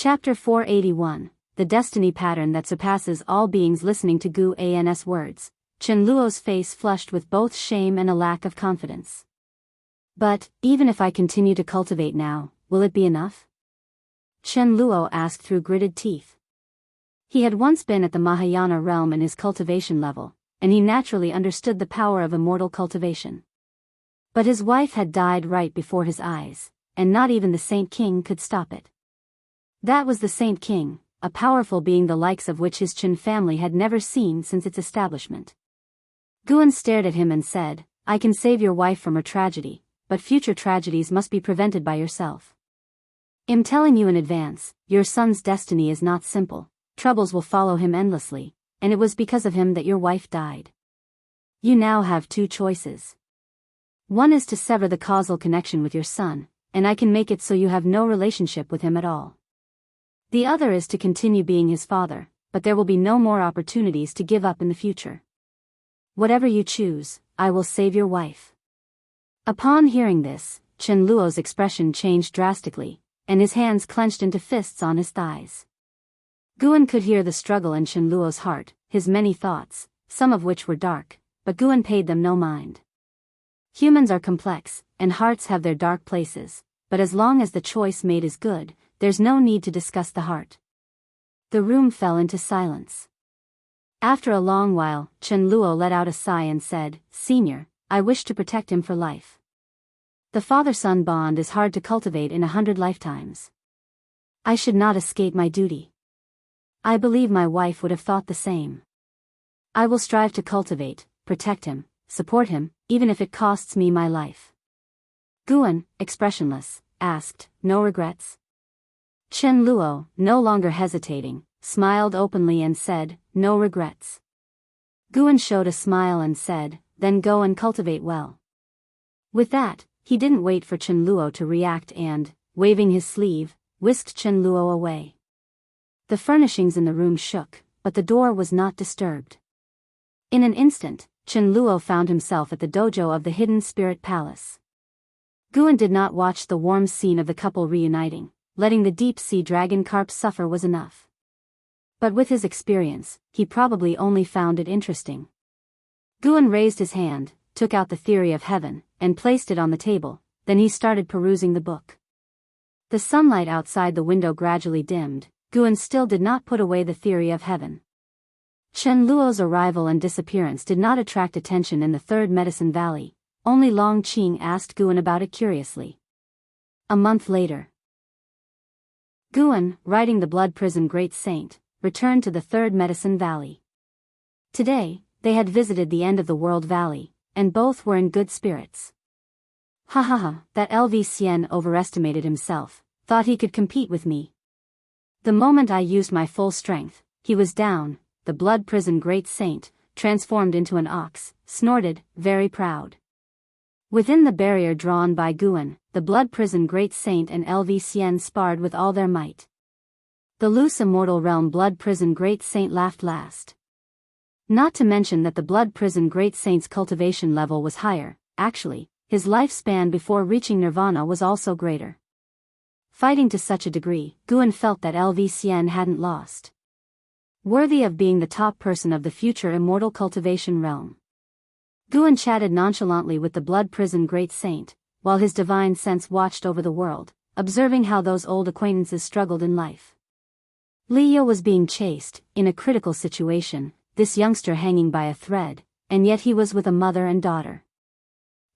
Chapter 481, The Destiny Pattern That Surpasses All Beings. Listening to Gu An's words, Chen Luo's face flushed with both shame and a lack of confidence. But, even if I continue to cultivate now, will it be enough? Chen Luo asked through gritted teeth. He had once been at the Mahayana realm in his cultivation level, and he naturally understood the power of immortal cultivation. But his wife had died right before his eyes, and not even the Saint King could stop it. That was the Saint King, a powerful being the likes of which his Chen family had never seen since its establishment. Guan stared at him and said, I can save your wife from her tragedy, but future tragedies must be prevented by yourself. I'm telling you in advance, your son's destiny is not simple, troubles will follow him endlessly, and it was because of him that your wife died. You now have two choices. One is to sever the causal connection with your son, and I can make it so you have no relationship with him at all. The other is to continue being his father, but there will be no more opportunities to give up in the future. Whatever you choose, I will save your wife. Upon hearing this, Chen Luo's expression changed drastically, and his hands clenched into fists on his thighs. Guan could hear the struggle in Chen Luo's heart, his many thoughts, some of which were dark, but Guan paid them no mind. Humans are complex, and hearts have their dark places, but as long as the choice made is good, there's no need to discuss the heart. The room fell into silence. After a long while, Chen Luo let out a sigh and said, Senior, I wish to protect him for life. The father-son bond is hard to cultivate in 100 lifetimes. I should not escape my duty. I believe my wife would have thought the same. I will strive to cultivate, protect him, support him, even if it costs me my life. Guan, expressionless, asked, No regrets? Chen Luo, no longer hesitating, smiled openly and said, No regrets. Guan showed a smile and said, Then go and cultivate well. With that, he didn't wait for Chen Luo to react and, waving his sleeve, whisked Chen Luo away. The furnishings in the room shook, but the door was not disturbed. In an instant, Chen Luo found himself at the dojo of the Hidden Spirit Palace. Guan did not watch the warm scene of the couple reuniting. Letting the deep-sea dragon carp suffer was enough. But with his experience, he probably only found it interesting. Guan raised his hand, took out the Theory of Heaven, and placed it on the table, then he started perusing the book. The sunlight outside the window gradually dimmed. Guan still did not put away the Theory of Heaven. Chen Luo's arrival and disappearance did not attract attention in the Third Medicine Valley, only Long Qing asked Guan about it curiously. A month later, Guan, riding the Blood Prison Great Saint, returned to the Third Medicine Valley. Today, they had visited the end of the World Valley, and both were in good spirits. Ha ha ha, that LV Xian overestimated himself, thought he could compete with me. The moment I used my full strength, he was down. The Blood Prison Great Saint, transformed into an ox, snorted, very proud. Within the barrier drawn by Guan, the Blood Prison Great Saint and LV Xian sparred with all their might. The loose immortal realm Blood Prison Great Saint laughed last. Not to mention that the Blood Prison Great Saint's cultivation level was higher, actually, his lifespan before reaching nirvana was also greater. Fighting to such a degree, Guan felt that LV Xian hadn't lost. Worthy of being the top person of the future immortal cultivation realm. Guan chatted nonchalantly with the Blood Prison Great Saint, while his divine sense watched over the world, observing how those old acquaintances struggled in life. Liu was being chased, in a critical situation, this youngster hanging by a thread, and yet he was with a mother and daughter.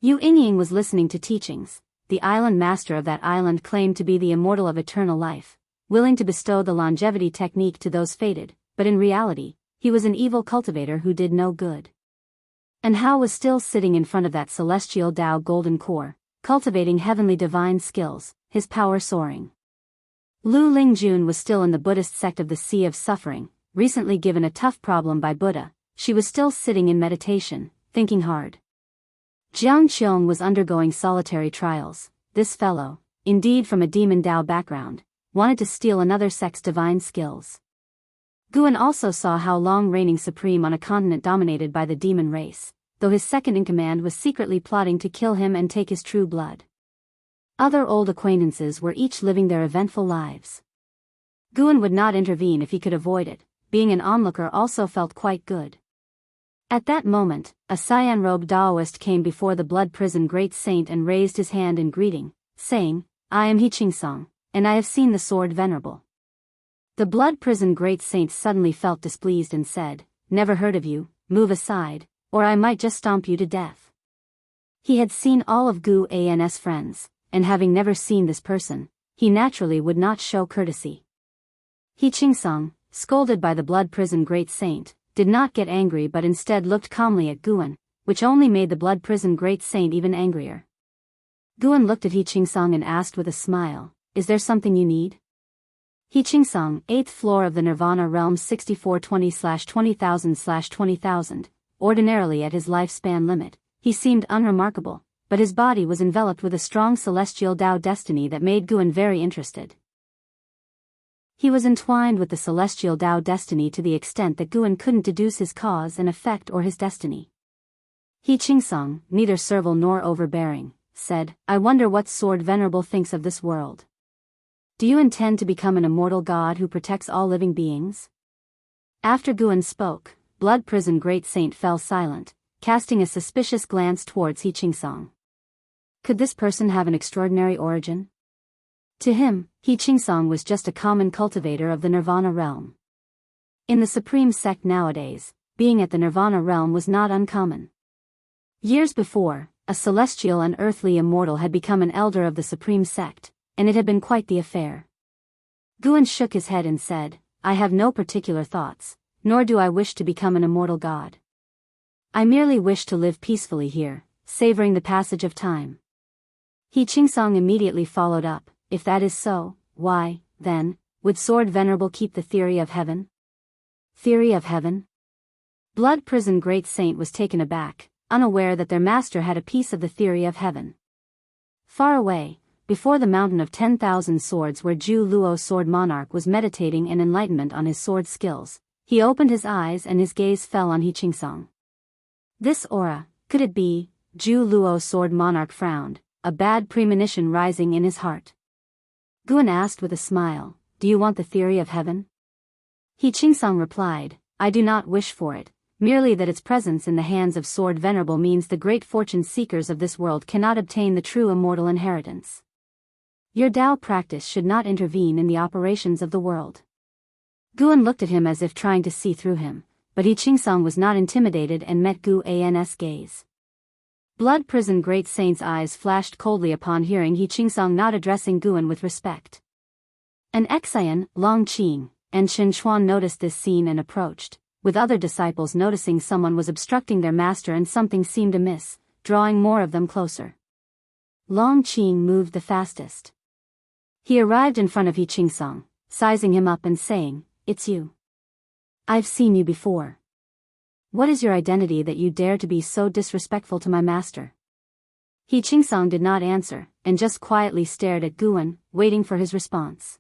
Yu Yingying was listening to teachings. The island master of that island claimed to be the immortal of eternal life, willing to bestow the longevity technique to those fated, but in reality, he was an evil cultivator who did no good. And Hao was still sitting in front of that celestial Tao golden core, cultivating heavenly divine skills, his power soaring. Lu Lingjun was still in the Buddhist sect of the Sea of Suffering, recently given a tough problem by Buddha. She was still sitting in meditation, thinking hard. Jiang Qiong was undergoing solitary trials. This fellow, indeed from a demon Tao background, wanted to steal another sect's divine skills. Guan also saw Hao Long reigning supreme on a continent dominated by the demon race, though his second-in-command was secretly plotting to kill him and take his true blood. Other old acquaintances were each living their eventful lives. Guan would not intervene if he could avoid it. Being an onlooker also felt quite good. At that moment, a cyan-robed Taoist came before the blood prison great saint and raised his hand in greeting, saying, "I am He Qingsong, and I have seen the sword venerable." The blood prison great saint suddenly felt displeased and said, "Never heard of you, move aside, or I might just stomp you to death." He had seen all of Gu An's friends, and having never seen this person, he naturally would not show courtesy. He Qingsong, scolded by the blood prison great saint, did not get angry but instead looked calmly at Guan, which only made the blood prison great saint even angrier. Guan looked at He Qingsong and asked with a smile, "Is there something you need?" He Qingsong, 8th floor of the Nirvana realm 6420/20,000/20,000, ordinarily at his lifespan limit, he seemed unremarkable, but his body was enveloped with a strong celestial Tao destiny that made Guan very interested. He was entwined with the celestial Tao destiny to the extent that Guan couldn't deduce his cause and effect or his destiny. He Qingsong, neither servile nor overbearing, said, "I wonder what sword venerable thinks of this world. Do you intend to become an immortal god who protects all living beings?" After Guan spoke, blood prison great saint fell silent, casting a suspicious glance towards He Qingsong. Could this person have an extraordinary origin? To him, He Qingsong was just a common cultivator of the Nirvana realm. In the supreme sect nowadays, being at the Nirvana realm was not uncommon. Years before, a celestial and earthly immortal had become an elder of the supreme sect, and it had been quite the affair. Guan shook his head and said, "I have no particular thoughts, nor do I wish to become an immortal god. I merely wish to live peacefully here, savoring the passage of time." He Qingsong immediately followed up, "If that is so, why, then, would Sword Venerable keep the theory of heaven?" Theory of heaven? Blood Prison Great Saint was taken aback, unaware that their master had a piece of the theory of heaven. Far away, before the mountain of 10,000 swords where Zhu Luo Sword Monarch was meditating in enlightenment on his sword skills, he opened his eyes and his gaze fell on He Qingsong. This aura, could it be? Zhu Luo Sword Monarch frowned, a bad premonition rising in his heart. Guan asked with a smile, "Do you want the theory of heaven?" He Qingsong replied, "I do not wish for it, merely that its presence in the hands of Sword Venerable means the great fortune seekers of this world cannot obtain the true immortal inheritance. Your Tao practice should not intervene in the operations of the world." Guan looked at him as if trying to see through him, but He Qingsong was not intimidated and met Guan's gaze. Blood Prison Great Saint's eyes flashed coldly upon hearing He Qingsong not addressing Guan with respect. An Xian, Long Qing, and Shen Chuan noticed this scene and approached, with other disciples noticing someone was obstructing their master and something seemed amiss, drawing more of them closer. Long Qing moved the fastest. He arrived in front of He Qingsong, sizing him up and saying, "It's you. I've seen you before. What is your identity that you dare to be so disrespectful to my master?" He Qingsong did not answer, and just quietly stared at Guan, waiting for his response.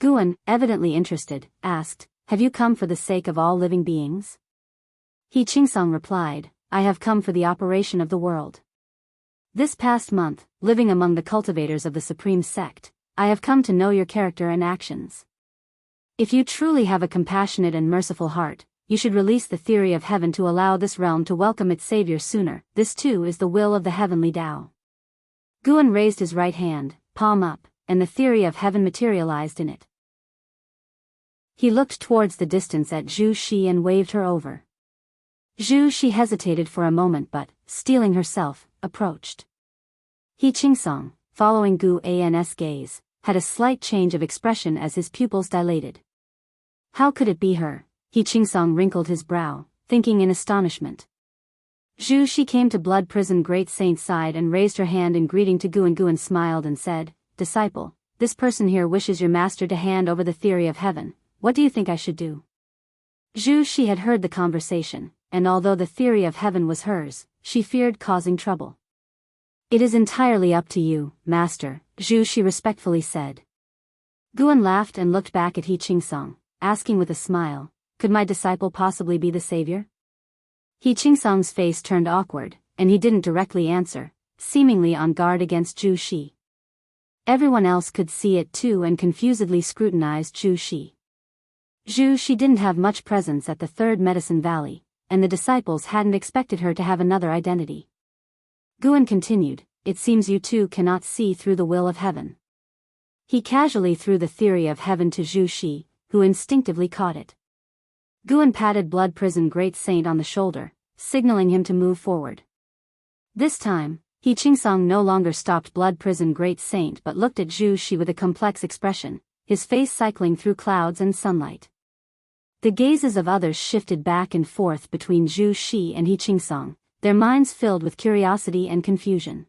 Guan, evidently interested, asked, "Have you come for the sake of all living beings?" He Qingsong replied, "I have come for the operation of the world. This past month, living among the cultivators of the Supreme Sect, I have come to know your character and actions. If you truly have a compassionate and merciful heart, you should release the theory of heaven to allow this realm to welcome its savior sooner. This too is the will of the heavenly Tao." Guan raised his right hand, palm up, and the theory of heaven materialized in it. He looked towards the distance at Zhu Shi and waved her over. Zhu Shi hesitated for a moment but, steeling herself, approached. He Qingsong, following Guan's gaze, had a slight change of expression as his pupils dilated. How could it be her? He Qingsong wrinkled his brow, thinking in astonishment. Zhu Shi came to Blood Prison Great Saint's side and raised her hand in greeting to Guan. Guan smiled and said, "Disciple, this person here wishes your master to hand over the theory of heaven. What do you think I should do?" Zhu Shi had heard the conversation, and although the theory of heaven was hers, she feared causing trouble. "It is entirely up to you, master," Zhu Shi respectfully said. Guan laughed and looked back at He Qingsong, asking with a smile, "Could my disciple possibly be the savior?" He Qingsong's face turned awkward, and he didn't directly answer, seemingly on guard against Zhu Shi. Everyone else could see it too and confusedly scrutinized Zhu Shi. Zhu Shi didn't have much presence at the Third Medicine Valley, and the disciples hadn't expected her to have another identity. Guan continued, "It seems you too cannot see through the will of heaven." He casually threw the theory of heaven to Zhu Shi, who instinctively caught it. Guan patted Blood Prison Great Saint on the shoulder, signaling him to move forward. This time, He Qingsong no longer stopped Blood Prison Great Saint but looked at Zhu Shi with a complex expression, his face cycling through clouds and sunlight. The gazes of others shifted back and forth between Zhu Shi and He Qingsong, their minds filled with curiosity and confusion.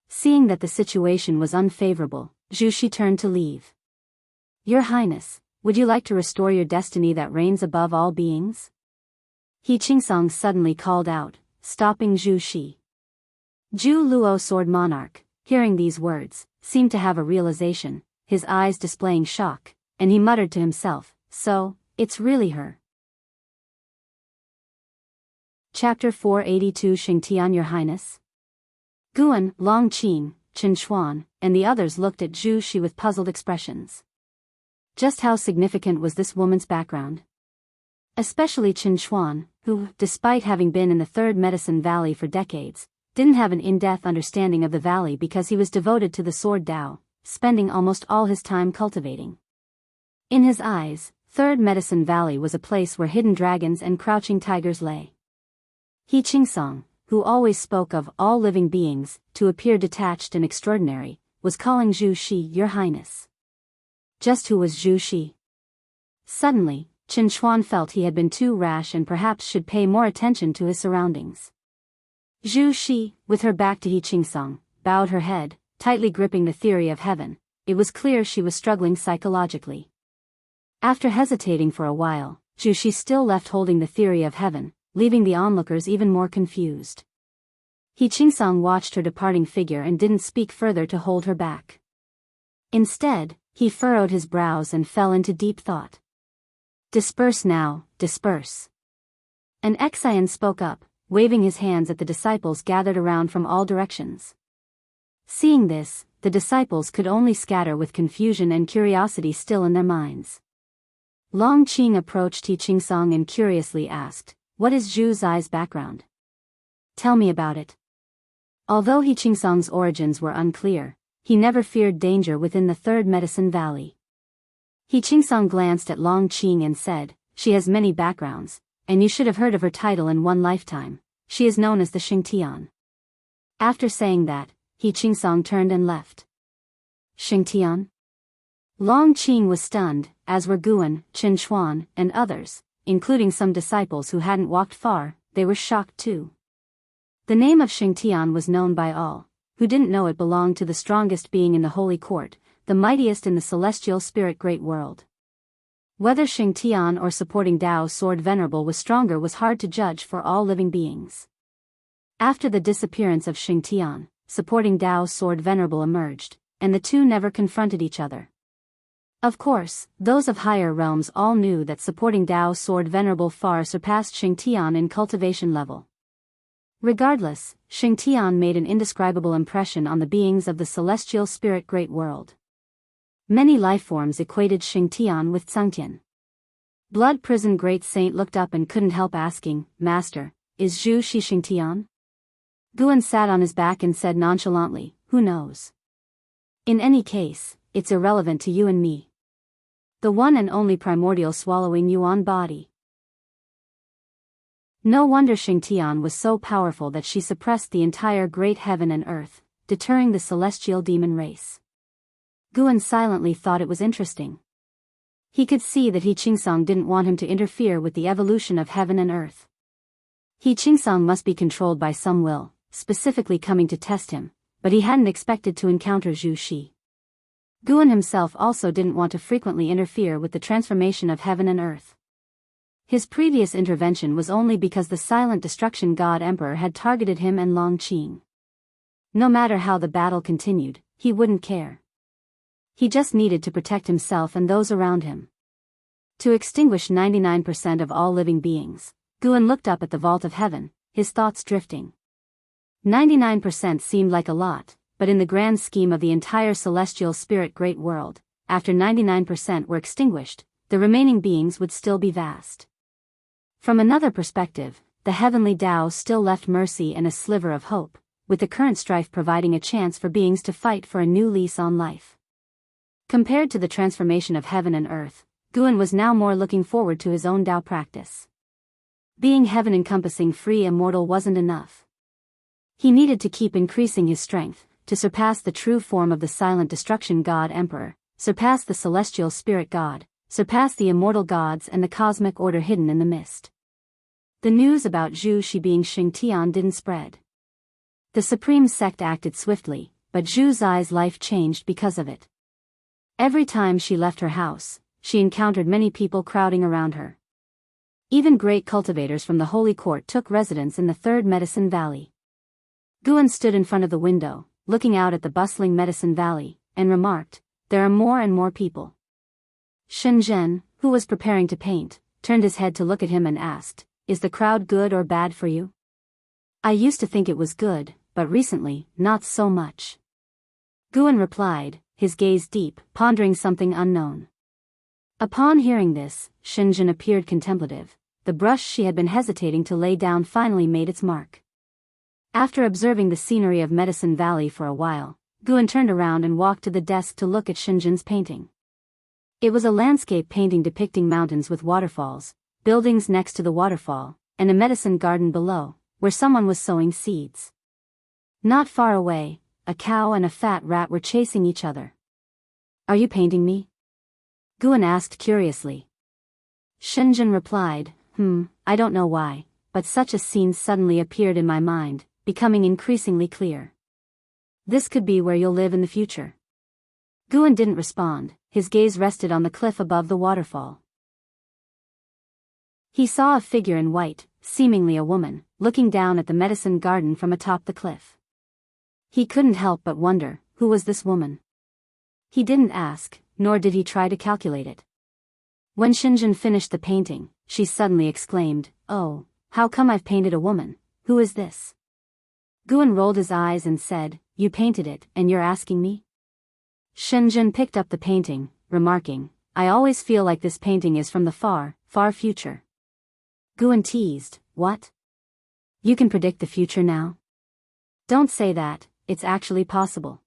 Seeing that the situation was unfavorable, Zhu Shi turned to leave. "Your Highness, would you like to restore your destiny that reigns above all beings?" He Qingsong suddenly called out, stopping Zhu Shi. Zhu Luo Sword Monarch, hearing these words, seemed to have a realization, his eyes displaying shock, and he muttered to himself, "So, it's really her." Chapter 482 Xingtian Your Highness. Guan, Long Qing, Chen Xuan, and the others looked at Zhu Shi with puzzled expressions. Just how significant was this woman's background? Especially Chen Xuan, who, despite having been in the Third Medicine Valley for decades, didn't have an in-depth understanding of the valley because he was devoted to the Sword Dao, spending almost all his time cultivating. In his eyes, Third Medicine Valley was a place where hidden dragons and crouching tigers lay. He Qingsong, who always spoke of all living beings, to appear detached and extraordinary, was calling Zhu Shi Your Highness. Just who was Zhu Shi? Suddenly, Chen Xuan felt he had been too rash and perhaps should pay more attention to his surroundings. Zhu Shi, with her back to He Qingsong, bowed her head, tightly gripping the theory of heaven. It was clear she was struggling psychologically. After hesitating for a while, Zhu Shi still left holding the theory of heaven, leaving the onlookers even more confused. He Qingsong watched her departing figure and didn't speak further to hold her back. Instead, he furrowed his brows and fell into deep thought. "Disperse now, disperse." An Exian spoke up, waving his hands at the disciples gathered around from all directions. Seeing this, the disciples could only scatter with confusion and curiosity still in their minds. Long Qing approached He Qingsong and curiously asked, "What is Zhu Zai's background? Tell me about it." Although He Qingsong's origins were unclear, he never feared danger within the Third Medicine Valley. He Qingsong glanced at Long Qing and said, "She has many backgrounds, and you should have heard of her title in one lifetime. She is known as the Xingtian." After saying that, He Qingsong turned and left. Xingtian? Long Qing was stunned, as were Guan, Chen Xuan, and others, including some disciples who hadn't walked far. They were shocked too. The name of Xingtian was known by all. Who didn't know it belonged to the strongest being in the Holy Court, the mightiest in the celestial spirit great world. Whether Xingtian or supporting Dao's Sword Venerable was stronger was hard to judge for all living beings. After the disappearance of Xingtian, supporting Dao's Sword Venerable emerged, and the two never confronted each other. Of course, those of higher realms all knew that supporting Dao's Sword Venerable far surpassed Xingtian in cultivation level. Regardless, Xingtian made an indescribable impression on the beings of the celestial spirit great world. Many lifeforms equated Xingtian with Tsangtian. Blood Prison Great Saint looked up and couldn't help asking, "Master, is Zhu Shi Xingtian?" Guan sat on his back and said nonchalantly, "Who knows? In any case, it's irrelevant to you and me. The one and only primordial swallowing Yuan body." No wonder Xingtian was so powerful that she suppressed the entire great heaven and earth, deterring the celestial demon race. Guan silently thought it was interesting. He could see that He Qingsong didn't want him to interfere with the evolution of heaven and earth. He Qingsong must be controlled by some will, specifically coming to test him, but he hadn't expected to encounter Zhu Shi. Guan himself also didn't want to frequently interfere with the transformation of heaven and earth. His previous intervention was only because the silent destruction god emperor had targeted him and Long Qing. No matter how the battle continued, he wouldn't care. He just needed to protect himself and those around him. To extinguish 99% of all living beings, Guan looked up at the vault of heaven, his thoughts drifting. 99% seemed like a lot, but in the grand scheme of the entire celestial spirit great world, after 99% were extinguished, the remaining beings would still be vast. From another perspective, the heavenly Tao still left mercy and a sliver of hope, with the current strife providing a chance for beings to fight for a new lease on life. Compared to the transformation of heaven and earth, Guan was now more looking forward to his own Tao practice. Being heaven-encompassing free immortal wasn't enough. He needed to keep increasing his strength, to surpass the true form of the silent destruction god Emperor, surpass the celestial spirit god, surpass the immortal gods and the cosmic order hidden in the mist. The news about Zhu Shi being Xingtian didn't spread. The supreme sect acted swiftly, but Zhu's eyes' life changed because of it. Every time she left her house, she encountered many people crowding around her. Even great cultivators from the Holy Court took residence in the Third Medicine Valley. Guan stood in front of the window, looking out at the bustling Medicine Valley, and remarked, "There are more and more people." Shenzhen, who was preparing to paint, turned his head to look at him and asked, "Is the crowd good or bad for you?" "I used to think it was good, but recently, not so much." Guan replied, his gaze deep, pondering something unknown. Upon hearing this, Shenzhen appeared contemplative. The brush she had been hesitating to lay down finally made its mark. After observing the scenery of Medicine Valley for a while, Guan turned around and walked to the desk to look at Shenzhen's painting. It was a landscape painting depicting mountains with waterfalls, buildings next to the waterfall, and a medicine garden below, where someone was sowing seeds. Not far away, a cow and a fat rat were chasing each other. "Are you painting me?" Guan asked curiously. Shenzhen replied, I don't know why, but such a scene suddenly appeared in my mind, becoming increasingly clear. This could be where you'll live in the future." Guan didn't respond, his gaze rested on the cliff above the waterfall. He saw a figure in white, seemingly a woman, looking down at the medicine garden from atop the cliff. He couldn't help but wonder, who was this woman? He didn't ask, nor did he try to calculate it. When Shenzhen finished the painting, she suddenly exclaimed, "Oh, how come I've painted a woman? Who is this?" Guan rolled his eyes and said, "You painted it, and you're asking me?" Shenzhen picked up the painting, remarking, "I always feel like this painting is from the far, far future." Guan teased, "What? You can predict the future now?" "Don't say that, it's actually possible.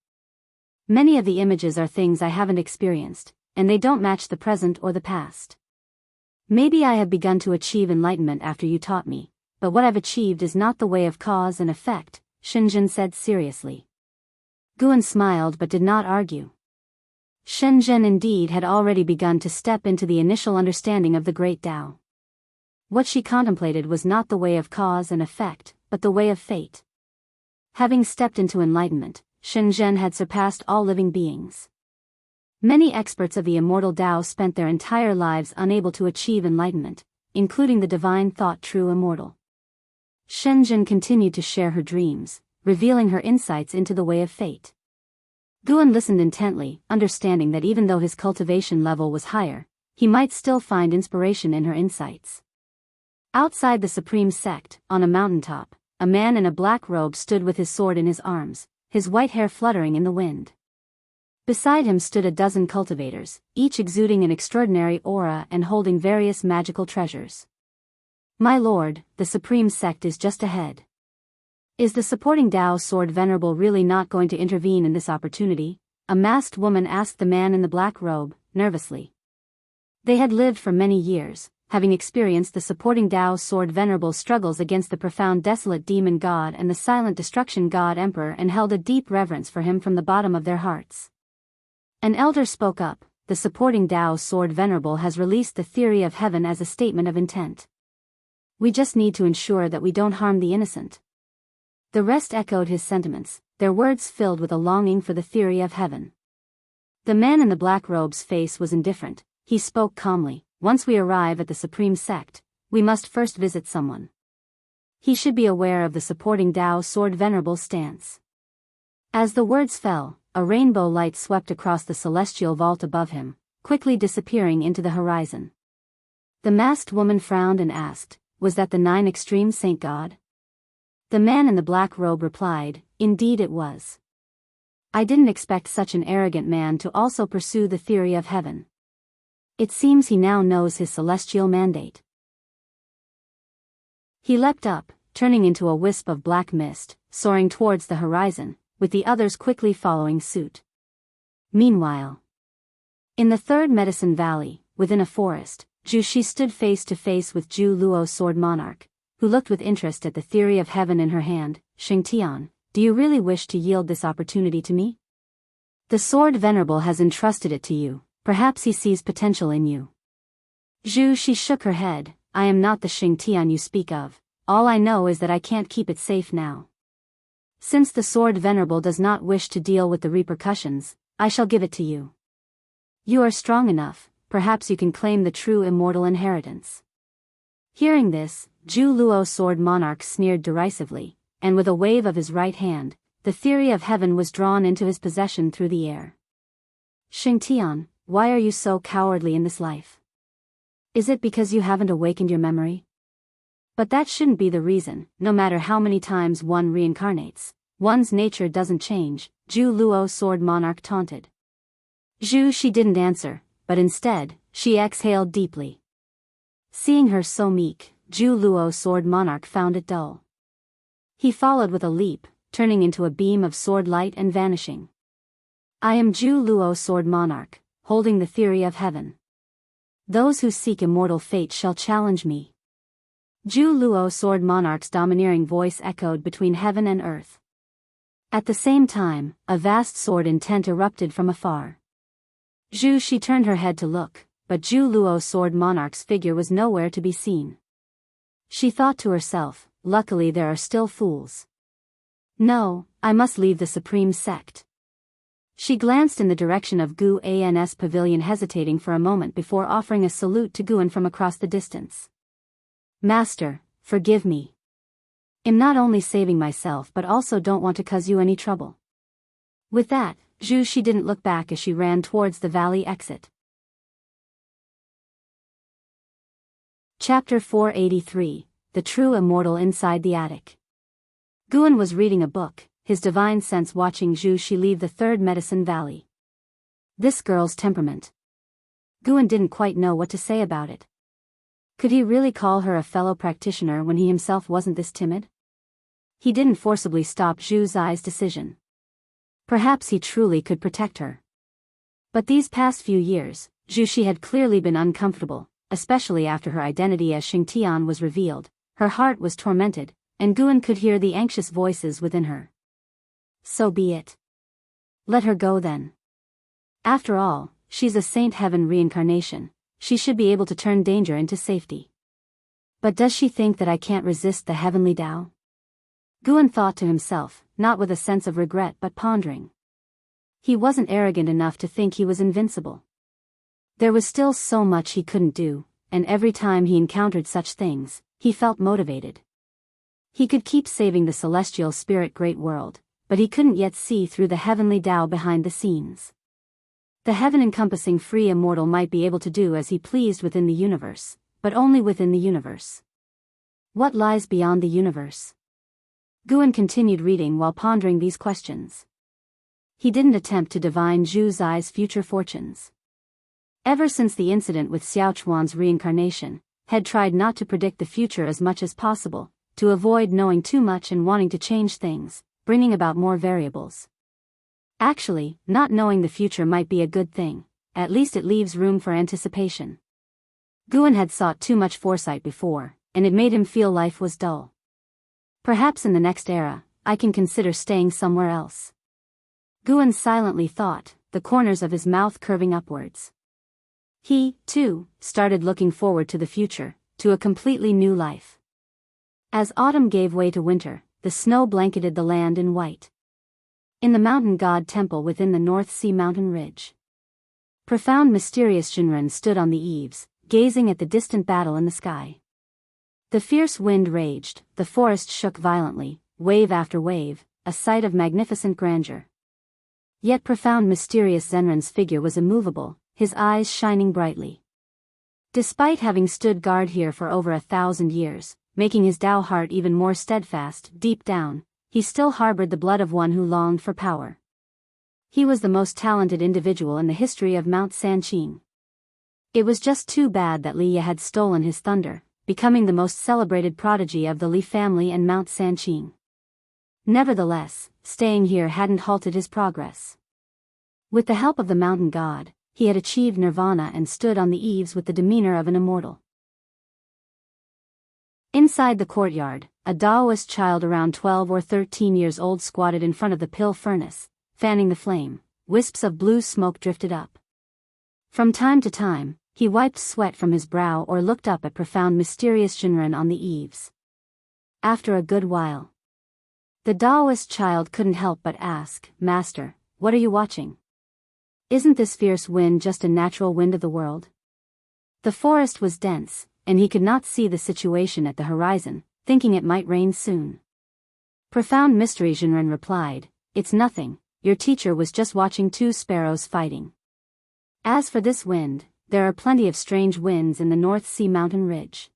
Many of the images are things I haven't experienced, and they don't match the present or the past. Maybe I have begun to achieve enlightenment after you taught me, but what I've achieved is not the way of cause and effect," Shenzhen said seriously. Guan smiled but did not argue. Shenzhen indeed had already begun to step into the initial understanding of the Great Tao. What she contemplated was not the way of cause and effect, but the way of fate. Having stepped into enlightenment, Shenzhen had surpassed all living beings. Many experts of the immortal Tao spent their entire lives unable to achieve enlightenment, including the divine thought true immortal. Shenzhen continued to share her dreams, revealing her insights into the way of fate. Guan listened intently, understanding that even though his cultivation level was higher, he might still find inspiration in her insights. Outside the supreme sect, on a mountaintop, a man in a black robe stood with his sword in his arms, his white hair fluttering in the wind. Beside him stood a dozen cultivators, each exuding an extraordinary aura and holding various magical treasures. "My lord, the supreme sect is just ahead. Is the supporting Tao sword venerable really not going to intervene in this opportunity?" a masked woman asked the man in the black robe, nervously. They had lived for many years, having experienced the supporting Tao sword venerable struggles against the profound desolate demon god and the silent destruction god emperor, and held a deep reverence for him from the bottom of their hearts. An elder spoke up, "The supporting Tao sword venerable has released the theory of heaven as a statement of intent. We just need to ensure that we don't harm the innocent." The rest echoed his sentiments, their words filled with a longing for the theory of heaven. The man in the black robe's face was indifferent. He spoke calmly, "Once we arrive at the supreme sect, we must first visit someone. He should be aware of the supporting Tao sword venerable's stance." As the words fell, a rainbow light swept across the celestial vault above him, quickly disappearing into the horizon. The masked woman frowned and asked, "Was that the Nine Extreme Saint God?" The man in the black robe replied, "Indeed it was." I didn't expect such an arrogant man to also pursue the theory of heaven. It seems he now knows his celestial mandate. He leapt up, turning into a wisp of black mist, soaring towards the horizon, with the others quickly following suit. Meanwhile, in the third Medicine Valley, within a forest, Zhu Shi stood face to face with Zhu Luo's sword monarch, who looked with interest at the theory of heaven in her hand. Xingtian, do you really wish to yield this opportunity to me? The sword venerable has entrusted it to you, perhaps he sees potential in you. Zhu Shi shook her head. I am not the Xingtian you speak of, all I know is that I can't keep it safe now. Since the sword venerable does not wish to deal with the repercussions, I shall give it to you. You are strong enough, perhaps you can claim the true immortal inheritance. Hearing this, Zhu Luo's sword monarch sneered derisively, and with a wave of his right hand, the theory of heaven was drawn into his possession through the air. Xingtian, why are you so cowardly in this life? Is it because you haven't awakened your memory? But that shouldn't be the reason. No matter how many times one reincarnates, one's nature doesn't change, Zhu Luo's sword monarch taunted. Zhu Shi didn't answer, but instead, she exhaled deeply. Seeing her so meek, Zhu Luo's sword monarch found it dull. He followed with a leap, turning into a beam of sword light and vanishing. I am Zhu Luo's sword monarch, holding the theory of heaven. Those who seek immortal fate shall challenge me. Zhu Luo's sword monarch's domineering voice echoed between heaven and earth. At the same time, a vast sword intent erupted from afar. Zhu Shi turned her head to look, but Zhu Luo's sword monarch's figure was nowhere to be seen. She thought to herself, luckily there are still fools. No, I must leave the supreme sect. She glanced in the direction of Gu An's pavilion, hesitating for a moment before offering a salute to Guan from across the distance. Master, forgive me. I'm not only saving myself but also don't want to cause you any trouble. With that, Zhu Shi didn't look back as she ran towards the valley exit. Chapter 483, The True Immortal Inside the Attic. Guan was reading a book, his divine sense watching Zhu Shi leave the third Medicine Valley. This girl's temperament. Guan didn't quite know what to say about it. Could he really call her a fellow practitioner when he himself wasn't this timid? He didn't forcibly stop Zhu Zai's decision. Perhaps he truly could protect her. But these past few years, Zhu Shi had clearly been uncomfortable, especially after her identity as Xingtian was revealed. Her heart was tormented, and Guan could hear the anxious voices within her. So be it. Let her go then. After all, she's a Saint Heaven reincarnation, she should be able to turn danger into safety. But does she think that I can't resist the heavenly Tao? Guan thought to himself, not with a sense of regret but pondering. He wasn't arrogant enough to think he was invincible. There was still so much he couldn't do, and every time he encountered such things, he felt motivated. He could keep saving the celestial spirit great world, but he couldn't yet see through the heavenly Tao behind the scenes. The heaven-encompassing free immortal might be able to do as he pleased within the universe, but only within the universe. What lies beyond the universe? Guan continued reading while pondering these questions. He didn't attempt to divine Zhu Zai's future fortunes. Ever since the incident with Xiao Chuan's reincarnation, had tried not to predict the future as much as possible, to avoid knowing too much and wanting to change things, bringing about more variables. Actually, not knowing the future might be a good thing, at least it leaves room for anticipation. Guan had sought too much foresight before, and it made him feel life was dull. Perhaps in the next era, I can consider staying somewhere else. Guan silently thought, the corners of his mouth curving upwards. He, too, started looking forward to the future, to a completely new life. As autumn gave way to winter, the snow blanketed the land in white. In the mountain god temple within the North Sea mountain ridge, profound mysterious Shinran stood on the eaves, gazing at the distant battle in the sky. The fierce wind raged, the forest shook violently, wave after wave, a sight of magnificent grandeur. Yet profound mysterious Zenran's figure was immovable, his eyes shining brightly. Despite having stood guard here for over 1,000 years, making his Tao heart even more steadfast, deep down, he still harbored the blood of one who longed for power. He was the most talented individual in the history of Mount Sanqing. It was just too bad that Li Ye had stolen his thunder, becoming the most celebrated prodigy of the Li family and Mount Sanqing. Nevertheless, staying here hadn't halted his progress. With the help of the mountain god, he had achieved nirvana and stood on the eaves with the demeanor of an immortal. Inside the courtyard, a Taoist child around 12 or 13 years old squatted in front of the pill furnace, fanning the flame. Wisps of blue smoke drifted up. From time to time, he wiped sweat from his brow or looked up at profound mysterious Jinren on the eaves. After a good while, the Taoist child couldn't help but ask, "Master, what are you watching? Isn't this fierce wind just a natural wind of the world?" The forest was dense, and he could not see the situation at the horizon, thinking it might rain soon. Profound Mystery Jinren replied, "It's nothing, your teacher was just watching two sparrows fighting. As for this wind, there are plenty of strange winds in the North Sea mountain ridge.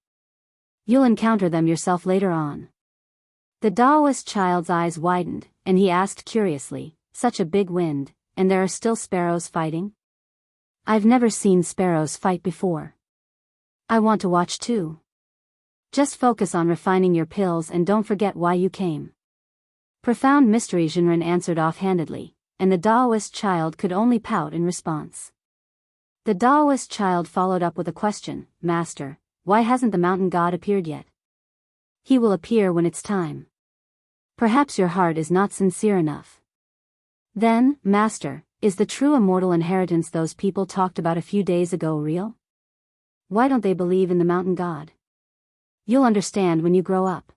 You'll encounter them yourself later on." The Taoist child's eyes widened, and he asked curiously, "Such a big wind, and there are still sparrows fighting? I've never seen sparrows fight before. I want to watch too. Just focus on refining your pills and don't forget why you came." Profound Mystery Jinren answered offhandedly, and the Taoist child could only pout in response. The Taoist child followed up with a question, "Master, why hasn't the mountain god appeared yet?" "He will appear when it's time. Perhaps your heart is not sincere enough." "Then, Master, is the true immortal inheritance those people talked about a few days ago real? Why don't they believe in the mountain god? You'll understand when you grow up.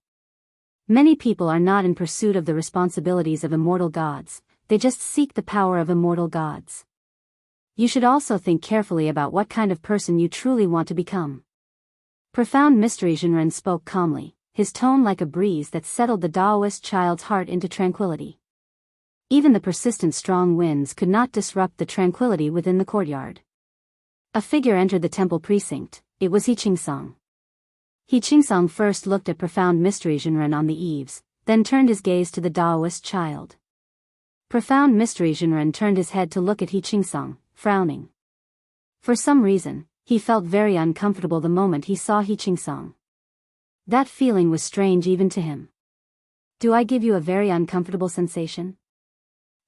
Many people are not in pursuit of the responsibilities of immortal gods, they just seek the power of immortal gods. You should also think carefully about what kind of person you truly want to become." Profound Mystery Jinren spoke calmly, his tone like a breeze that settled the Taoist child's heart into tranquility. Even the persistent strong winds could not disrupt the tranquility within the courtyard. A figure entered the temple precinct. It was He Qingsong. He Qingsong first looked at Profound Mystery Jinren on the eaves, then turned his gaze to the Taoist child. Profound Mystery Jinren turned his head to look at He Qingsong, frowning. For some reason, he felt very uncomfortable the moment he saw He Qingsong. That feeling was strange even to him. "Do I give you a very uncomfortable sensation?"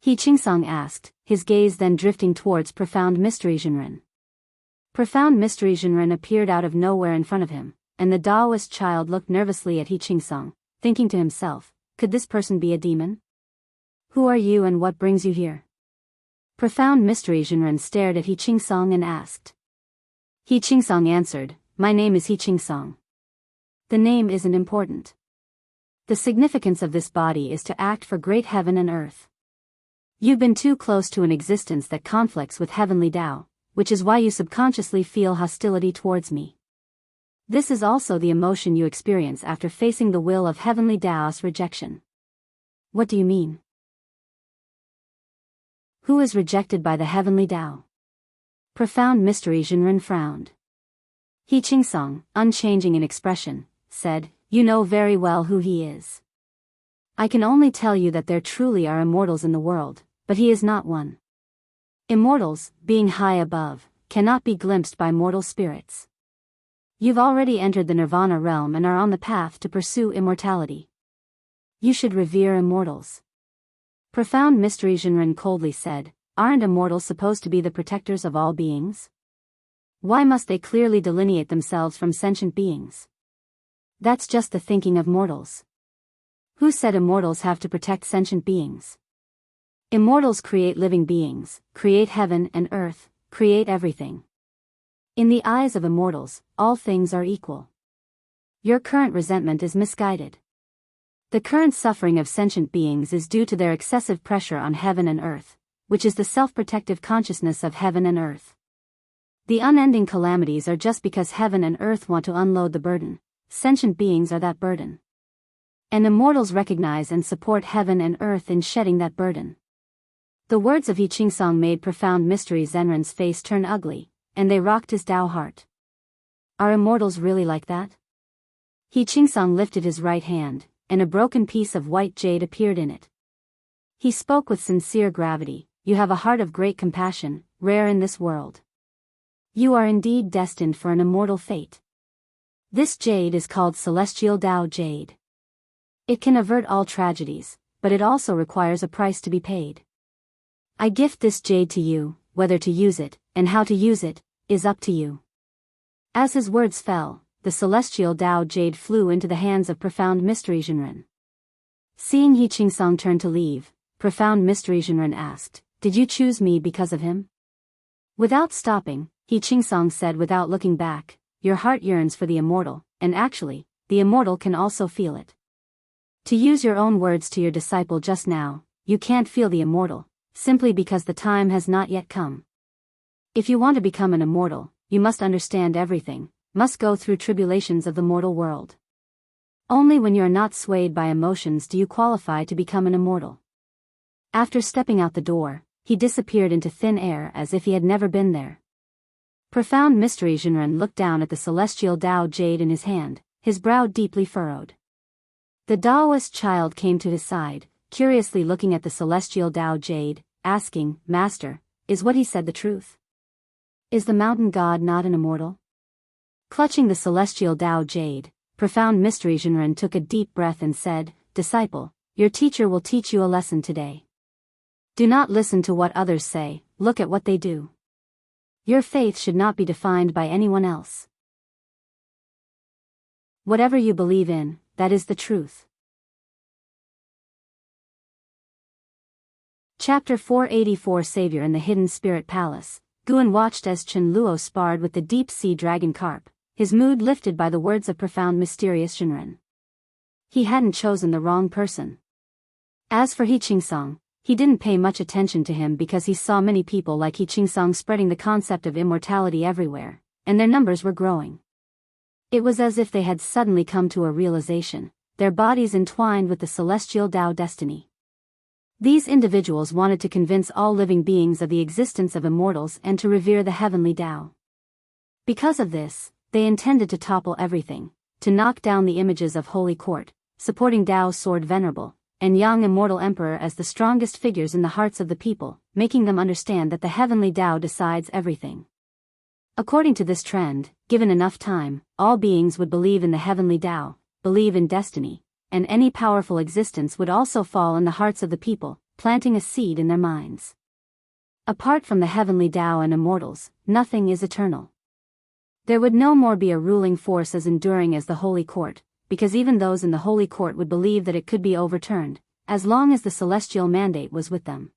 He Qingsong asked, his gaze then drifting towards Profound Mystery Jinren. Profound Mystery Jinren appeared out of nowhere in front of him, and the Taoist child looked nervously at He Qingsong, thinking to himself, "Could this person be a demon? Who are you and what brings you here?" Profound Mystery Jinren stared at He Qingsong and asked. He Qingsong answered, "My name is He Qingsong. The name isn't important. The significance of this body is to act for great heaven and earth. You've been too close to an existence that conflicts with heavenly Tao, which is why you subconsciously feel hostility towards me. This is also the emotion you experience after facing the will of heavenly Tao's rejection." "What do you mean? Who is rejected by the heavenly Tao?" Profound Mystery Jinren frowned. He Qingsong, unchanging in expression, said, "You know very well who he is. I can only tell you that there truly are immortals in the world, but he is not one. Immortals, being high above, cannot be glimpsed by mortal spirits. You've already entered the nirvana realm and are on the path to pursue immortality. You should revere immortals." Profound Mystery Jinren coldly said, "Aren't immortals supposed to be the protectors of all beings? Why must they clearly delineate themselves from sentient beings? That's just the thinking of mortals. Who said immortals have to protect sentient beings? Immortals create living beings, create heaven and earth, create everything. In the eyes of immortals, all things are equal. Your current resentment is misguided. The current suffering of sentient beings is due to their excessive pressure on heaven and earth, which is the self-protective consciousness of heaven and earth. The unending calamities are just because heaven and earth want to unload the burden. Sentient beings are that burden. And immortals recognize and support heaven and earth in shedding that burden." The words of He Qingsong made Profound Mystery Jinren's face turn ugly, and they rocked his Tao heart. Are immortals really like that? He Qingsong lifted his right hand, and a broken piece of white jade appeared in it. He spoke with sincere gravity, you have a heart of great compassion, rare in this world. You are indeed destined for an immortal fate. This jade is called Celestial Tao Jade. It can avert all tragedies, but it also requires a price to be paid. I gift this jade to you, whether to use it, and how to use it, is up to you. As his words fell, the Celestial Tao Jade flew into the hands of Profound Mystery Jinren. Seeing He Qingsong turn to leave, Profound Mystery Jinren asked, "Did you choose me because of him?" Without stopping, He Qingsong said without looking back, "Your heart yearns for the immortal, and actually, the immortal can also feel it. To use your own words to your disciple just now, you can't feel the immortal, simply because the time has not yet come. If you want to become an immortal, you must understand everything, must go through tribulations of the mortal world. Only when you are not swayed by emotions do you qualify to become an immortal." After stepping out the door, he disappeared into thin air as if he had never been there. Profound Mystery Jinren looked down at the Celestial Tao Jade in his hand, his brow deeply furrowed. The Taoist child came to his side, curiously looking at the Celestial Tao Jade, asking, "Master, is what he said the truth? Is the mountain god not an immortal?" Clutching the Celestial Tao Jade, Profound Mystery Jinren took a deep breath and said, "Disciple, your teacher will teach you a lesson today. Do not listen to what others say, look at what they do. Your faith should not be defined by anyone else. Whatever you believe in, that is the truth." Chapter 484 Savior in the Hidden Spirit Palace. Guan watched as Chen Luo sparred with the deep-sea dragon carp, his mood lifted by the words of Profound Mysterious Jinren. He hadn't chosen the wrong person. As for He Qingsong, he didn't pay much attention to him because he saw many people like He Qingsong spreading the concept of immortality everywhere, and their numbers were growing. It was as if they had suddenly come to a realization, their bodies entwined with the celestial Tao destiny. These individuals wanted to convince all living beings of the existence of immortals and to revere the heavenly Tao. Because of this, they intended to topple everything, to knock down the images of Holy Court, supporting Tao's sword Venerable, and Yang Immortal Emperor as the strongest figures in the hearts of the people, making them understand that the heavenly Tao decides everything. According to this trend, given enough time, all beings would believe in the heavenly Tao, believe in destiny, and any powerful existence would also fall in the hearts of the people, planting a seed in their minds. Apart from the heavenly Tao and immortals, nothing is eternal. There would no more be a ruling force as enduring as the Holy Court, because even those in the Holy Court would believe that it could be overturned, as long as the celestial mandate was with them.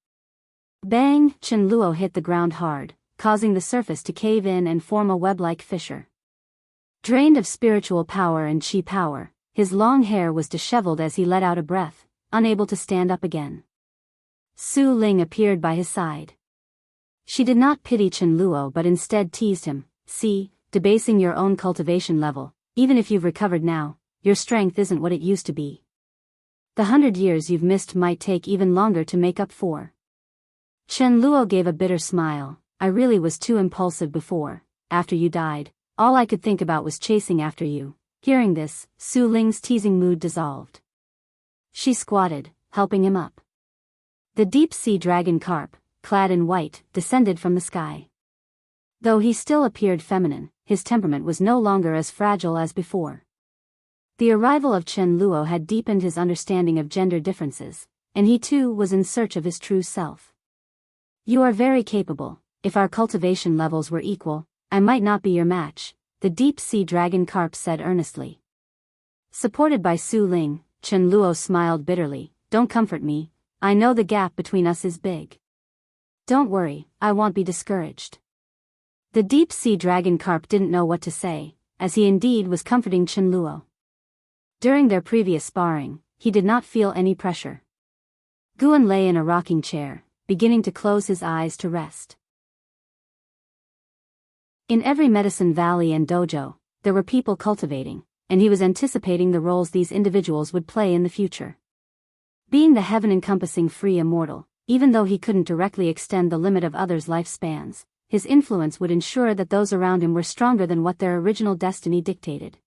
Bang! Chen Luo hit the ground hard, causing the surface to cave in and form a web-like fissure. Drained of spiritual power and chi power, his long hair was disheveled as he let out a breath, unable to stand up again. Su Ling appeared by his side. She did not pity Chen Luo but instead teased him, "See, debasing your own cultivation level, even if you've recovered now, your strength isn't what it used to be. The 100 years you've missed might take even longer to make up for." Chen Luo gave a bitter smile. "I really was too impulsive before. After you died, all I could think about was chasing after you." Hearing this, Su Ling's teasing mood dissolved. She squatted, helping him up. The deep-sea dragon carp, clad in white, descended from the sky. Though he still appeared feminine, his temperament was no longer as fragile as before. The arrival of Chen Luo had deepened his understanding of gender differences, and he too was in search of his true self. "You are very capable. If our cultivation levels were equal, I might not be your match," the deep-sea dragon carp said earnestly. Supported by Su Ling, Chen Luo smiled bitterly. "Don't comfort me, I know the gap between us is big. Don't worry, I won't be discouraged." The deep-sea dragon carp didn't know what to say, as he indeed was comforting Chen Luo. During their previous sparring, he did not feel any pressure. Guan lay in a rocking chair, beginning to close his eyes to rest. In every medicine valley and dojo, there were people cultivating, and he was anticipating the roles these individuals would play in the future. Being the heaven-encompassing free immortal, even though he couldn't directly extend the limit of others' lifespans, his influence would ensure that those around him were stronger than what their original destiny dictated.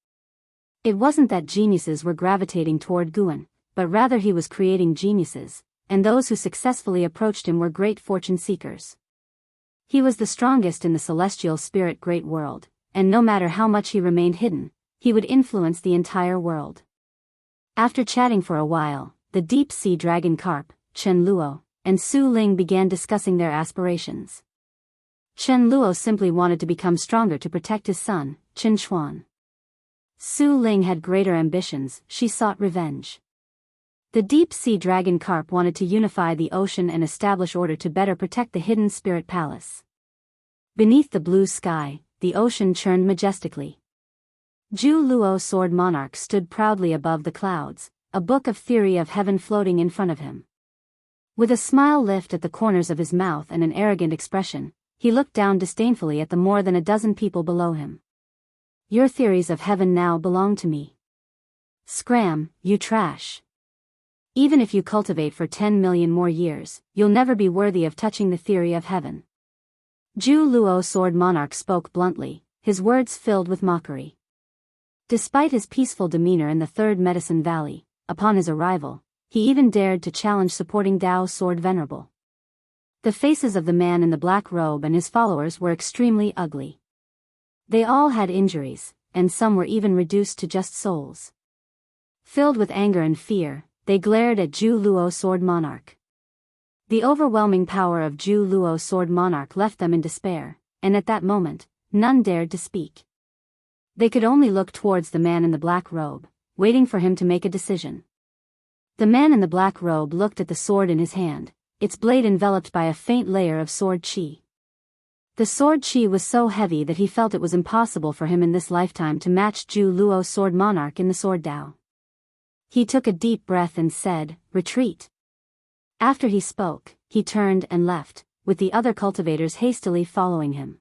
It wasn't that geniuses were gravitating toward Guan, but rather he was creating geniuses, and those who successfully approached him were great fortune seekers. He was the strongest in the celestial spirit great world, and no matter how much he remained hidden, he would influence the entire world. After chatting for a while, the deep-sea dragon carp, Chen Luo, and Su Ling began discussing their aspirations. Chen Luo simply wanted to become stronger to protect his son, Chen Xuan. Su Ling had greater ambitions, she sought revenge. The deep-sea dragon carp wanted to unify the ocean and establish order to better protect the hidden spirit palace. Beneath the blue sky, the ocean churned majestically. Zhu Luo Sword Monarch stood proudly above the clouds, a book of theory of heaven floating in front of him. With a smile lift at the corners of his mouth and an arrogant expression, he looked down disdainfully at the more than a dozen people below him. Your theories of heaven now belong to me. Scram, you trash. Even if you cultivate for 10 million more years, you'll never be worthy of touching the theory of heaven. Zhu Luo Sword Monarch spoke bluntly, his words filled with mockery. Despite his peaceful demeanor in the Third Medicine Valley, upon his arrival, he even dared to challenge supporting Dao Sword Venerable. The faces of the man in the black robe and his followers were extremely ugly. They all had injuries, and some were even reduced to just souls. Filled with anger and fear, they glared at Zhu Luo Sword Monarch. The overwhelming power of Zhu Luo Sword Monarch left them in despair, and at that moment, none dared to speak. They could only look towards the man in the black robe, waiting for him to make a decision. The man in the black robe looked at the sword in his hand, its blade enveloped by a faint layer of sword qi. The sword qi was so heavy that he felt it was impossible for him in this lifetime to match Zhu Luo Sword Monarch in the sword Dao. He took a deep breath and said, "Retreat." After he spoke, he turned and left, with the other cultivators hastily following him.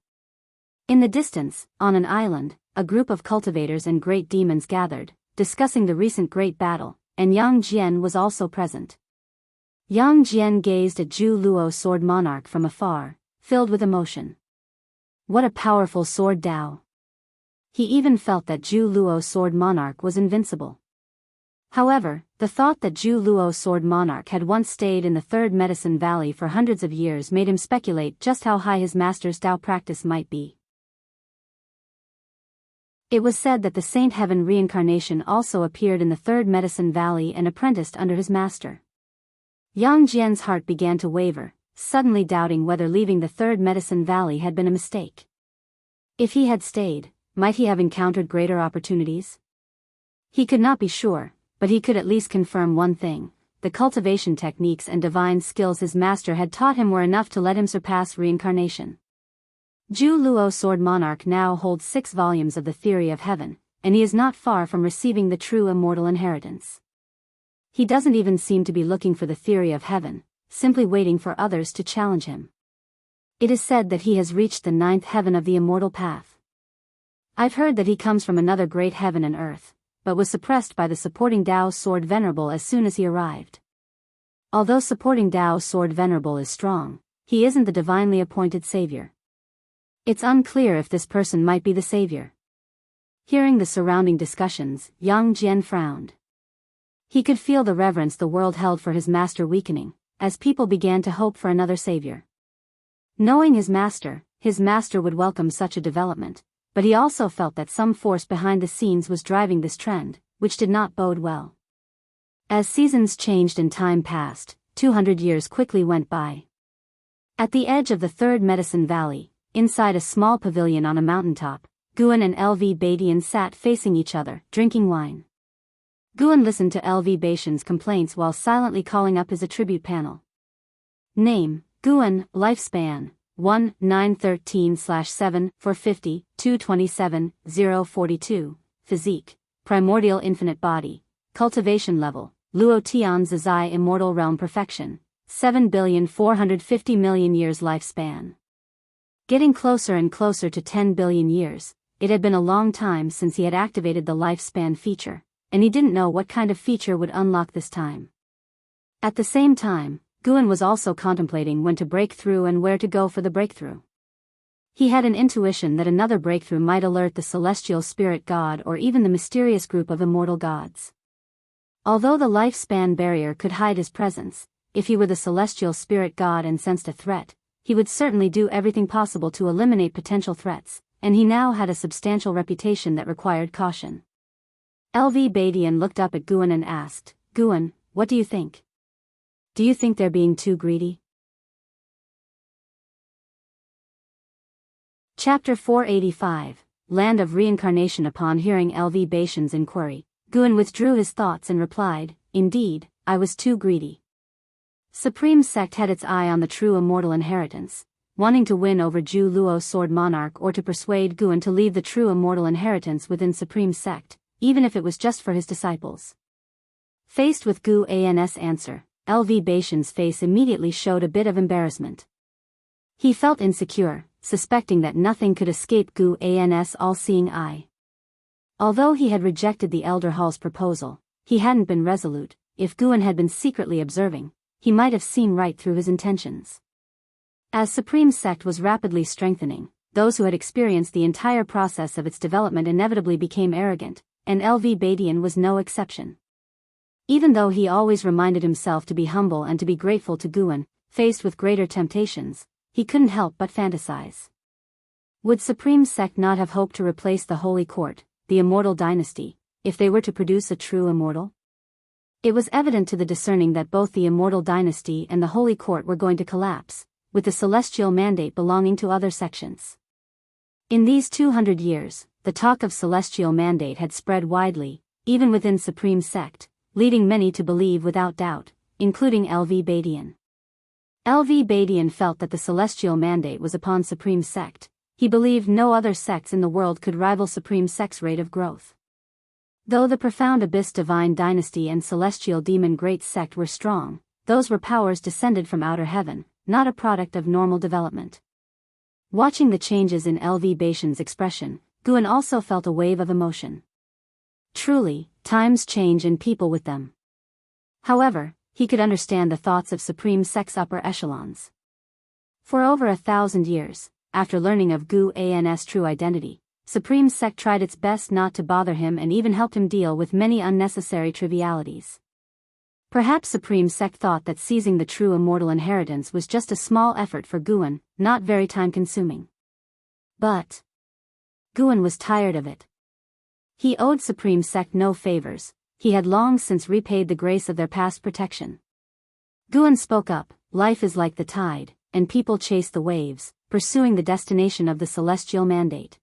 In the distance, on an island, a group of cultivators and great demons gathered, discussing the recent great battle, and Yang Jian was also present. Yang Jian gazed at Zhu Luo Sword Monarch from afar, filled with emotion. What a powerful sword Dao! He even felt that Zhu Luo Sword Monarch was invincible. However, the thought that Zhu Luo Sword Monarch had once stayed in the Third Medicine Valley for hundreds of years made him speculate just how high his master's Dao practice might be. It was said that the Saint Heaven reincarnation also appeared in the Third Medicine Valley and apprenticed under his master. Yang Jian's heart began to waver, suddenly doubting whether leaving the Third Medicine Valley had been a mistake. If he had stayed, might he have encountered greater opportunities? He could not be sure, but he could at least confirm one thing: the cultivation techniques and divine skills his master had taught him were enough to let him surpass reincarnation. Zhu Luo Sword Monarch now holds 6 volumes of the theory of heaven, and he is not far from receiving the true immortal inheritance. He doesn't even seem to be looking for the theory of heaven, simply waiting for others to challenge him. It is said that he has reached the 9th heaven of the immortal path. I've heard that he comes from another great heaven and earth, but was suppressed by the supporting Dao Sword Venerable as soon as he arrived. Although supporting Dao Sword Venerable is strong, he isn't the divinely appointed savior. It's unclear if this person might be the savior. Hearing the surrounding discussions, Yang Jian frowned. He could feel the reverence the world held for his master weakening, as people began to hope for another savior. Knowing his master would welcome such a development, but he also felt that some force behind the scenes was driving this trend, which did not bode well. As seasons changed and time passed, 200 years quickly went by. At the edge of the Third Medicine Valley, inside a small pavilion on a mountaintop, Guan and LV Badian sat facing each other, drinking wine. Guan listened to LV Batian's complaints while silently calling up his attribute panel. Name: Guan, lifespan, 1-913/7, 450, 227, 042, physique, primordial infinite body, cultivation level, Luo Tian Zizai immortal realm perfection, 7,450,000,000 years lifespan. Getting closer and closer to 10 billion years, it had been a long time since he had activated the lifespan feature, and he didn't know what kind of feature would unlock this time. At the same time, Guan was also contemplating when to break through and where to go for the breakthrough. He had an intuition that another breakthrough might alert the celestial spirit god or even the mysterious group of immortal gods. Although the lifespan barrier could hide his presence, if he were the celestial spirit god and sensed a threat, he would certainly do everything possible to eliminate potential threats, and he now had a substantial reputation that required caution. LV Badian looked up at Guan and asked, Guan, what do you think? Do you think they're being too greedy? Chapter 485, Land of Reincarnation. Upon hearing LV Badian's inquiry, Guan withdrew his thoughts and replied, Indeed, I was too greedy. Supreme Sect had its eye on the true immortal inheritance, wanting to win over Ju Luo's sword monarch or to persuade Guan to leave the true immortal inheritance within Supreme Sect, even if it was just for his disciples. Faced with Gu An's answer, LV Badian's face immediately showed a bit of embarrassment. He felt insecure, suspecting that nothing could escape Gu An's all-seeing eye. Although he had rejected the Elder Hall's proposal, he hadn't been resolute. If Guan had been secretly observing, he might have seen right through his intentions. As Supreme Sect was rapidly strengthening, those who had experienced the entire process of its development inevitably became arrogant, and LV Badian was no exception. Even though he always reminded himself to be humble and to be grateful to Guan, faced with greater temptations, he couldn't help but fantasize. Would Supreme Sect not have hoped to replace the Holy Court, the Immortal Dynasty, if they were to produce a true immortal? It was evident to the discerning that both the Immortal Dynasty and the Holy Court were going to collapse, with the celestial mandate belonging to other sections. In these 200 years, the talk of celestial mandate had spread widely, even within Supreme Sect, leading many to believe without doubt, including LV Badian. LV Badian felt that the celestial mandate was upon Supreme Sect. He believed no other sects in the world could rival Supreme Sect's rate of growth. Though the profound Abyss Divine Dynasty and Celestial Demon Great Sect were strong, those were powers descended from outer heaven, not a product of normal development. Watching the changes in LV Badian's expression, Guan also felt a wave of emotion. Truly, times change and people with them. However, he could understand the thoughts of Supreme Sect's upper echelons. For over 1,000 years, after learning of Gu An's true identity, Supreme Sect tried its best not to bother him and even helped him deal with many unnecessary trivialities. Perhaps Supreme Sect thought that seizing the true immortal inheritance was just a small effort for Guan, not very time-consuming. But Guan was tired of it. He owed Supreme Sect no favors. He had long since repaid the grace of their past protection. Guan spoke up, life is like the tide, and people chase the waves, pursuing the destination of the celestial mandate.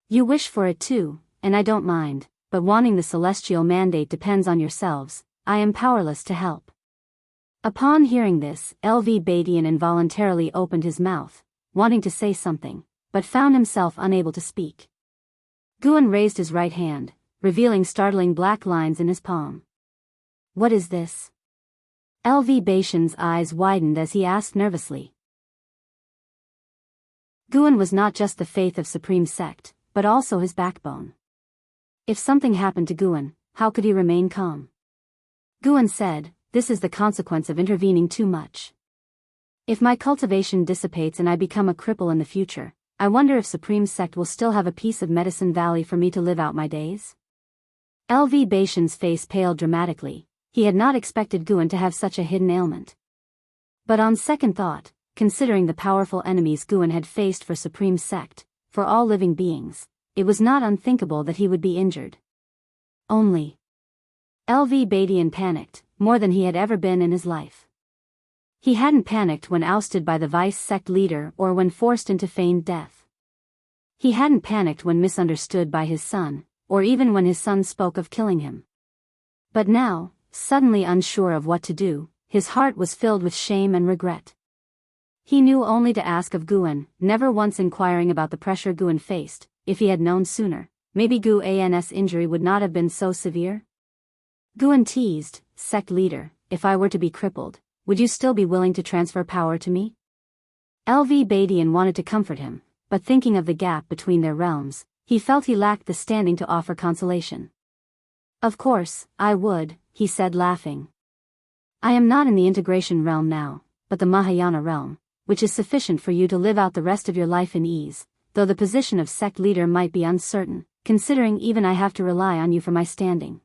You wish for it too, and I don't mind, but wanting the celestial mandate depends on yourselves. I am powerless to help. Upon hearing this, LV Badian involuntarily opened his mouth, wanting to say something, but found himself unable to speak. Guan raised his right hand, revealing startling black lines in his palm. What is this? LV Badian's eyes widened as he asked nervously. Guan was not just the faith of Supreme Sect, but also his backbone. If something happened to Guan, how could he remain calm? Guan said, this is the consequence of intervening too much. If my cultivation dissipates and I become a cripple in the future, I wonder if Supreme Sect will still have a piece of Medicine Valley for me to live out my days? LV Badian's face paled dramatically. He had not expected Guan to have such a hidden ailment. But on second thought, considering the powerful enemies Guan had faced for Supreme Sect, for all living beings, it was not unthinkable that he would be injured. Only LV Badian panicked, more than he had ever been in his life. He hadn't panicked when ousted by the vice sect leader or when forced into feigned death. He hadn't panicked when misunderstood by his son, or even when his son spoke of killing him. But now, suddenly unsure of what to do, his heart was filled with shame and regret. He knew only to ask of Guan, never once inquiring about the pressure Guan faced. If he had known sooner, maybe Gu An's injury would not have been so severe. Guan teased, sect leader, if I were to be crippled, would you still be willing to transfer power to me? LV Badian wanted to comfort him, but thinking of the gap between their realms, he felt he lacked the standing to offer consolation. Of course, I would, he said laughing. I am not in the integration realm now, but the Mahayana realm, which is sufficient for you to live out the rest of your life in ease, though the position of sect leader might be uncertain, considering even I have to rely on you for my standing.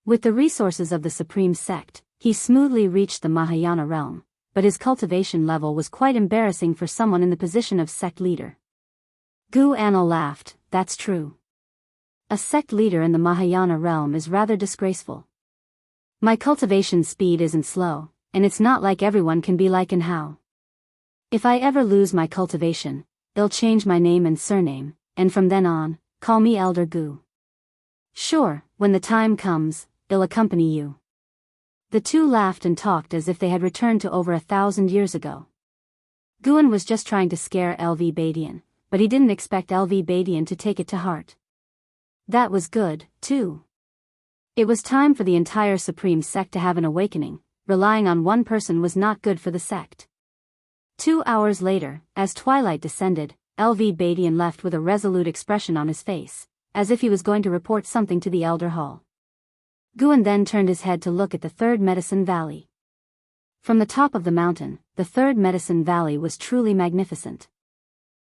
With the resources of the Supreme Sect, he smoothly reached the Mahayana realm, but his cultivation level was quite embarrassing for someone in the position of sect leader. Gu Anil laughed, "That's true. A sect leader in the Mahayana realm is rather disgraceful. My cultivation speed isn't slow, and it's not like everyone can be like and how. If I ever lose my cultivation, they'll change my name and surname, and from then on, call me Elder Gu. Sure, when the time comes, they'll accompany you." The two laughed and talked as if they had returned to over 1,000 years ago. Guan was just trying to scare LV Badian, but he didn't expect LV Badian to take it to heart. That was good, too. It was time for the entire Supreme Sect to have an awakening. Relying on one person was not good for the sect. 2 hours later, as twilight descended, LV Badian left with a resolute expression on his face, as if he was going to report something to the Elder Hall. Guan then turned his head to look at the Third Medicine Valley. From the top of the mountain, the Third Medicine Valley was truly magnificent.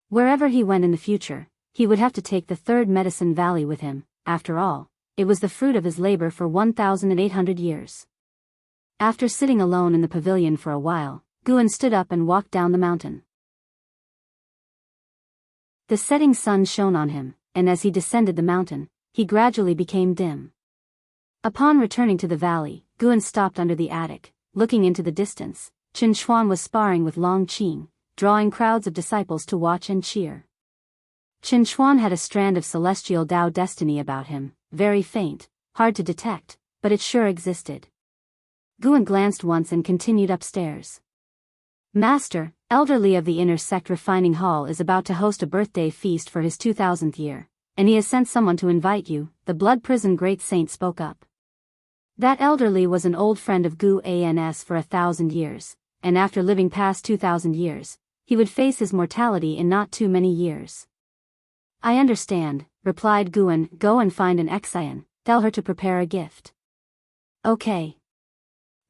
Wherever he went in the future, he would have to take the Third Medicine Valley with him. After all, it was the fruit of his labor for 1,800 years. After sitting alone in the pavilion for a while, Guan stood up and walked down the mountain. The setting sun shone on him, and as he descended the mountain, he gradually became dim. Upon returning to the valley, Guan stopped under the attic. Looking into the distance, Qin Chuan was sparring with Long Qing, drawing crowds of disciples to watch and cheer. Qin Chuan had a strand of celestial Tao destiny about him, very faint, hard to detect, but it sure existed. Guan glanced once and continued upstairs. "Master, Elder Li of the Inner Sect Refining Hall is about to host a birthday feast for his 2000th year, and he has sent someone to invite you," the Blood Prison Great Saint spoke up. That Elder Li was an old friend of Gu Ans for 1,000 years, and after living past 2,000 years, he would face his mortality in not too many years. "I understand," replied Guan. "Go and find an Xian, tell her to prepare a gift." "Okay."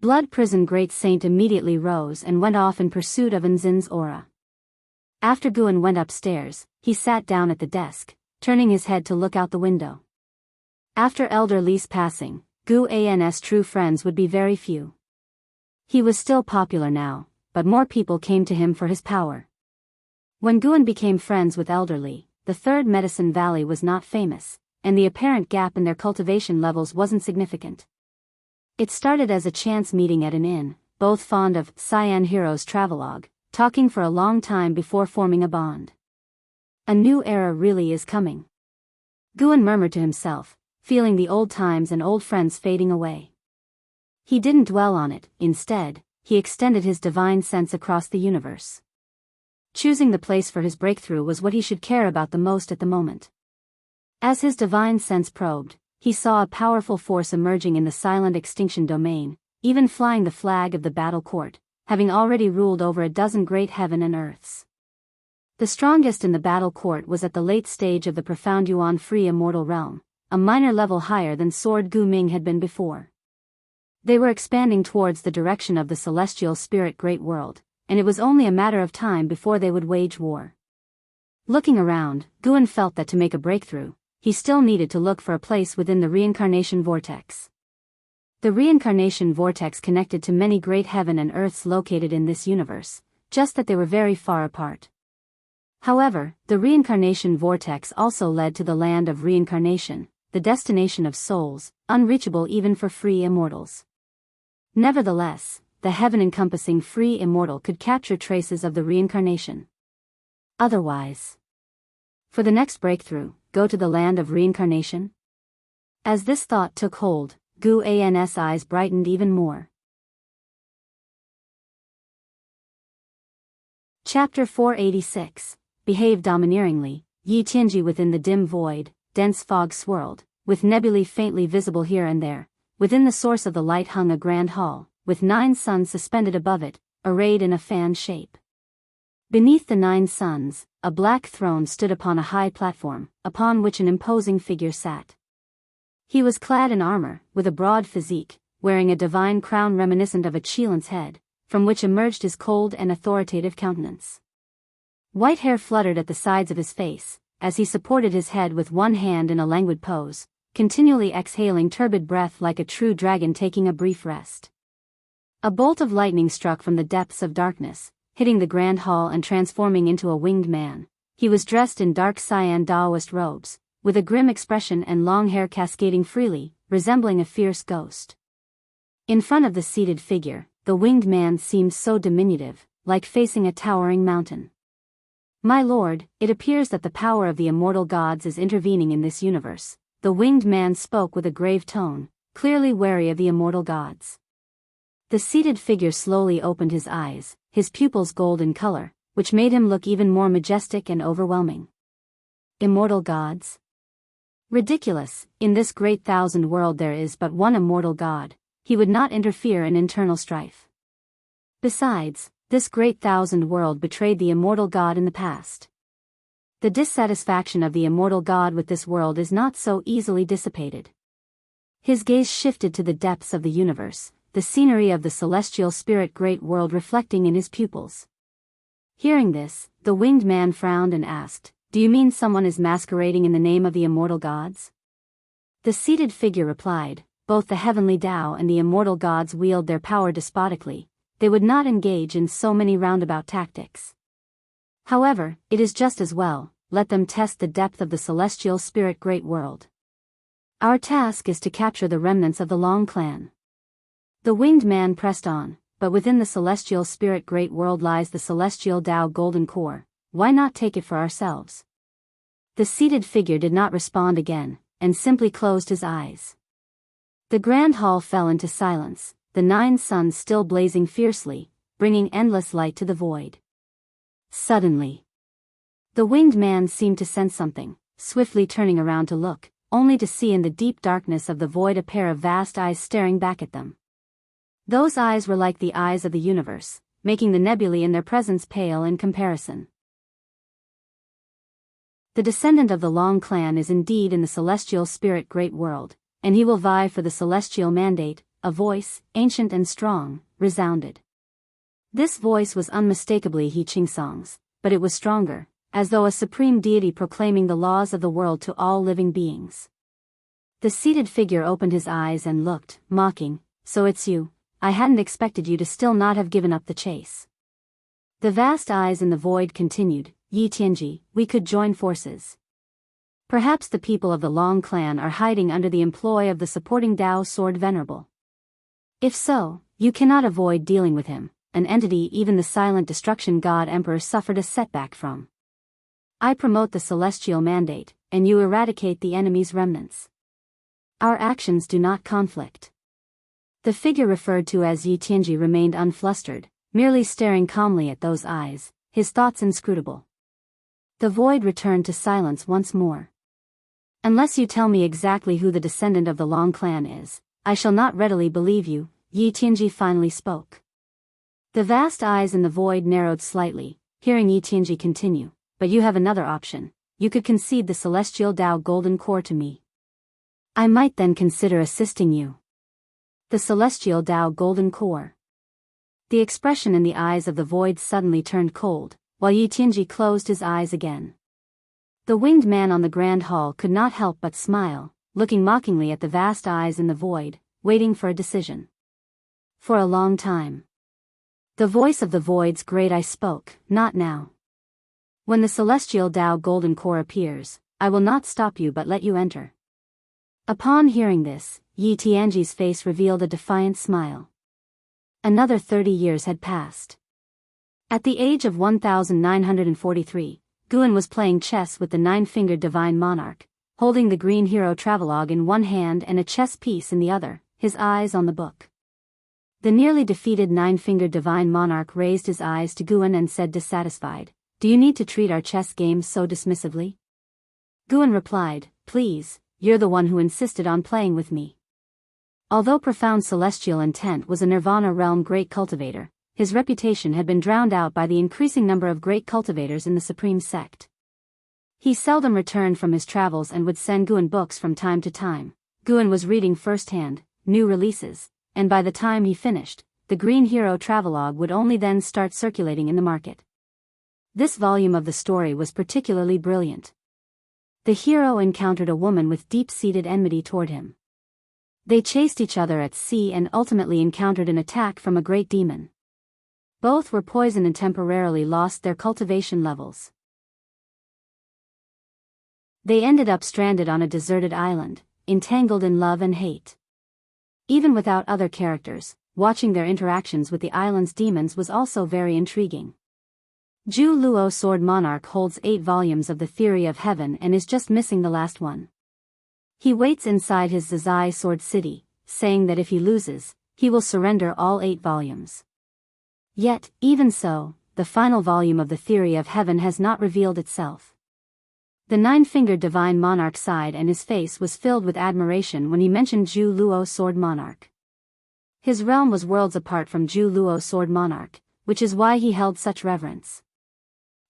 Blood Prison Great Saint immediately rose and went off in pursuit of Nzin's aura. After Guan went upstairs, he sat down at the desk, turning his head to look out the window. After Elder Li's passing, Gu Ans' true friends would be very few. He was still popular now, but more people came to him for his power. When Guan became friends with Elder Li, the Third Medicine Valley was not famous, and the apparent gap in their cultivation levels wasn't significant. It started as a chance meeting at an inn, both fond of Cyan Hero's travelogue, talking for a long time before forming a bond. A new era really is coming. Guan murmured to himself, feeling the old times and old friends fading away. He didn't dwell on it, instead, he extended his divine sense across the universe. Choosing the place for his breakthrough was what he should care about the most at the moment. As his divine sense probed, he saw a powerful force emerging in the silent extinction domain, even flying the flag of the battle court, having already ruled over a dozen great heaven and earths. The strongest in the battle court was at the late stage of the profound Yuan free immortal realm, a minor level higher than Sword Gu Ming had been before. They were expanding towards the direction of the celestial spirit great world, and it was only a matter of time before they would wage war. Looking around, Guan felt that to make a breakthrough, he still needed to look for a place within the reincarnation vortex. The reincarnation vortex connected to many great heaven and earths located in this universe, just that they were very far apart. However, the reincarnation vortex also led to the land of reincarnation, the destination of souls, unreachable even for free immortals. Nevertheless, the heaven-encompassing free immortal could capture traces of the reincarnation. Otherwise, for the next breakthrough, go to the land of reincarnation? As this thought took hold, Gu Ans' eyes brightened even more. Chapter 486. Behave domineeringly. Yi Tianji. Within the dim void, dense fog swirled, with nebulae faintly visible here and there. Within the source of the light hung a grand hall, with 9 suns suspended above it, arrayed in a fan shape. Beneath the 9 suns, a black throne stood upon a high platform, upon which an imposing figure sat. He was clad in armor, with a broad physique, wearing a divine crown reminiscent of a Chilan's head, from which emerged his cold and authoritative countenance. White hair fluttered at the sides of his face, as he supported his head with one hand in a languid pose, continually exhaling turbid breath like a true dragon taking a brief rest. A bolt of lightning struck from the depths of darkness, hitting the grand hall and transforming into a winged man. He was dressed in dark cyan Taoist robes, with a grim expression and long hair cascading freely, resembling a fierce ghost. In front of the seated figure, the winged man seemed so diminutive, like facing a towering mountain. "My lord, it appears that the power of the immortal gods is intervening in this universe," the winged man spoke with a grave tone, clearly wary of the immortal gods. The seated figure slowly opened his eyes, his pupils gold in color, which made him look even more majestic and overwhelming. Immortal gods? Ridiculous, in this great thousand world there is but one immortal god. He would not interfere in internal strife. Besides, this great thousand world betrayed the immortal god in the past. The dissatisfaction of the immortal god with this world is not so easily dissipated. His gaze shifted to the depths of the universe, the scenery of the celestial spirit great world reflecting in his pupils. Hearing this, the winged man frowned and asked, "Do you mean someone is masquerading in the name of the immortal gods?" The seated figure replied, "Both the heavenly Tao and the immortal gods wield their power despotically. They would not engage in so many roundabout tactics. However, it is just as well, let them test the depth of the celestial spirit great world. Our task is to capture the remnants of the Long clan." The winged man pressed on, "But within the celestial spirit great world lies the celestial Tao golden core. Why not take it for ourselves?" The seated figure did not respond again, and simply closed his eyes. The grand hall fell into silence, the 9 suns still blazing fiercely, bringing endless light to the void. Suddenly, the winged man seemed to sense something, swiftly turning around to look, only to see in the deep darkness of the void a pair of vast eyes staring back at them. Those eyes were like the eyes of the universe, making the nebulae in their presence pale in comparison. The descendant of the Long clan is indeed in the celestial spirit great world, and he will vie for the celestial mandate, a voice, ancient and strong, resounded. This voice was unmistakably He Ching-song's, but it was stronger, as though a supreme deity proclaiming the laws of the world to all living beings. The seated figure opened his eyes and looked, mocking, "So it's you. I hadn't expected you to still not have given up the chase." The vast eyes in the void continued, "Yi Tianji, we could join forces. Perhaps the people of the Long clan are hiding under the employ of the supporting Tao Sword Venerable. If so, you cannot avoid dealing with him, an entity even the silent destruction god emperor suffered a setback from. I promote the celestial mandate, and you eradicate the enemy's remnants. Our actions do not conflict." The figure referred to as Yi Tianji remained unflustered, merely staring calmly at those eyes, his thoughts inscrutable. The void returned to silence once more. "Unless you tell me exactly who the descendant of the Long clan is, I shall not readily believe you," Yi Tianji finally spoke. The vast eyes in the void narrowed slightly, hearing Yi Tianji continue, "But you have another option. You could concede the celestial Tao golden core to me. I might then consider assisting you." The celestial Tao golden core. The expression in the eyes of the void suddenly turned cold, while Yi Tianji closed his eyes again. The winged man on the grand hall could not help but smile, looking mockingly at the vast eyes in the void, waiting for a decision. For a long time, the voice of the void's great eye spoke, "Not now. When the celestial Tao golden core appears, I will not stop you but let you enter." Upon hearing this, Yi Tianji's face revealed a defiant smile. Another 30 years had passed. At the age of 1943, Guan was playing chess with the 9-fingered divine monarch, holding the green hero travelogue in one hand and a chess piece in the other, his eyes on the book. The nearly defeated 9-fingered divine monarch raised his eyes to Guan and said dissatisfied, "Do you need to treat our chess games so dismissively?" Guan replied, "Please, you're the one who insisted on playing with me." Although profound celestial intent was a nirvana realm great cultivator, his reputation had been drowned out by the increasing number of great cultivators in the supreme sect. He seldom returned from his travels and would send Guan books from time to time. Guan was reading firsthand, new releases, and by the time he finished, the Green Hero travelogue would only then start circulating in the market. This volume of the story was particularly brilliant. The hero encountered a woman with deep-seated enmity toward him. They chased each other at sea and ultimately encountered an attack from a great demon. Both were poisoned and temporarily lost their cultivation levels. They ended up stranded on a deserted island, entangled in love and hate. Even without other characters, watching their interactions with the island's demons was also very intriguing. Zhu Luo Sword Monarch holds 8 volumes of the Theory of Heaven and is just missing the last one. He waits inside his Zazai Sword City, saying that if he loses, he will surrender all 8 volumes. Yet, even so, the final volume of the Theory of Heaven has not revealed itself. The 9-fingered divine monarch sighed and his face was filled with admiration when he mentioned Zhu Luo Sword Monarch. His realm was worlds apart from Zhu Luo Sword Monarch, which is why he held such reverence.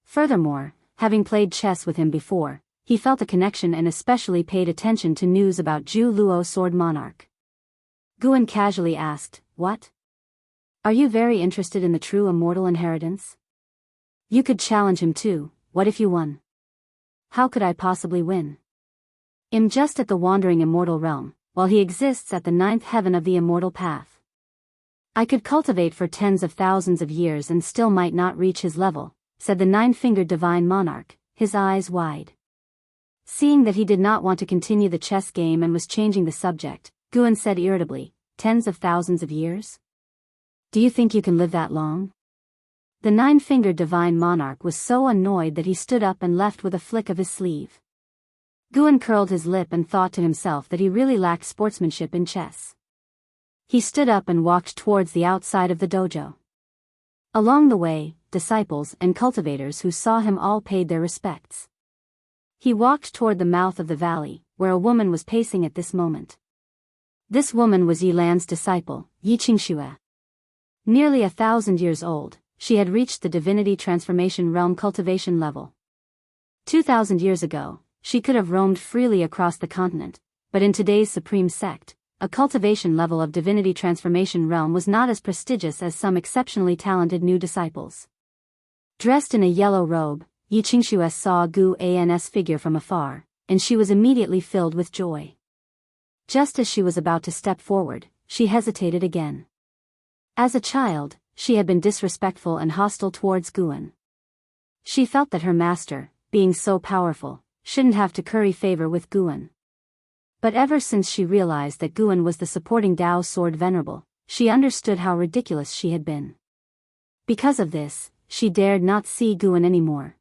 Furthermore, having played chess with him before, he felt a connection and especially paid attention to news about Zhu Luo Sword Monarch. Guan casually asked, "What? Are you very interested in the true immortal inheritance? You could challenge him too. What if you won?" "How could I possibly win? I'm just at the wandering immortal realm, while he exists at the 9th heaven of the immortal path. I could cultivate for tens of thousands of years and still might not reach his level," said the 9-fingered divine monarch, his eyes wide. Seeing that he did not want to continue the chess game and was changing the subject, Guan said irritably, "Tens of thousands of years? Do you think you can live that long?" The 9-fingered divine monarch was so annoyed that he stood up and left with a flick of his sleeve. Guan curled his lip and thought to himself that he really lacked sportsmanship in chess. He stood up and walked towards the outside of the dojo. Along the way, disciples and cultivators who saw him all paid their respects. He walked toward the mouth of the valley, where a woman was pacing at this moment. This woman was Yilan's disciple, Yi Qingxue. Nearly 1,000 years old, she had reached the divinity transformation realm cultivation level. 2,000 years ago, she could have roamed freely across the continent, but in today's supreme sect, a cultivation level of divinity transformation realm was not as prestigious as some exceptionally talented new disciples. Dressed in a yellow robe, Yi Qingxue saw Gu An's figure from afar, and she was immediately filled with joy. Just as she was about to step forward, she hesitated again. As a child, she had been disrespectful and hostile towards Guan. She felt that her master, being so powerful, shouldn't have to curry favor with Guan. But ever since she realized that Guan was the supporting Dao Sword Venerable, she understood how ridiculous she had been. Because of this, she dared not see Guan anymore.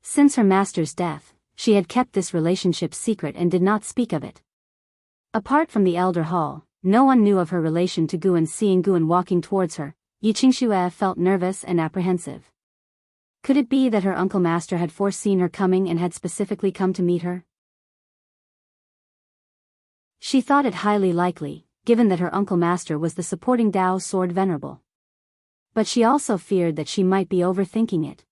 Since her master's death, she had kept this relationship secret and did not speak of it. Apart from the Elder Hall, no one knew of her relation to Guan. Seeing Guan walking towards her, Yi Qingxue felt nervous and apprehensive. Could it be that her uncle master had foreseen her coming and had specifically come to meet her? She thought it highly likely, given that her uncle master was the supporting Dao Sword Venerable. But she also feared that she might be overthinking it.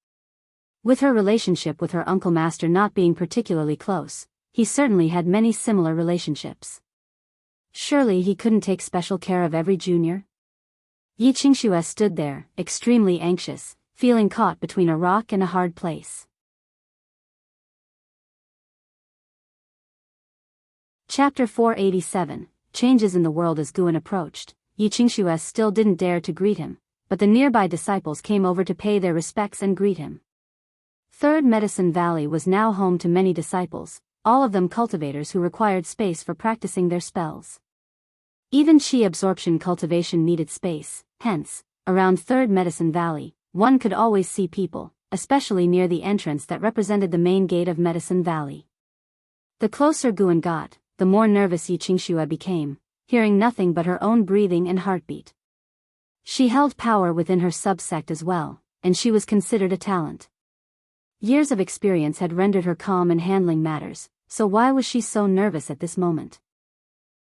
With her relationship with her uncle master not being particularly close, he certainly had many similar relationships. Surely he couldn't take special care of every junior? Yi Qingxue stood there, extremely anxious, feeling caught between a rock and a hard place. Chapter 487, Changes in the World. As Guan approached, Yi Qingxue still didn't dare to greet him, but the nearby disciples came over to pay their respects and greet him. Third Medicine Valley was now home to many disciples, all of them cultivators who required space for practicing their spells. Even chi absorption cultivation needed space, hence, around Third Medicine Valley, one could always see people, especially near the entrance that represented the main gate of Medicine Valley. The closer Guan got, the more nervous Yi Qingxue became, hearing nothing but her own breathing and heartbeat. She held power within her subsect as well, and she was considered a talent. Years of experience had rendered her calm in handling matters, so why was she so nervous at this moment?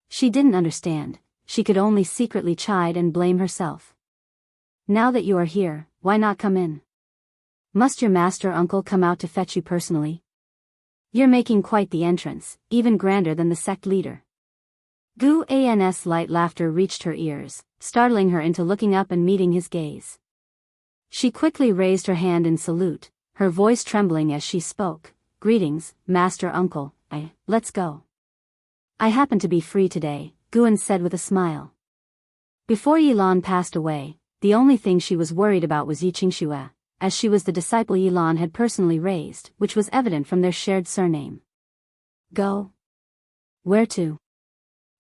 She didn't understand, she could only secretly chide and blame herself. "Now that you are here, why not come in? Must your master uncle come out to fetch you personally? You're making quite the entrance, even grander than the sect leader." Gu An's light laughter reached her ears, startling her into looking up and meeting his gaze. She quickly raised her hand in salute, her voice trembling as she spoke. "Greetings, Master Uncle, let's go. I happen to be free today, Guan said with a smile. Before Yilan passed away, the only thing she was worried about was Yi Qingxue, as she was the disciple Yilan had personally raised, which was evident from their shared surname. Go? Where to?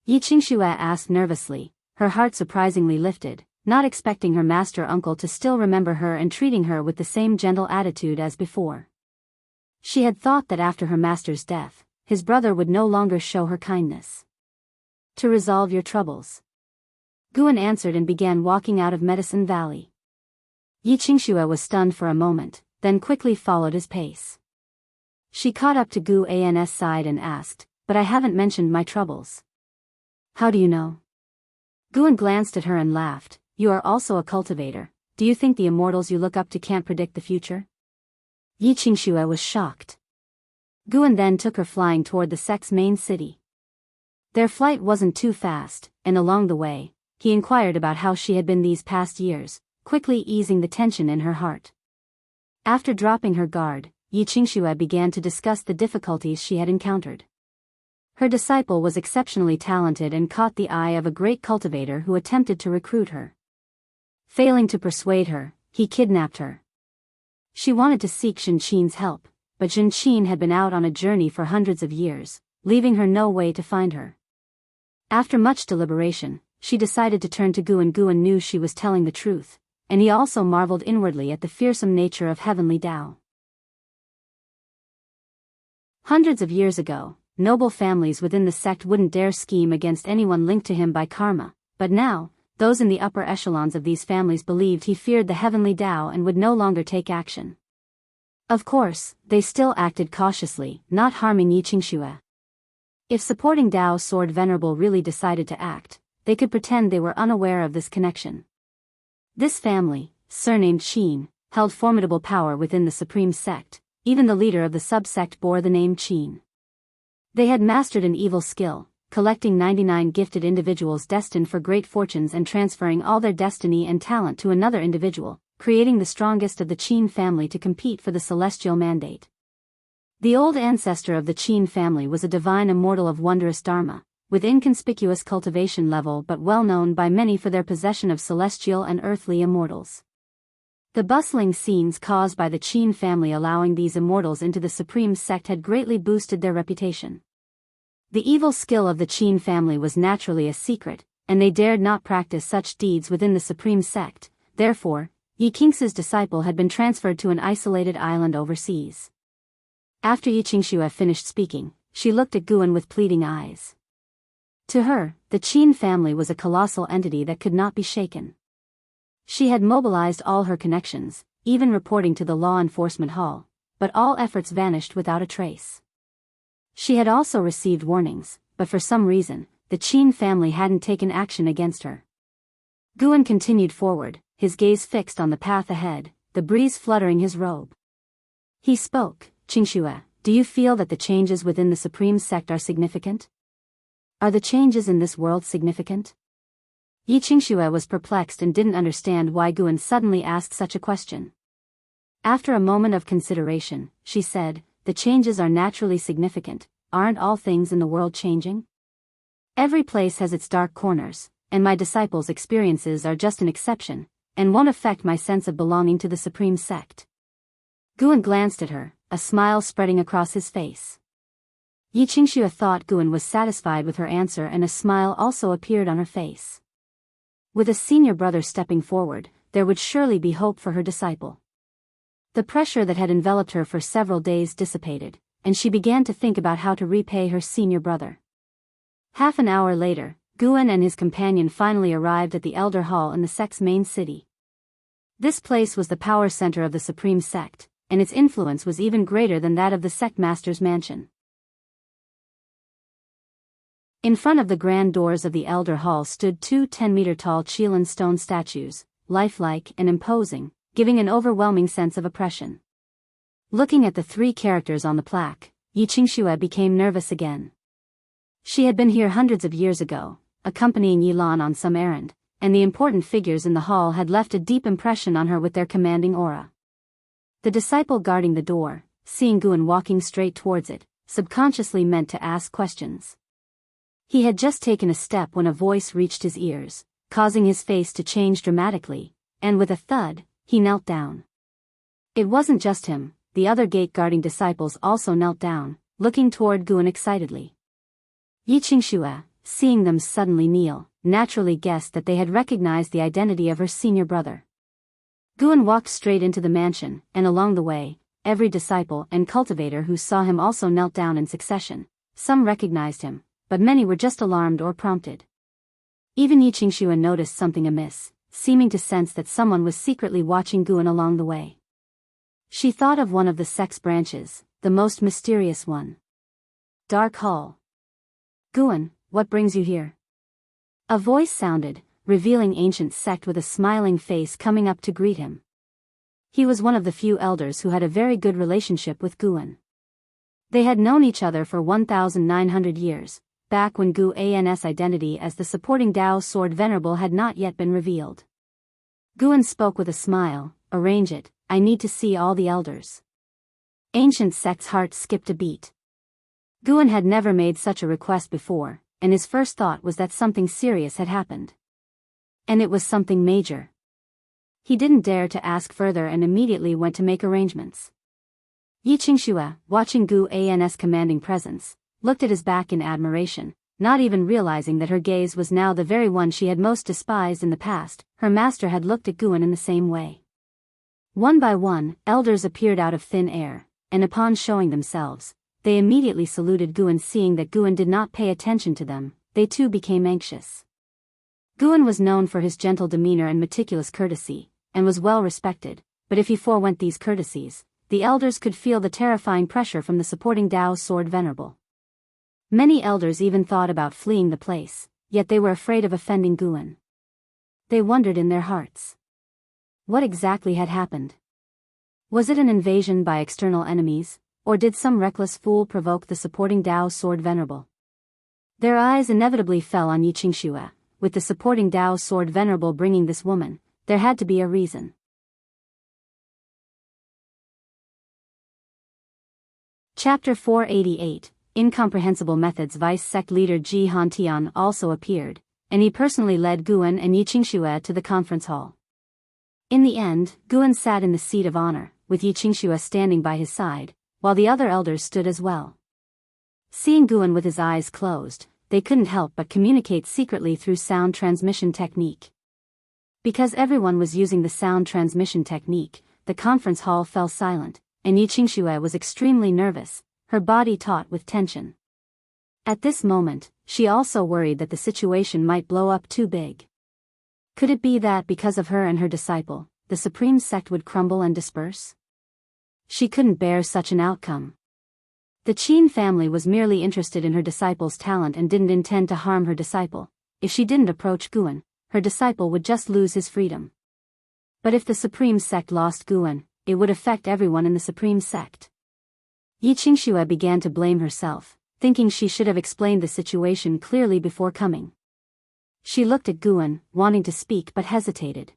Yi Qingxue asked nervously, her heart surprisingly lifted, not expecting her master uncle to still remember her and treating her with the same gentle attitude as before. She had thought that after her master's death, his brother would no longer show her kindness. To resolve your troubles. Guan answered and began walking out of Medicine Valley. Yi Qingxue was stunned for a moment, then quickly followed his pace. She caught up to Guan's side and asked, "But I haven't mentioned my troubles." "How do you know?" Guan glanced at her and laughed. "You are also a cultivator. Do you think the immortals you look up to can't predict the future?" Yi Qingxue was shocked. Guan then took her flying toward the sect's main city. Their flight wasn't too fast, and along the way, he inquired about how she had been these past years, quickly easing the tension in her heart. After dropping her guard, Yi Qingxue began to discuss the difficulties she had encountered. Her disciple was exceptionally talented and caught the eye of a great cultivator who attempted to recruit her. Failing to persuade her, he kidnapped her. She wanted to seek Shenqin's help, but Shenqin had been out on a journey for hundreds of years, leaving her no way to find her. After much deliberation, she decided to turn to Guan. Guan knew she was telling the truth, and he also marveled inwardly at the fearsome nature of heavenly Tao. Hundreds of years ago, noble families within the sect wouldn't dare scheme against anyone linked to him by karma, but now, those in the upper echelons of these families believed he feared the heavenly Tao and would no longer take action. Of course, they still acted cautiously, not harming Yi Qingxue. If supporting Dao's sword venerable really decided to act, they could pretend they were unaware of this connection. This family, surnamed Qin, held formidable power within the supreme sect. Even the leader of the subsect bore the name Qin. They had mastered an evil skill, collecting 99 gifted individuals destined for great fortunes and transferring all their destiny and talent to another individual, creating the strongest of the Qin family to compete for the celestial mandate. The old ancestor of the Qin family was a divine immortal of wondrous dharma, with inconspicuous cultivation level but well known by many for their possession of celestial and earthly immortals. The bustling scenes caused by the Qin family allowing these immortals into the supreme sect had greatly boosted their reputation. The evil skill of the Qin family was naturally a secret, and they dared not practice such deeds within the supreme sect. Therefore, Yi Qingxue's disciple had been transferred to an isolated island overseas. After Yi Qingxue finished speaking, she looked at Guan with pleading eyes. To her, the Qin family was a colossal entity that could not be shaken. She had mobilized all her connections, even reporting to the law enforcement hall, but all efforts vanished without a trace. She had also received warnings, but for some reason, the Qin family hadn't taken action against her. Guan continued forward, his gaze fixed on the path ahead, the breeze fluttering his robe. He spoke, "Qingxue, do you feel that the changes within the supreme sect are significant? Are the changes in this world significant?" Yi Qingxue was perplexed and didn't understand why Guan suddenly asked such a question. After a moment of consideration, she said, "The changes are naturally significant. Aren't all things in the world changing? Every place has its dark corners, and my disciples' experiences are just an exception, and won't affect my sense of belonging to the supreme sect." Guan glanced at her, a smile spreading across his face. Yi Qingxue thought Guan was satisfied with her answer and a smile also appeared on her face. With a senior brother stepping forward, there would surely be hope for her disciple. The pressure that had enveloped her for several days dissipated, and she began to think about how to repay her senior brother. Half an hour later, Guan and his companion finally arrived at the Elder Hall in the sect's main city. This place was the power center of the supreme sect, and its influence was even greater than that of the sect master's mansion. In front of the grand doors of the Elder Hall stood two 10-meter-tall Qilin stone statues, lifelike and imposing, giving an overwhelming sense of oppression. Looking at the three characters on the plaque, Yi Qingxue became nervous again. She had been here hundreds of years ago, accompanying Yilan on some errand, and the important figures in the hall had left a deep impression on her with their commanding aura. The disciple guarding the door, seeing Guan walking straight towards it, subconsciously meant to ask questions. He had just taken a step when a voice reached his ears, causing his face to change dramatically, and with a thud, he knelt down. It wasn't just him, the other gate-guarding disciples also knelt down, looking toward Guan excitedly. Yiqingxue, seeing them suddenly kneel, naturally guessed that they had recognized the identity of her senior brother. Guan walked straight into the mansion, and along the way, every disciple and cultivator who saw him also knelt down in succession. Some recognized him, but many were just alarmed or prompted. Even Yiqingxue noticed something amiss, seeming to sense that someone was secretly watching Guan along the way. She thought of one of the sect's branches, the most mysterious one. Dark Hall. Guan, what brings you here? A voice sounded, revealing ancient sect with a smiling face coming up to greet him. He was one of the few elders who had a very good relationship with Guan. They had known each other for 1,900 years, back when Guan's identity as the supporting Dao Sword Venerable had not yet been revealed. Guan spoke with a smile, arrange it, I need to see all the elders. Ancient sect's heart skipped a beat. Guan had never made such a request before, and his first thought was that something serious had happened. And it was something major. He didn't dare to ask further and immediately went to make arrangements. Yiqingxue, watching Guan's commanding presence, looked at his back in admiration, not even realizing that her gaze was now the very one she had most despised in the past. Her master had looked at Guan in the same way. One by one, elders appeared out of thin air, and upon showing themselves, they immediately saluted Guan. Seeing that Guan did not pay attention to them, they too became anxious. Guan was known for his gentle demeanor and meticulous courtesy, and was well respected, but if he forewent these courtesies, the elders could feel the terrifying pressure from the supporting Dao Sword Venerable. Many elders even thought about fleeing the place, yet they were afraid of offending Guan. They wondered in their hearts. What exactly had happened? Was it an invasion by external enemies, or did some reckless fool provoke the supporting Dao Sword Venerable? Their eyes inevitably fell on Yiqingxue. With the supporting Dao Sword Venerable bringing this woman, there had to be a reason. Chapter 488, Incomprehensible Methods. Vice Sect Leader Ji Hantian also appeared, and he personally led Guan and Yiqingxue to the conference hall. In the end, Guan sat in the seat of honor, with Yiqingxue standing by his side, while the other elders stood as well. Seeing Guan with his eyes closed, they couldn't help but communicate secretly through sound transmission technique. Because everyone was using the sound transmission technique, the conference hall fell silent, and Yiqingxue was extremely nervous, her body taut with tension. At this moment, she also worried that the situation might blow up too big. Could it be that because of her and her disciple, the supreme sect would crumble and disperse? She couldn't bear such an outcome. The Qin family was merely interested in her disciple's talent and didn't intend to harm her disciple. If she didn't approach Guan, her disciple would just lose his freedom. But if the supreme sect lost Guan, it would affect everyone in the supreme sect. Yiqingxue began to blame herself, thinking she should have explained the situation clearly before coming. She looked at Guan, wanting to speak but hesitated.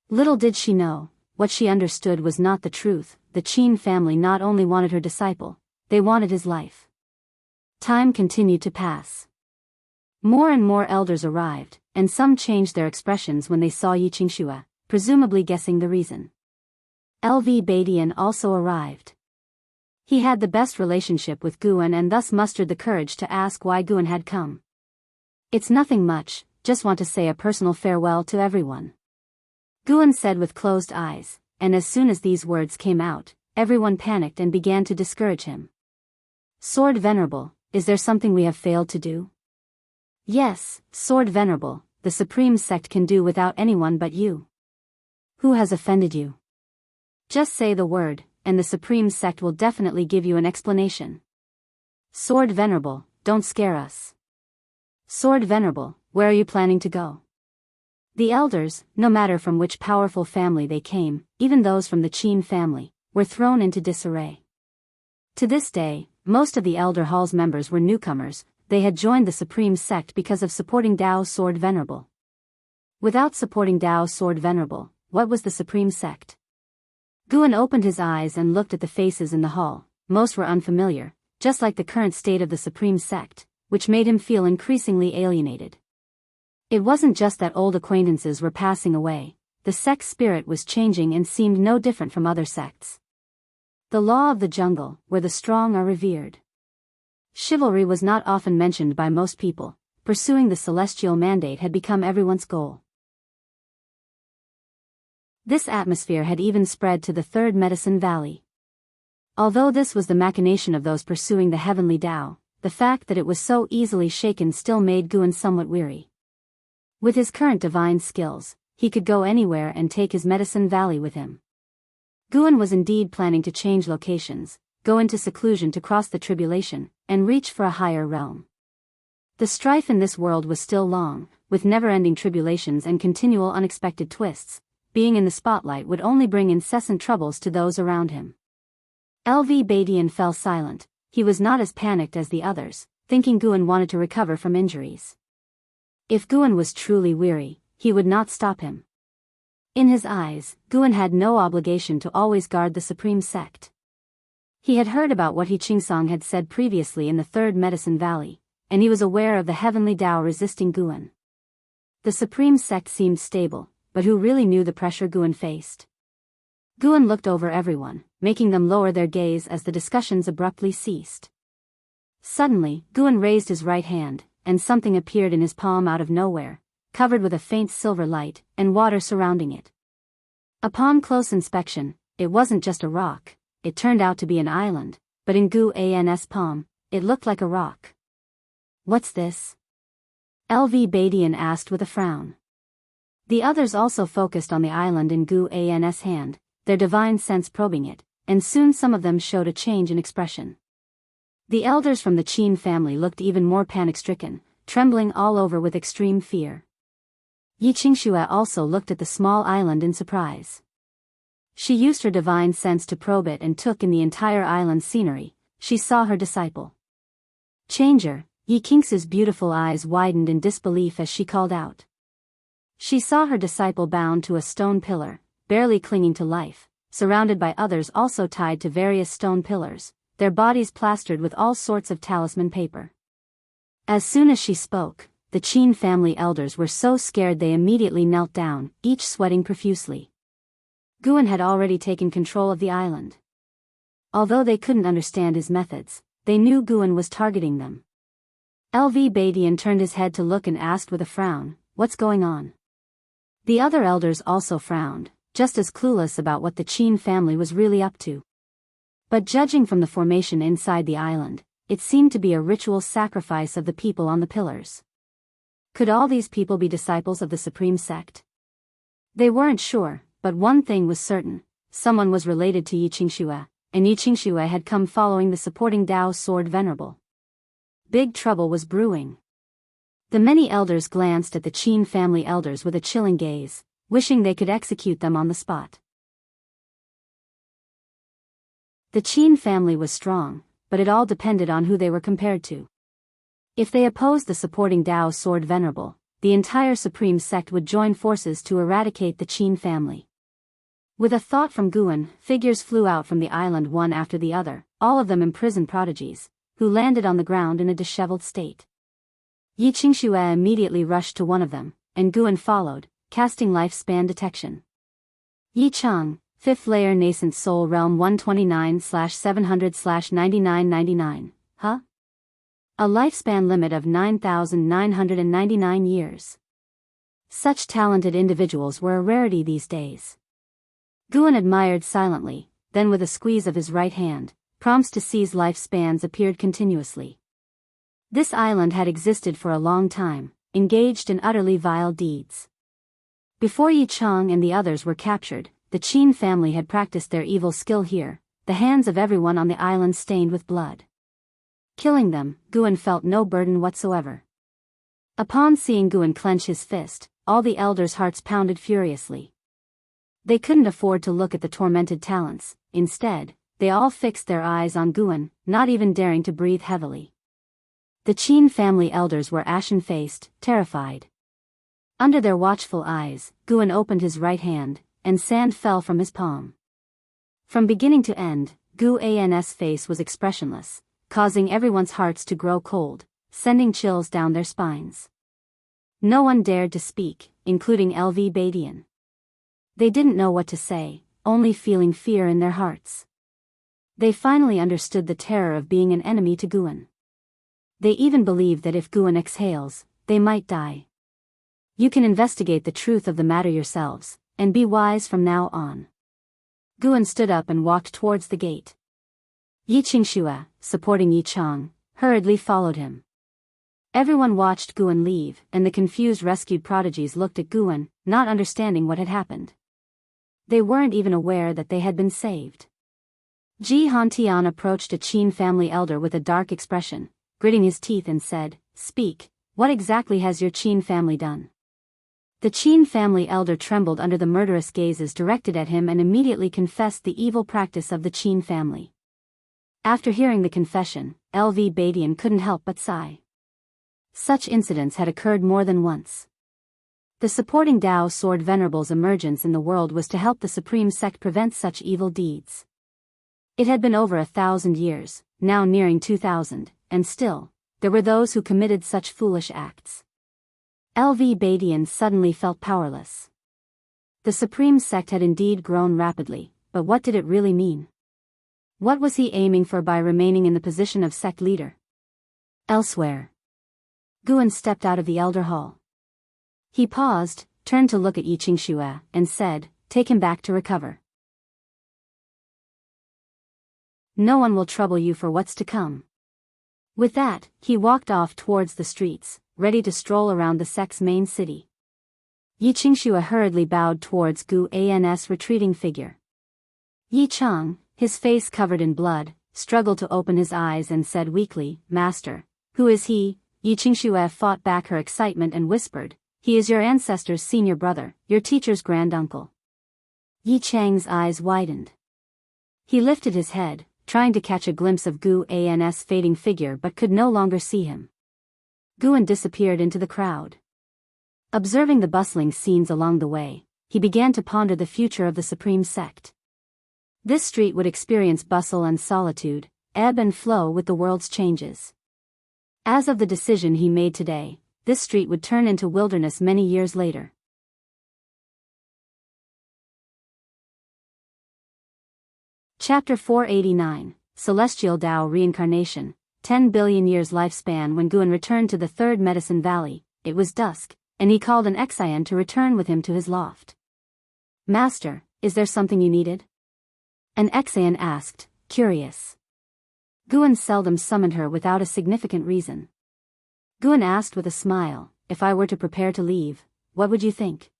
Little did she know, what she understood was not the truth. The Qin family not only wanted her disciple, they wanted his life. Time continued to pass. More and more elders arrived, and some changed their expressions when they saw Yiqingxue, presumably guessing the reason. LV Badian also arrived. He had the best relationship with Guan and thus mustered the courage to ask why Guan had come. It's nothing much, just want to say a personal farewell to everyone. Guan said with closed eyes, and as soon as these words came out, everyone panicked and began to discourage him. Sword Venerable, is there something we have failed to do? Yes, Sword Venerable, the Supreme Sect can do without anyone but you. Who has offended you? Just say the word, and the Supreme Sect will definitely give you an explanation. Sword Venerable, don't scare us. Sword Venerable, where are you planning to go? The elders, no matter from which powerful family they came, even those from the Qin family, were thrown into disarray. To this day, most of the Elder Hall's members were newcomers. They had joined the Supreme Sect because of supporting Dao Sword Venerable. Without supporting Dao Sword Venerable, what was the Supreme Sect? Guan opened his eyes and looked at the faces in the hall. Most were unfamiliar, just like the current state of the Supreme Sect, which made him feel increasingly alienated. It wasn't just that old acquaintances were passing away, the sect's spirit was changing and seemed no different from other sects. The law of the jungle, where the strong are revered. Chivalry was not often mentioned by most people. Pursuing the celestial mandate had become everyone's goal. This atmosphere had even spread to the Third Medicine Valley. Although this was the machination of those pursuing the heavenly Tao, the fact that it was so easily shaken still made Guan somewhat weary. With his current divine skills, he could go anywhere and take his Medicine Valley with him. Guan was indeed planning to change locations, go into seclusion to cross the tribulation, and reach for a higher realm. The strife in this world was still long, with never-ending tribulations and continual unexpected twists. Being in the spotlight would only bring incessant troubles to those around him. LV Badian fell silent. He was not as panicked as the others, thinking Guan wanted to recover from injuries. If Guan was truly weary, he would not stop him. In his eyes, Guan had no obligation to always guard the Supreme Sect. He had heard about what He Qingsong had said previously in the Third Medicine Valley, and he was aware of the heavenly Tao resisting Guan. The Supreme Sect seemed stable, but who really knew the pressure Guan faced? Guan looked over everyone, making them lower their gaze as the discussions abruptly ceased. Suddenly, Guan raised his right hand, and something appeared in his palm out of nowhere, covered with a faint silver light, and water surrounding it. Upon close inspection, it wasn't just a rock, it turned out to be an island, but in Guan's palm, it looked like a rock. "What's this?" LV Badian asked with a frown. The others also focused on the island in Guan's hand, their divine sense probing it, and soon some of them showed a change in expression. The elders from the Qin family looked even more panic-stricken, trembling all over with extreme fear. Yi Qingxue also looked at the small island in surprise. She used her divine sense to probe it and took in the entire island's scenery. She saw her disciple. "Changer." Yi Qingxue's beautiful eyes widened in disbelief as she called out. She saw her disciple bound to a stone pillar, barely clinging to life, surrounded by others also tied to various stone pillars, their bodies plastered with all sorts of talisman paper. As soon as she spoke, the Qin family elders were so scared they immediately knelt down, each sweating profusely. Guan had already taken control of the island. Although they couldn't understand his methods, they knew Guan was targeting them. LV Badian turned his head to look and asked with a frown, "What's going on?" The other elders also frowned, just as clueless about what the Qin family was really up to. But judging from the formation inside the island, it seemed to be a ritual sacrifice of the people on the pillars. Could all these people be disciples of the Supreme Sect? They weren't sure, but one thing was certain: someone was related to Yi Qingxue, and Yi Qingxue had come following the supporting Dao sword venerable. Big trouble was brewing. The many elders glanced at the Qin family elders with a chilling gaze, wishing they could execute them on the spot. The Qin family was strong, but it all depended on who they were compared to. If they opposed the supporting Dao sword venerable, the entire Supreme Sect would join forces to eradicate the Qin family. With a thought from Guan, figures flew out from the island one after the other, all of them imprisoned prodigies, who landed on the ground in a disheveled state. Yi Qingxue immediately rushed to one of them, and Guan followed, casting lifespan detection. Yi Chang, 5th layer nascent soul realm 129/700/9999, huh? A lifespan limit of 9,999 years. Such talented individuals were a rarity these days. Guan admired silently, then with a squeeze of his right hand, prompts to seize lifespans appeared continuously. This island had existed for a long time, engaged in utterly vile deeds. Before Yi Chang and the others were captured, the Qin family had practiced their evil skill here, the hands of everyone on the island stained with blood. Killing them, Guan felt no burden whatsoever. Upon seeing Guan clench his fist, all the elders' hearts pounded furiously. They couldn't afford to look at the tormented talents. Instead, they all fixed their eyes on Guan, not even daring to breathe heavily. The Qin family elders were ashen-faced, terrified. Under their watchful eyes, Guan opened his right hand, and sand fell from his palm. From beginning to end, Guan's face was expressionless, causing everyone's hearts to grow cold. sending chills down their spines. No one dared to speak, including LV Badian. They didn't know what to say, only feeling fear in their hearts. They finally understood the terror of being an enemy to Guan. They even believed that if Guan exhales, they might die. You can investigate the truth of the matter yourselves, and be wise from now on. Guan stood up and walked towards the gate. Yi Qingxue, supporting Yi Chang, hurriedly followed him. Everyone watched Guan leave, and the confused rescued prodigies looked at Guan, not understanding what had happened. They weren't even aware that they had been saved. Ji Hantian approached a Qin family elder with a dark expression, gritting his teeth and said, "Speak, what exactly has your Qin family done?" The Qin family elder trembled under the murderous gazes directed at him and immediately confessed the evil practice of the Qin family. After hearing the confession, LV Badian couldn't help but sigh. Such incidents had occurred more than once. The supporting Dao Sword Venerable's emergence in the world was to help the Supreme Sect prevent such evil deeds. It had been over 1,000 years, now nearing 2,000, and still, there were those who committed such foolish acts. LV Badian suddenly felt powerless. The Supreme Sect had indeed grown rapidly, but what did it really mean? What was he aiming for by remaining in the position of sect leader? Elsewhere. Guan stepped out of the elder hall. He paused, turned to look at Yi Qingxue, and said, "Take him back to recover. No one will trouble you for what's to come." With that, he walked off towards the streets, ready to stroll around the sect's main city. Yi Qingxue hurriedly bowed towards Gu An's retreating figure. Yi Chang, his face covered in blood, struggled to open his eyes and said weakly, "Master, who is he?" Yi Qingxue fought back her excitement and whispered, "He is your ancestor's senior brother, your teacher's granduncle." Yi Chang's eyes widened. He lifted his head, trying to catch a glimpse of Gu An's fading figure but could no longer see him. Guan disappeared into the crowd. Observing the bustling scenes along the way, he began to ponder the future of the Supreme Sect. This street would experience bustle and solitude, ebb and flow with the world's changes. As of the decision he made today, this street would turn into wilderness many years later. Chapter 489, Celestial Tao Reincarnation, 10 billion years lifespan. When Guan returned to the Third Medicine Valley, it was dusk, and he called an Xian to return with him to his loft. "Master, is there something you needed?" An Xian asked, curious. Guan seldom summoned her without a significant reason. Guan asked with a smile, "If I were to prepare to leave, what would you think?"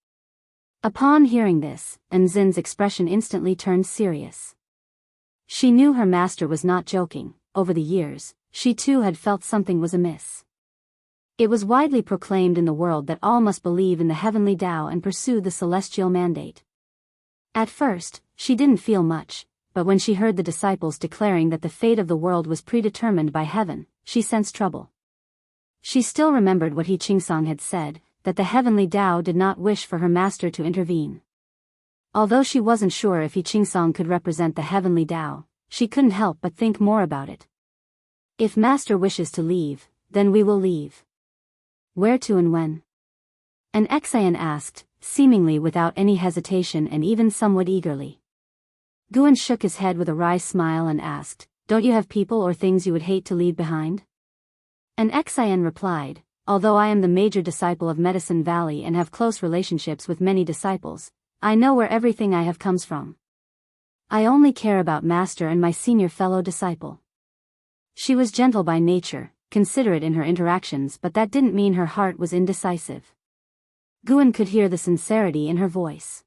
Upon hearing this, Enzin's expression instantly turned serious. She knew her master was not joking. Over the years, she too had felt something was amiss. It was widely proclaimed in the world that all must believe in the heavenly Tao and pursue the celestial mandate. At first, she didn't feel much, but when she heard the disciples declaring that the fate of the world was predetermined by heaven, she sensed trouble. She still remembered what He Qingsong had said, that the heavenly Tao did not wish for her master to intervene. Although she wasn't sure if He Qingsong could represent the heavenly Tao, she couldn't help but think more about it. If master wishes to leave, then we will leave. Where to and when? An Xian asked, seemingly without any hesitation and even somewhat eagerly. Guan shook his head with a wry smile and asked, "Don't you have people or things you would hate to leave behind?" An Xian replied, "Although I am the major disciple of Medicine Valley and have close relationships with many disciples, I know where everything I have comes from. I only care about master and my senior fellow disciple." She was gentle by nature, considerate in her interactions, but that didn't mean her heart was indecisive. Guan could hear the sincerity in her voice.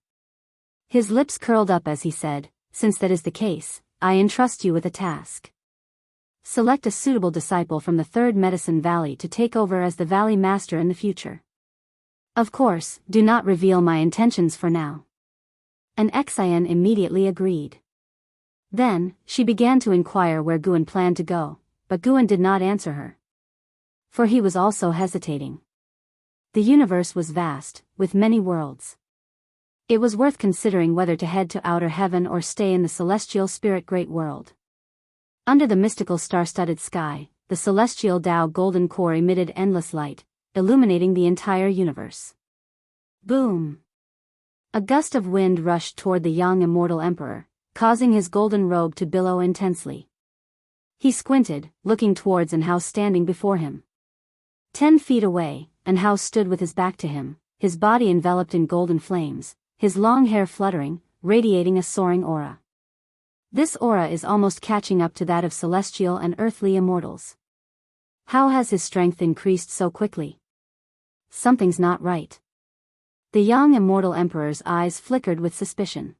His lips curled up as he said, "Since that is the case, I entrust you with a task. Select a suitable disciple from the Third Medicine Valley to take over as the Valley Master in the future. Of course, do not reveal my intentions for now." An Xian immediately agreed. Then, she began to inquire where Guan planned to go, but Guan did not answer her. For he was also hesitating. The universe was vast, with many worlds. It was worth considering whether to head to outer heaven or stay in the celestial spirit great world. Under the mystical star-studded sky, the celestial Tao golden core emitted endless light, illuminating the entire universe. Boom! A gust of wind rushed toward the young immortal emperor, causing his golden robe to billow intensely. He squinted, looking towards Anhao standing before him. 10 feet away, Anhao stood with his back to him, his body enveloped in golden flames, his long hair fluttering, radiating a soaring aura. This aura is almost catching up to that of celestial and earthly immortals. How has his strength increased so quickly? Something's not right. The young immortal emperor's eyes flickered with suspicion.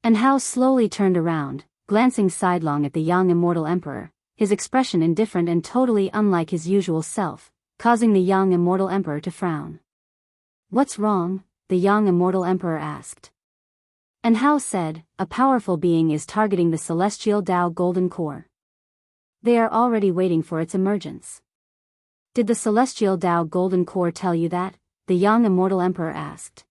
Anhao slowly turned around, glancing sidelong at the young immortal emperor, his expression indifferent and totally unlike his usual self, causing the young immortal emperor to frown. "What's wrong?" the young immortal emperor asked. Anhao said, "A powerful being is targeting the celestial Tao golden core. They are already waiting for its emergence." "Did the celestial Tao golden core tell you that?" the young immortal emperor asked.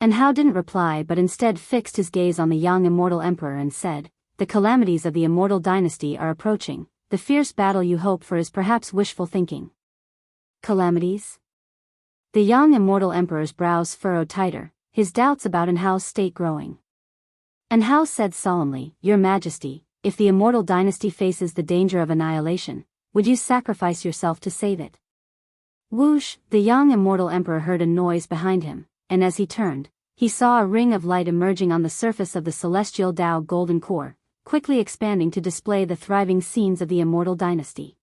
Anhao didn't reply but instead fixed his gaze on the young immortal emperor and said, "The calamities of the immortal dynasty are approaching, the fierce battle you hope for is perhaps wishful thinking." Calamities? The young immortal emperor's brows furrowed tighter, his doubts about Anhao's state growing. Anhao said solemnly, "Your Majesty, if the immortal dynasty faces the danger of annihilation, would you sacrifice yourself to save it?" Whoosh! The young immortal emperor heard a noise behind him, and as he turned, he saw a ring of light emerging on the surface of the celestial Tao golden core, quickly expanding to display the thriving scenes of the immortal dynasty.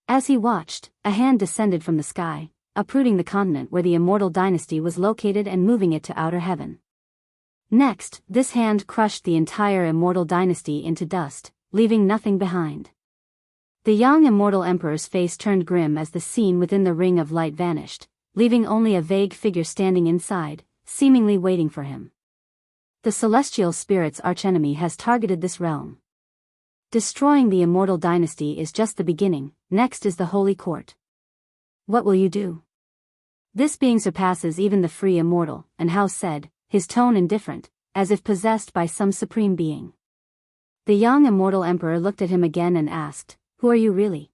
As he watched, a hand descended from the sky, uprooting the continent where the immortal dynasty was located and moving it to outer heaven. Next, this hand crushed the entire immortal dynasty into dust, leaving nothing behind. The young immortal emperor's face turned grim as the scene within the ring of light vanished, leaving only a vague figure standing inside, seemingly waiting for him. The celestial spirit's archenemy has targeted this realm. Destroying the immortal dynasty is just the beginning, next is the holy court. What will you do? This being surpasses even the free immortal, Anhao said, his tone indifferent, as if possessed by some supreme being. The young immortal emperor looked at him again and asked, "Who are you really?"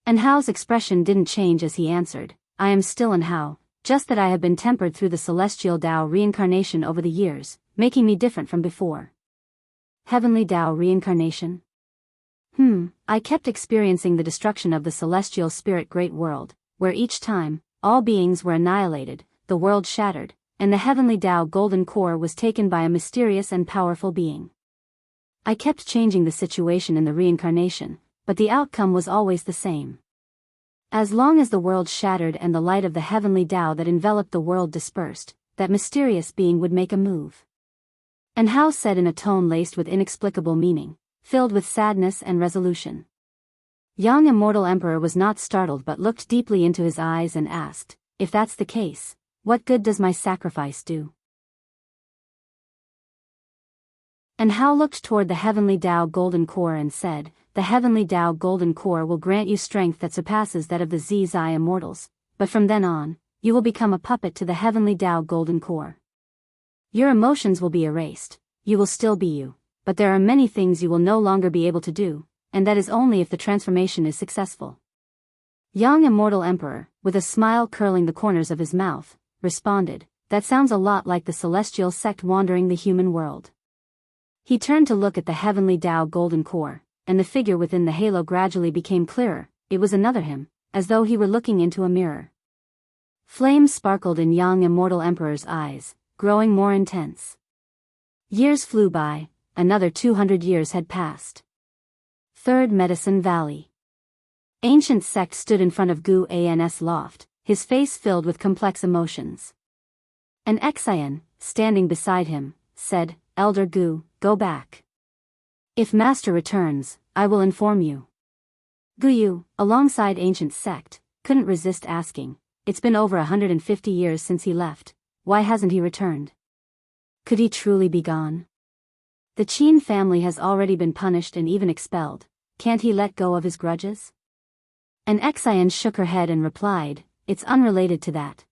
Anhao's expression didn't change as he answered, "I am still Anhao, just that I have been tempered through the celestial Tao reincarnation over the years, making me different from before." Heavenly Tao reincarnation? I kept experiencing the destruction of the celestial spirit great world, where each time, all beings were annihilated, the world shattered, and the heavenly Tao golden core was taken by a mysterious and powerful being. I kept changing the situation in the reincarnation, but the outcome was always the same. As long as the world shattered and the light of the heavenly Tao that enveloped the world dispersed, that mysterious being would make a move. Anhao said in a tone laced with inexplicable meaning, filled with sadness and resolution. Young immortal emperor was not startled but looked deeply into his eyes and asked, "If that's the case, what good does my sacrifice do?" Anhao looked toward the heavenly Tao golden core and said, "The heavenly Tao golden core will grant you strength that surpasses that of the Zai immortals, but from then on, you will become a puppet to the heavenly Tao golden core. Your emotions will be erased, you will still be you, but there are many things you will no longer be able to do, and that is only if the transformation is successful." Young immortal emperor, with a smile curling the corners of his mouth, responded, "That sounds a lot like the celestial sect wandering the human world." He turned to look at the heavenly Tao golden core, and the figure within the halo gradually became clearer. It was another him, as though he were looking into a mirror. Flames sparkled in young immortal emperor's eyes, growing more intense. Years flew by, another 200 years had passed. Third Medicine Valley. Ancient Sect stood in front of Gu An's loft, his face filled with complex emotions. An Xian, standing beside him, said, "Elder Gu, go back. If Master returns, I will inform you." Guyu, alongside Ancient Sect, couldn't resist asking, "It's been over 150 years since he left, why hasn't he returned? Could he truly be gone? The Qin family has already been punished and even expelled, can't he let go of his grudges?" An Xian shook her head and replied, "It's unrelated to that.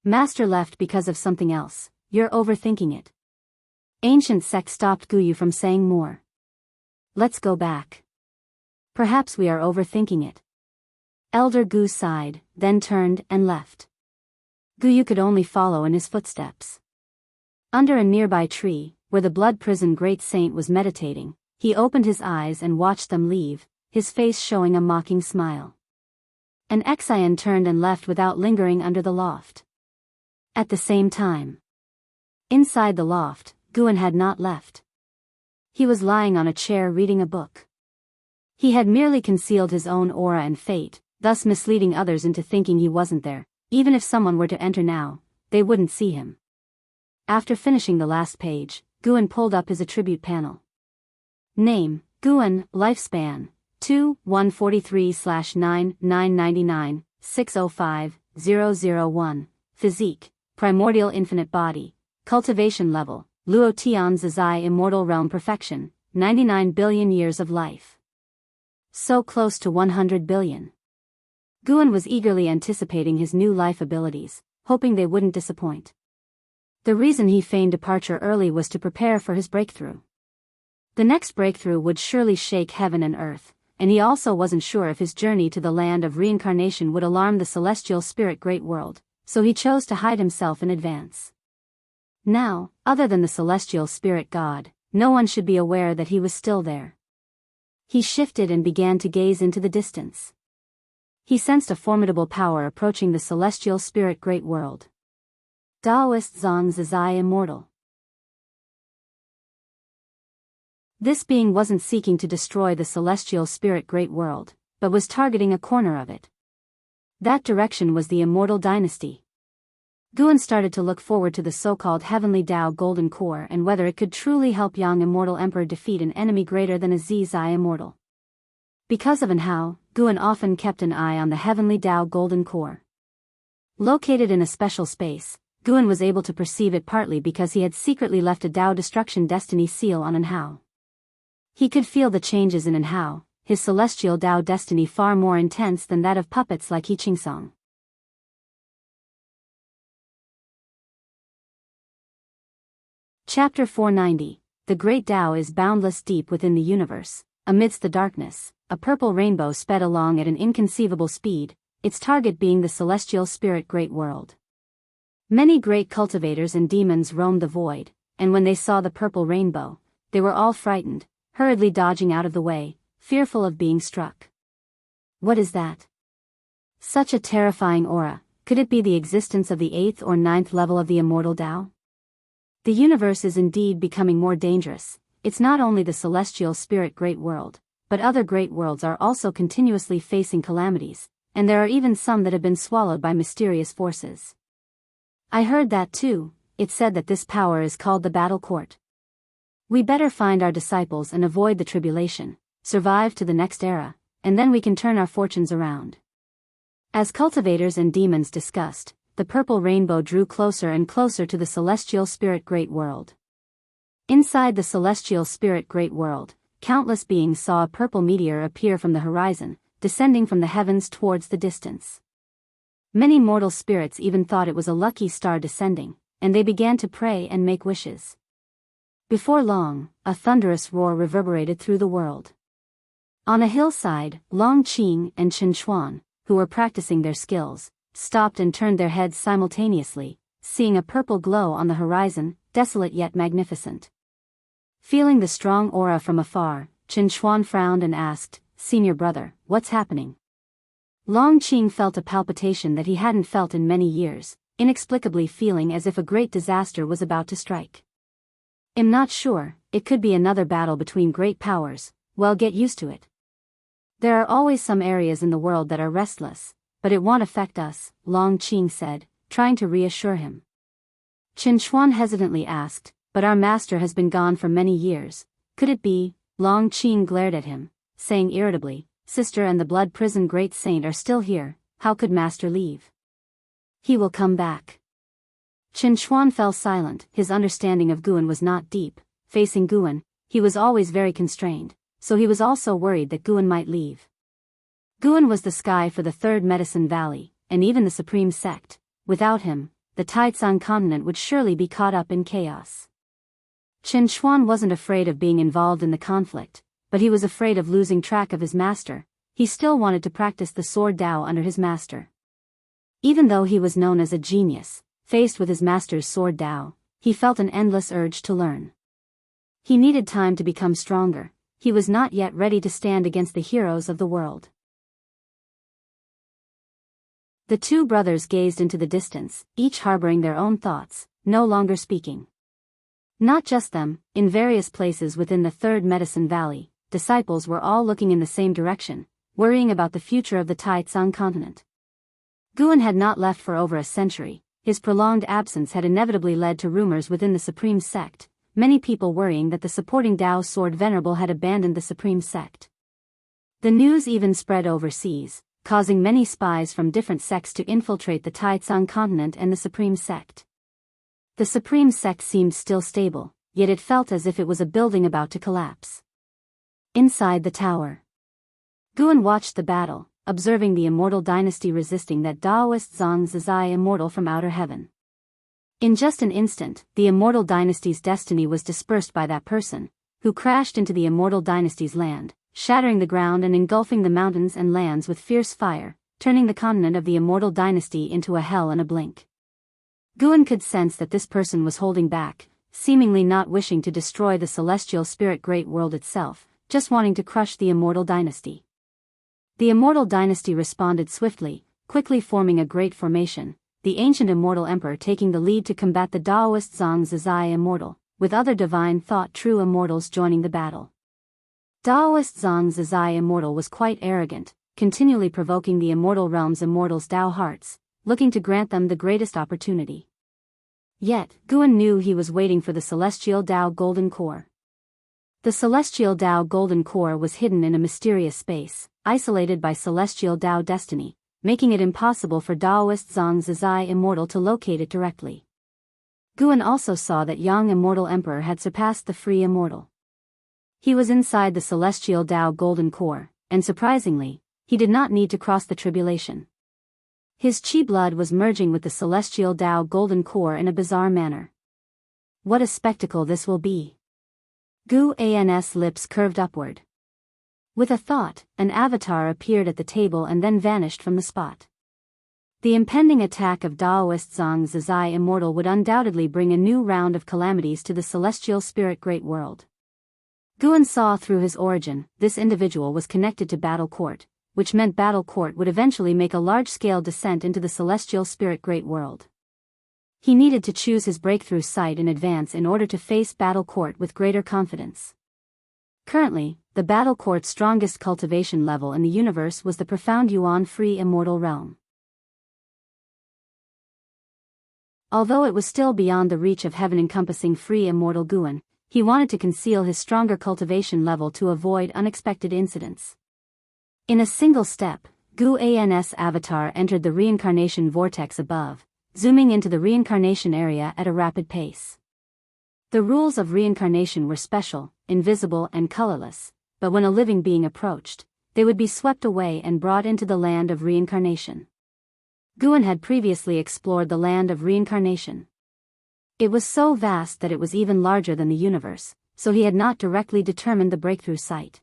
Master left because of something else, you're overthinking it." Ancient Sect stopped Guyu from saying more. Let's go back. Perhaps we are overthinking it. Elder Gu sighed, then turned and left. Gu could only follow in his footsteps. Under a nearby tree, where the blood prison great saint was meditating, he opened his eyes and watched them leave, his face showing a mocking smile. An Exian turned and left without lingering under the loft. At the same time, inside the loft, Guan had not left. He was lying on a chair reading a book. He had merely concealed his own aura and fate, thus misleading others into thinking he wasn't there. Even if someone were to enter now, they wouldn't see him. After finishing the last page, Guan pulled up his attribute panel. Name, Guan, lifespan, 2-143/9-999-605-001, physique, primordial infinite body, cultivation level, Luo Tian Zizai immortal realm perfection, 99 billion years of life. So close to 100 billion. Guan was eagerly anticipating his new life abilities, hoping they wouldn't disappoint. The reason he feigned departure early was to prepare for his breakthrough. The next breakthrough would surely shake heaven and earth, and he also wasn't sure if his journey to the land of reincarnation would alarm the celestial spirit great world, so he chose to hide himself in advance. Now, other than the celestial spirit god, no one should be aware that he was still there. He shifted and began to gaze into the distance. He sensed a formidable power approaching the celestial spirit great world. Taoist Zhang Zizai immortal. This being wasn't seeking to destroy the celestial spirit great world, but was targeting a corner of it. That direction was the immortal dynasty. Guan started to look forward to the so-called heavenly Tao golden core and whether it could truly help Yang immortal emperor defeat an enemy greater than a Zizai immortal. Because of Anhao, Guan often kept an eye on the heavenly Tao golden core. Located in a special space, Guan was able to perceive it partly because he had secretly left a Tao destruction destiny seal on Anhao. He could feel the changes in Anhao, his celestial Tao destiny far more intense than that of puppets like He Qingsong. Chapter 490. The Great Tao is boundless deep within the universe. Amidst the darkness, a purple rainbow sped along at an inconceivable speed, its target being the celestial spirit great world. Many great cultivators and demons roamed the void, and when they saw the purple rainbow, they were all frightened, hurriedly dodging out of the way, fearful of being struck. What is that? Such a terrifying aura, could it be the existence of the 8th or 9th level of the immortal Tao? The universe is indeed becoming more dangerous. It's not only the celestial spirit great world, but other great worlds are also continuously facing calamities, and there are even some that have been swallowed by mysterious forces. I heard that too. It said that this power is called the battle court. We better find our disciples and avoid the tribulation, survive to the next era, and then we can turn our fortunes around. As cultivators and demons discussed, the purple rainbow drew closer and closer to the celestial spirit great world. Inside the celestial spirit great world, countless beings saw a purple meteor appear from the horizon, descending from the heavens towards the distance. Many mortal spirits even thought it was a lucky star descending, and they began to pray and make wishes. Before long, a thunderous roar reverberated through the world. On a hillside, Long Qing and Chen Chuan, who were practicing their skills, stopped and turned their heads simultaneously, seeing a purple glow on the horizon, desolate yet magnificent. Feeling the strong aura from afar, Chen Chuan frowned and asked, "Senior brother, what's happening?" Long Qing felt a palpitation that he hadn't felt in many years, inexplicably feeling as if a great disaster was about to strike. "I'm not sure, it could be another battle between great powers, well, get used to it. There are always some areas in the world that are restless, but it won't affect us," Long Qing said, trying to reassure him. Chen Chuan hesitantly asked, "But our master has been gone for many years, could it be?" Long Qing glared at him, saying irritably, "Sister and the blood prison great saint are still here, how could master leave? He will come back." Chen Chuan fell silent. His understanding of Guan was not deep. Facing Guan, he was always very constrained, so he was also worried that Guan might leave. Guan was the sky for the Third Medicine Valley, and even the Supreme Sect. Without him, the Taizan continent would surely be caught up in chaos. Chen Chuan wasn't afraid of being involved in the conflict, but he was afraid of losing track of his master. He still wanted to practice the sword Dao under his master. Even though he was known as a genius, faced with his master's sword Dao, he felt an endless urge to learn. He needed time to become stronger. He was not yet ready to stand against the heroes of the world. The two brothers gazed into the distance, each harboring their own thoughts, no longer speaking. Not just them, in various places within the Third Medicine Valley, disciples were all looking in the same direction, worrying about the future of the Taitsang continent. Guan had not left for over a century. His prolonged absence had inevitably led to rumors within the Supreme Sect, many people worrying that the supporting Dao Sword Venerable had abandoned the Supreme Sect. The news even spread overseas, causing many spies from different sects to infiltrate the Taitsang continent and the Supreme Sect. The Supreme Sect seemed still stable, yet it felt as if it was a building about to collapse. Inside the tower, Guan watched the battle, observing the immortal dynasty resisting that Daoist Zhang Zizai immortal from outer heaven. In just an instant, the immortal dynasty's destiny was dispersed by that person, who crashed into the immortal dynasty's land, shattering the ground and engulfing the mountains and lands with fierce fire, turning the continent of the immortal dynasty into a hell in a blink. Guan could sense that this person was holding back, seemingly not wishing to destroy the celestial spirit great world itself, just wanting to crush the immortal dynasty. The immortal dynasty responded swiftly, quickly forming a great formation, the ancient immortal emperor taking the lead to combat the Daoist Zhang Zizai immortal, with other divine thought true immortals joining the battle. Daoist Zhang Zizai immortal was quite arrogant, continually provoking the immortal realm's immortals' Dao hearts, looking to grant them the greatest opportunity. Yet, Guan knew he was waiting for the celestial Dao Golden Core. The celestial Dao Golden Core was hidden in a mysterious space, isolated by celestial Dao destiny, making it impossible for Daoist Zhang Zizai immortal to locate it directly. Guan also saw that Yang immortal emperor had surpassed the free immortal. He was inside the celestial Dao Golden Core, and surprisingly, he did not need to cross the tribulation. His chi blood was merging with the celestial Dao Golden Core in a bizarre manner. What a spectacle this will be! Guan's lips curved upward. With a thought, an avatar appeared at the table and then vanished from the spot. The impending attack of Daoist Zhang Zizai immortal would undoubtedly bring a new round of calamities to the celestial spirit great world. Guan saw through his origin, this individual was connected to Battle Court, which meant Battle Court would eventually make a large-scale descent into the celestial spirit great world. He needed to choose his breakthrough site in advance in order to face Battle Court with greater confidence. Currently, the Battle Court's strongest cultivation level in the universe was the profound Yuan-free immortal realm. Although it was still beyond the reach of heaven-encompassing free immortal Guan, he wanted to conceal his stronger cultivation level to avoid unexpected incidents. In a single step, Guan's avatar entered the reincarnation vortex above, zooming into the reincarnation area at a rapid pace. The rules of reincarnation were special, invisible and colorless, but when a living being approached, they would be swept away and brought into the land of reincarnation. Guan had previously explored the land of reincarnation. It was so vast that it was even larger than the universe, so he had not directly determined the breakthrough site.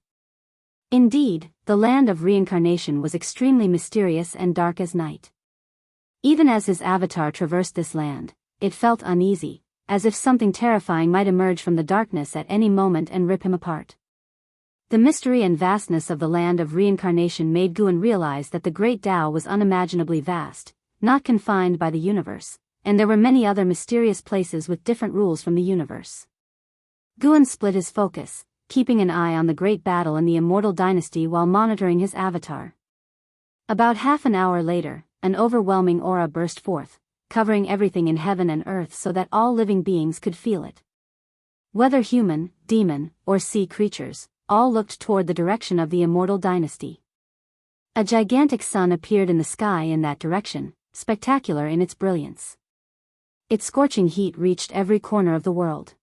Indeed, the land of reincarnation was extremely mysterious and dark as night. Even as his avatar traversed this land, it felt uneasy, as if something terrifying might emerge from the darkness at any moment and rip him apart. The mystery and vastness of the land of reincarnation made Guan realize that the great Tao was unimaginably vast, not confined by the universe, and there were many other mysterious places with different rules from the universe. Guan split his focus, keeping an eye on the great battle in the immortal dynasty while monitoring his avatar. About half an hour later, an overwhelming aura burst forth, covering everything in heaven and earth so that all living beings could feel it. Whether human, demon, or sea creatures, all looked toward the direction of the immortal dynasty. A gigantic sun appeared in the sky in that direction, spectacular in its brilliance. Its scorching heat reached every corner of the world.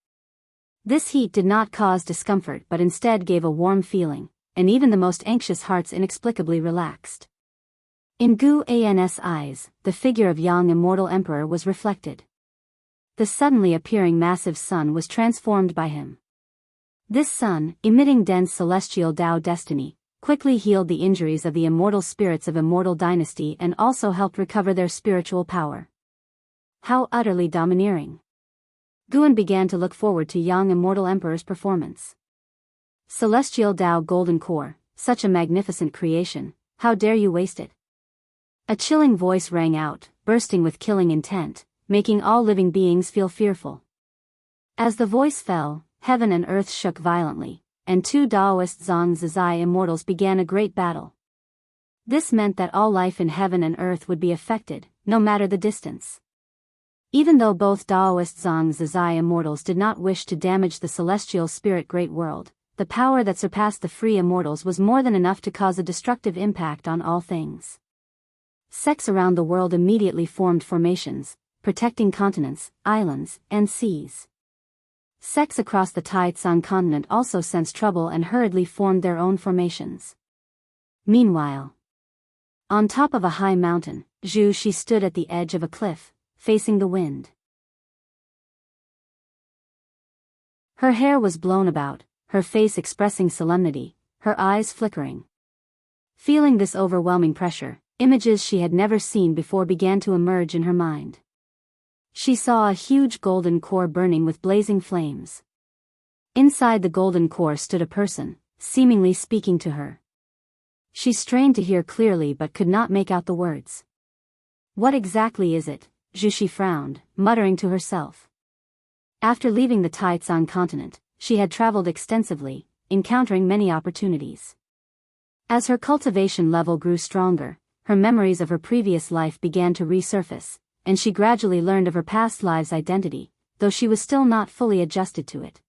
This heat did not cause discomfort but instead gave a warm feeling, and even the most anxious hearts inexplicably relaxed. In Guan's eyes, the figure of Yang Immortal Emperor was reflected. The suddenly appearing massive sun was transformed by him. This sun, emitting dense celestial Tao destiny, quickly healed the injuries of the immortal spirits of immortal dynasty and also helped recover their spiritual power. How utterly domineering! Guan began to look forward to young immortal emperor's performance. Celestial Tao golden core, such a magnificent creation, how dare you waste it? A chilling voice rang out, bursting with killing intent, making all living beings feel fearful. As the voice fell, heaven and earth shook violently, and two Daoist Zhang Zizai immortals began a great battle. This meant that all life in heaven and earth would be affected, no matter the distance. Even though both Daoist Zhang Zizai immortals did not wish to damage the celestial spirit great world, the power that surpassed the free immortals was more than enough to cause a destructive impact on all things. Sects around the world immediately formed formations, protecting continents, islands, and seas. Sects across the Taitsang continent also sensed trouble and hurriedly formed their own formations. Meanwhile, on top of a high mountain, Zhu Shi stood at the edge of a cliff, facing the wind. Her hair was blown about, her face expressing solemnity, her eyes flickering. Feeling this overwhelming pressure, images she had never seen before began to emerge in her mind. She saw a huge golden core burning with blazing flames. Inside the golden core stood a person, seemingly speaking to her. She strained to hear clearly but could not make out the words. What exactly is it? Zhu Shi frowned, muttering to herself. After leaving the Taitsang continent, she had traveled extensively, encountering many opportunities. As her cultivation level grew stronger, her memories of her previous life began to resurface, and she gradually learned of her past live's identity, though she was still not fully adjusted to it.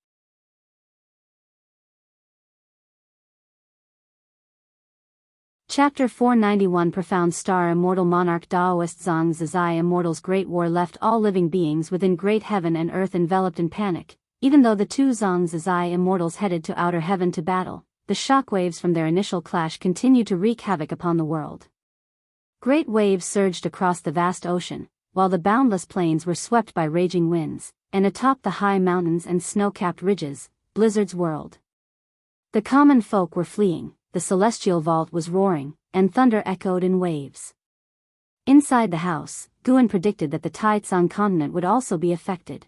Chapter 491 Profound Star Immortal Monarch Daoist Zhang Zizai Immortals Great War left all living beings within great heaven and earth enveloped in panic. Even though the two Zhang Zizai immortals headed to outer heaven to battle, the shockwaves from their initial clash continued to wreak havoc upon the world. Great waves surged across the vast ocean, while the boundless plains were swept by raging winds, and atop the high mountains and snow-capped ridges, blizzards whirled. The common folk were fleeing, the celestial vault was roaring, and thunder echoed in waves. Inside the house, Guan predicted that the Taitsang continent would also be affected.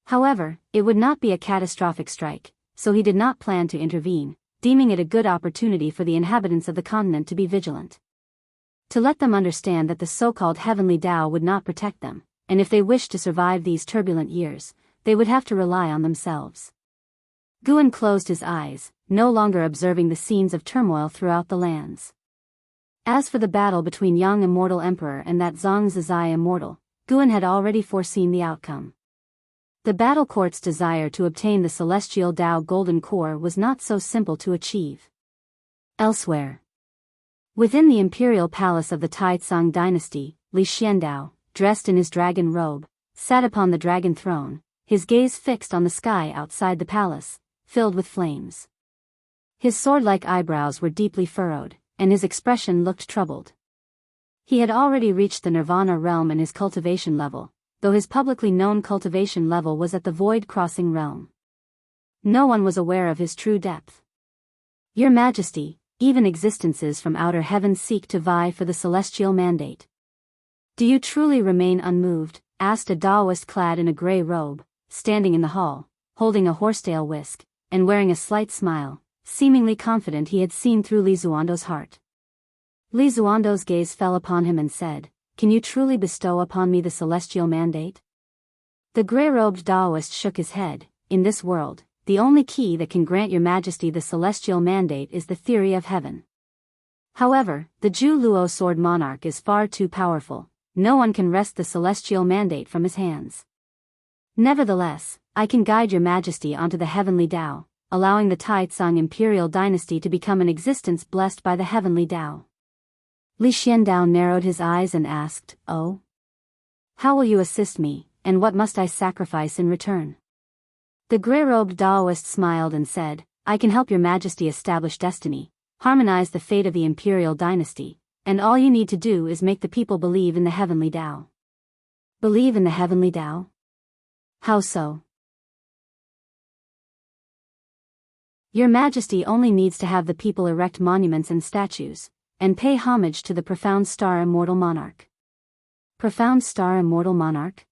However, it would not be a catastrophic strike, so he did not plan to intervene, deeming it a good opportunity for the inhabitants of the continent to be vigilant. To let them understand that the so-called heavenly Tao would not protect them, and if they wished to survive these turbulent years, they would have to rely on themselves. Guan closed his eyes, no longer observing the scenes of turmoil throughout the lands. As for the battle between young immortal emperor and that Zhang Zizai immortal, Guan had already foreseen the outcome. The battle court's desire to obtain the celestial Tao golden core was not so simple to achieve. Elsewhere, within the imperial palace of the Taitsang dynasty, Li Xiandao, dressed in his dragon robe, sat upon the dragon throne, his gaze fixed on the sky outside the palace, filled with flames. His sword-like eyebrows were deeply furrowed, and his expression looked troubled. He had already reached the nirvana realm in his cultivation level, though his publicly known cultivation level was at the void-crossing realm. No one was aware of his true depth. Your Majesty, even existences from outer heaven seek to vie for the celestial mandate. Do you truly remain unmoved? Asked a Daoist clad in a grey robe, standing in the hall, holding a horsetail whisk, and wearing a slight smile, seemingly confident he had seen through Li Zuando's heart. Li Zuando's gaze fell upon him and said, Can you truly bestow upon me the celestial mandate? The grey-robed Daoist shook his head. In this world, the only key that can grant your Majesty the celestial mandate is the theory of heaven. However, the Zhu Luo sword monarch is far too powerful. No one can wrest the celestial mandate from his hands. Nevertheless, I can guide your Majesty onto the heavenly Tao, allowing the Taitsang imperial dynasty to become an existence blessed by the heavenly Tao. Li Xiandao narrowed his eyes and asked, Oh? How will you assist me, and what must I sacrifice in return? The grey-robed Daoist smiled and said, I can help your Majesty establish destiny, harmonize the fate of the imperial dynasty, and all you need to do is make the people believe in the heavenly Tao. Believe in the heavenly Tao? How so? Your Majesty only needs to have the people erect monuments and statues, and pay homage to the profound star immortal monarch. Profound star immortal monarch?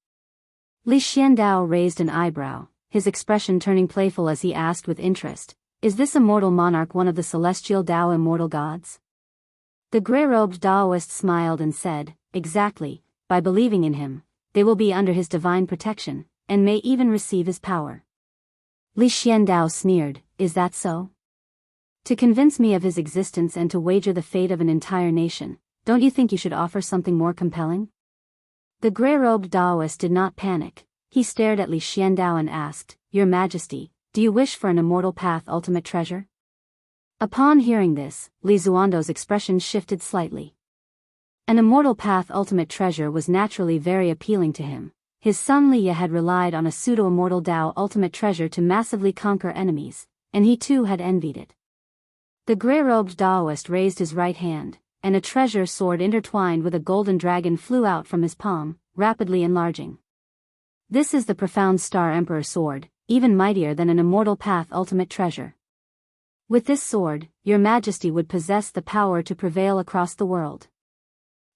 Li Xiandao raised an eyebrow, his expression turning playful as he asked with interest, is this immortal monarch one of the celestial Tao immortal gods? The grey-robed Taoist smiled and said, exactly, by believing in him, they will be under his divine protection, and may even receive his power. Li Xiandao sneered, is that so? To convince me of his existence and to wager the fate of an entire nation, don't you think you should offer something more compelling? The grey-robed Taoist did not panic. He stared at Li Xiandao and asked, Your Majesty, do you wish for an immortal path ultimate treasure? Upon hearing this, Li Zuando's expression shifted slightly. An immortal path ultimate treasure was naturally very appealing to him. His son Li Ye had relied on a pseudo-immortal Tao ultimate treasure to massively conquer enemies, and he too had envied it. The grey-robed Taoist raised his right hand, and a treasure sword intertwined with a golden dragon flew out from his palm, rapidly enlarging. This is the profound Star Emperor sword, even mightier than an immortal path ultimate treasure. With this sword, Your Majesty would possess the power to prevail across the world.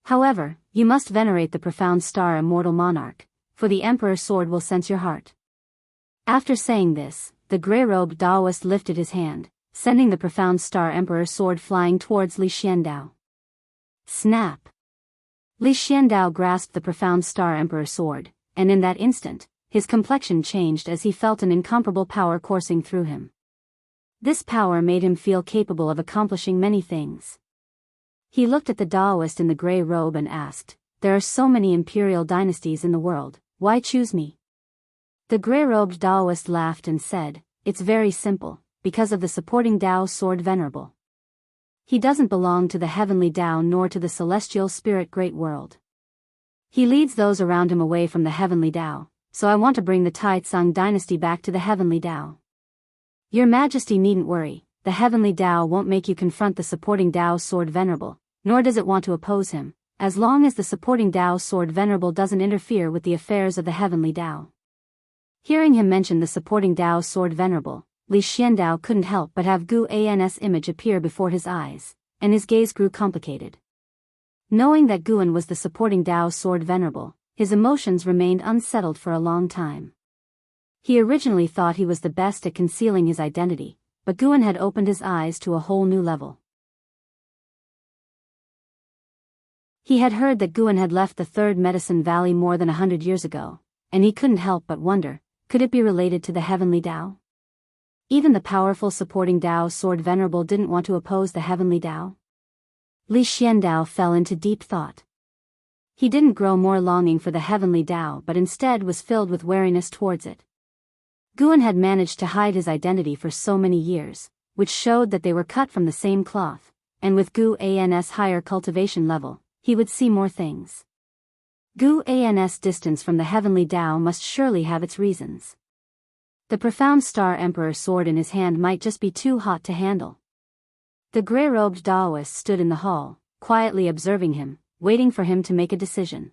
However, you must venerate the profound star immortal monarch, for the Emperor's sword will sense your heart. After saying this, the grey-robed Taoist lifted his hand, sending the profound star Emperor sword flying towards Li Xiandao. Snap! Li Xiandao grasped the profound star Emperor sword, and in that instant, his complexion changed as he felt an incomparable power coursing through him. This power made him feel capable of accomplishing many things. He looked at the Taoist in the grey robe and asked, there are so many imperial dynasties in the world, why choose me? The grey-robed Taoist laughed and said, it's very simple, because of the supporting Tao sword venerable. He doesn't belong to the heavenly Tao nor to the celestial spirit great world. He leads those around him away from the heavenly Tao, so I want to bring the Taitsang dynasty back to the heavenly Tao. Your Majesty needn't worry, the heavenly Tao won't make you confront the supporting Tao sword venerable, nor does it want to oppose him, as long as the supporting Tao sword venerable doesn't interfere with the affairs of the heavenly Tao. Hearing him mention the supporting Tao sword venerable, Li Xiandao couldn't help but have Gu An's image appear before his eyes, and his gaze grew complicated. Knowing that Guan was the supporting Tao sword venerable, his emotions remained unsettled for a long time. He originally thought he was the best at concealing his identity, but Guan had opened his eyes to a whole new level. He had heard that Guan had left the Third Medicine Valley more than 100 years ago, and he couldn't help but wonder, could it be related to the heavenly Tao? Even the powerful supporting Tao sword venerable didn't want to oppose the heavenly Tao. Li Xiandao fell into deep thought. He didn't grow more longing for the heavenly Tao but instead was filled with wariness towards it. Guan had managed to hide his identity for so many years, which showed that they were cut from the same cloth, and with Gu An's higher cultivation level, he would see more things. Gu An's distance from the heavenly Tao must surely have its reasons. The profound Star Emperor sword in his hand might just be too hot to handle. The grey-robed Taoist stood in the hall, quietly observing him, waiting for him to make a decision.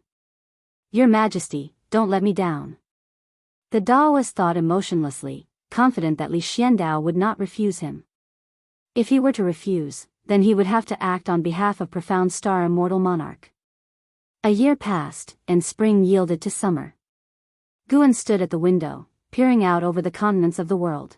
Your Majesty, don't let me down. The Taoist thought emotionlessly, confident that Li Xiandao would not refuse him. If he were to refuse, then he would have to act on behalf of profound star immortal monarch. A year passed, and spring yielded to summer. Guan stood at the window, peering out over the continents of the world.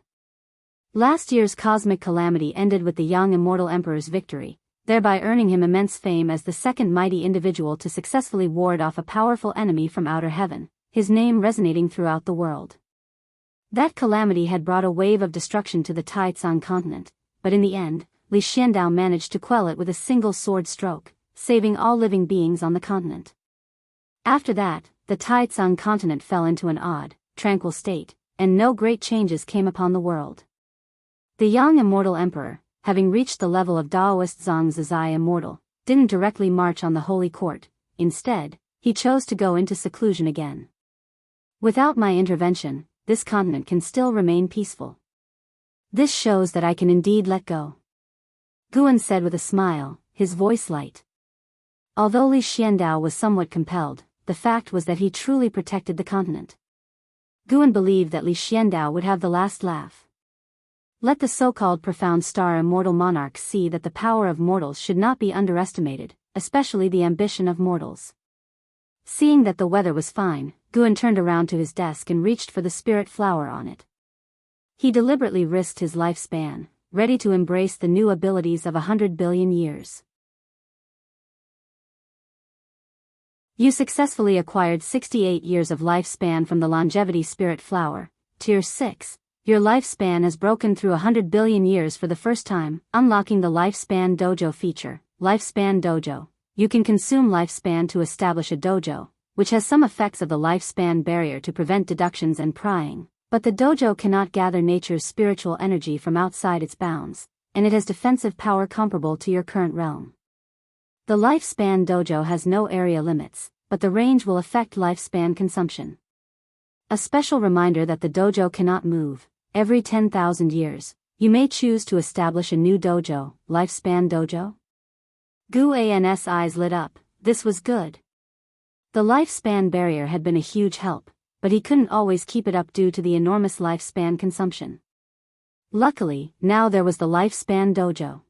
Last year's cosmic calamity ended with the young immortal emperor's victory, thereby earning him immense fame as the second mighty individual to successfully ward off a powerful enemy from outer heaven, his name resonating throughout the world. That calamity had brought a wave of destruction to the Taitsang continent, but in the end, Li Xiandao managed to quell it with a single sword stroke, saving all living beings on the continent. After that, the Taitsang continent fell into an odd, tranquil state, and no great changes came upon the world. The young immortal emperor, having reached the level of Taoist Zhang Zizai immortal, didn't directly march on the holy court. Instead, he chose to go into seclusion again. Without my intervention, this continent can still remain peaceful. This shows that I can indeed let go. Guan said with a smile, his voice light. Although Li Xiandao was somewhat compelled, the fact was that he truly protected the continent. Guan believed that Li Xiandao would have the last laugh. Let the so-called profound star immortal monarchs see that the power of mortals should not be underestimated, especially the ambition of mortals. Seeing that the weather was fine, Guan turned around to his desk and reached for the spirit flower on it. He deliberately risked his lifespan, ready to embrace the new abilities of 100 billion years. You successfully acquired 68 years of lifespan from the longevity spirit flower, tier 6. Your lifespan has broken through 100 billion years for the first time, unlocking the lifespan dojo feature. Lifespan dojo. You can consume lifespan to establish a dojo, which has some effects of the lifespan barrier to prevent deductions and prying, but the dojo cannot gather nature's spiritual energy from outside its bounds, and it has defensive power comparable to your current realm. The lifespan dojo has no area limits, but the range will affect lifespan consumption. A special reminder that the dojo cannot move. Every 10,000 years, you may choose to establish a new dojo, lifespan dojo. Guan's eyes lit up. This was good. The lifespan barrier had been a huge help, but he couldn't always keep it up due to the enormous lifespan consumption. Luckily, now there was the lifespan dojo.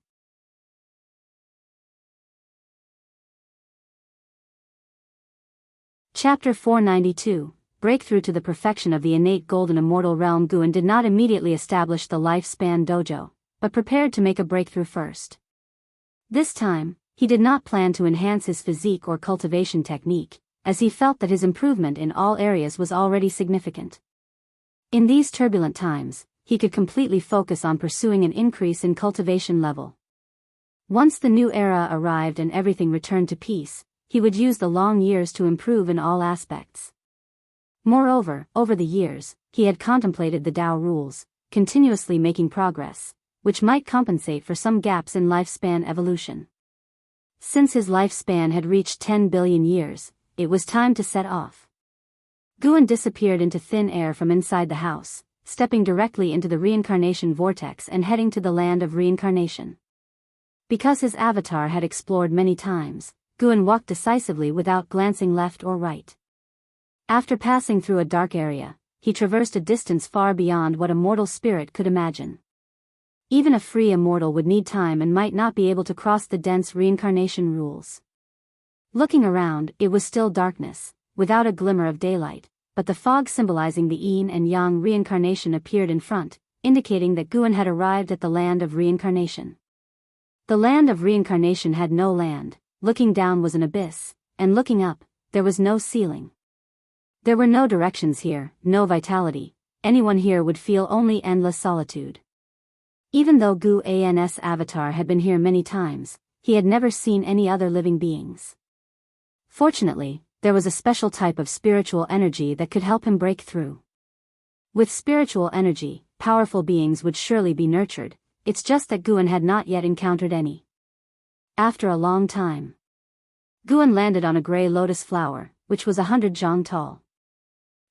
Chapter 492, Breakthrough to the Perfection of the Innate Golden Immortal Realm. Guan did not immediately establish the lifespan dojo, but prepared to make a breakthrough first. This time, he did not plan to enhance his physique or cultivation technique, as he felt that his improvement in all areas was already significant. In these turbulent times, he could completely focus on pursuing an increase in cultivation level. Once the new era arrived and everything returned to peace, he would use the long years to improve in all aspects. Moreover, over the years, he had contemplated the Tao rules, continuously making progress, which might compensate for some gaps in lifespan evolution. Since his lifespan had reached 10 billion years, it was time to set off. Guan disappeared into thin air from inside the house, stepping directly into the reincarnation vortex and heading to the land of reincarnation. Because his avatar had explored many times, Guan walked decisively without glancing left or right. After passing through a dark area, he traversed a distance far beyond what a mortal spirit could imagine. Even a free immortal would need time and might not be able to cross the dense reincarnation rules. Looking around, it was still darkness, without a glimmer of daylight, but the fog symbolizing the yin and yang reincarnation appeared in front, indicating that Guan had arrived at the land of reincarnation. The land of reincarnation had no land. Looking down was an abyss, and looking up, there was no ceiling. There were no directions here, no vitality. Anyone here would feel only endless solitude. Even though Guan's avatar had been here many times, he had never seen any other living beings. Fortunately, there was a special type of spiritual energy that could help him break through. With spiritual energy, powerful beings would surely be nurtured. It's just that Guan had not yet encountered any. After a long time, Guan landed on a gray lotus flower, which was 100 zhang tall.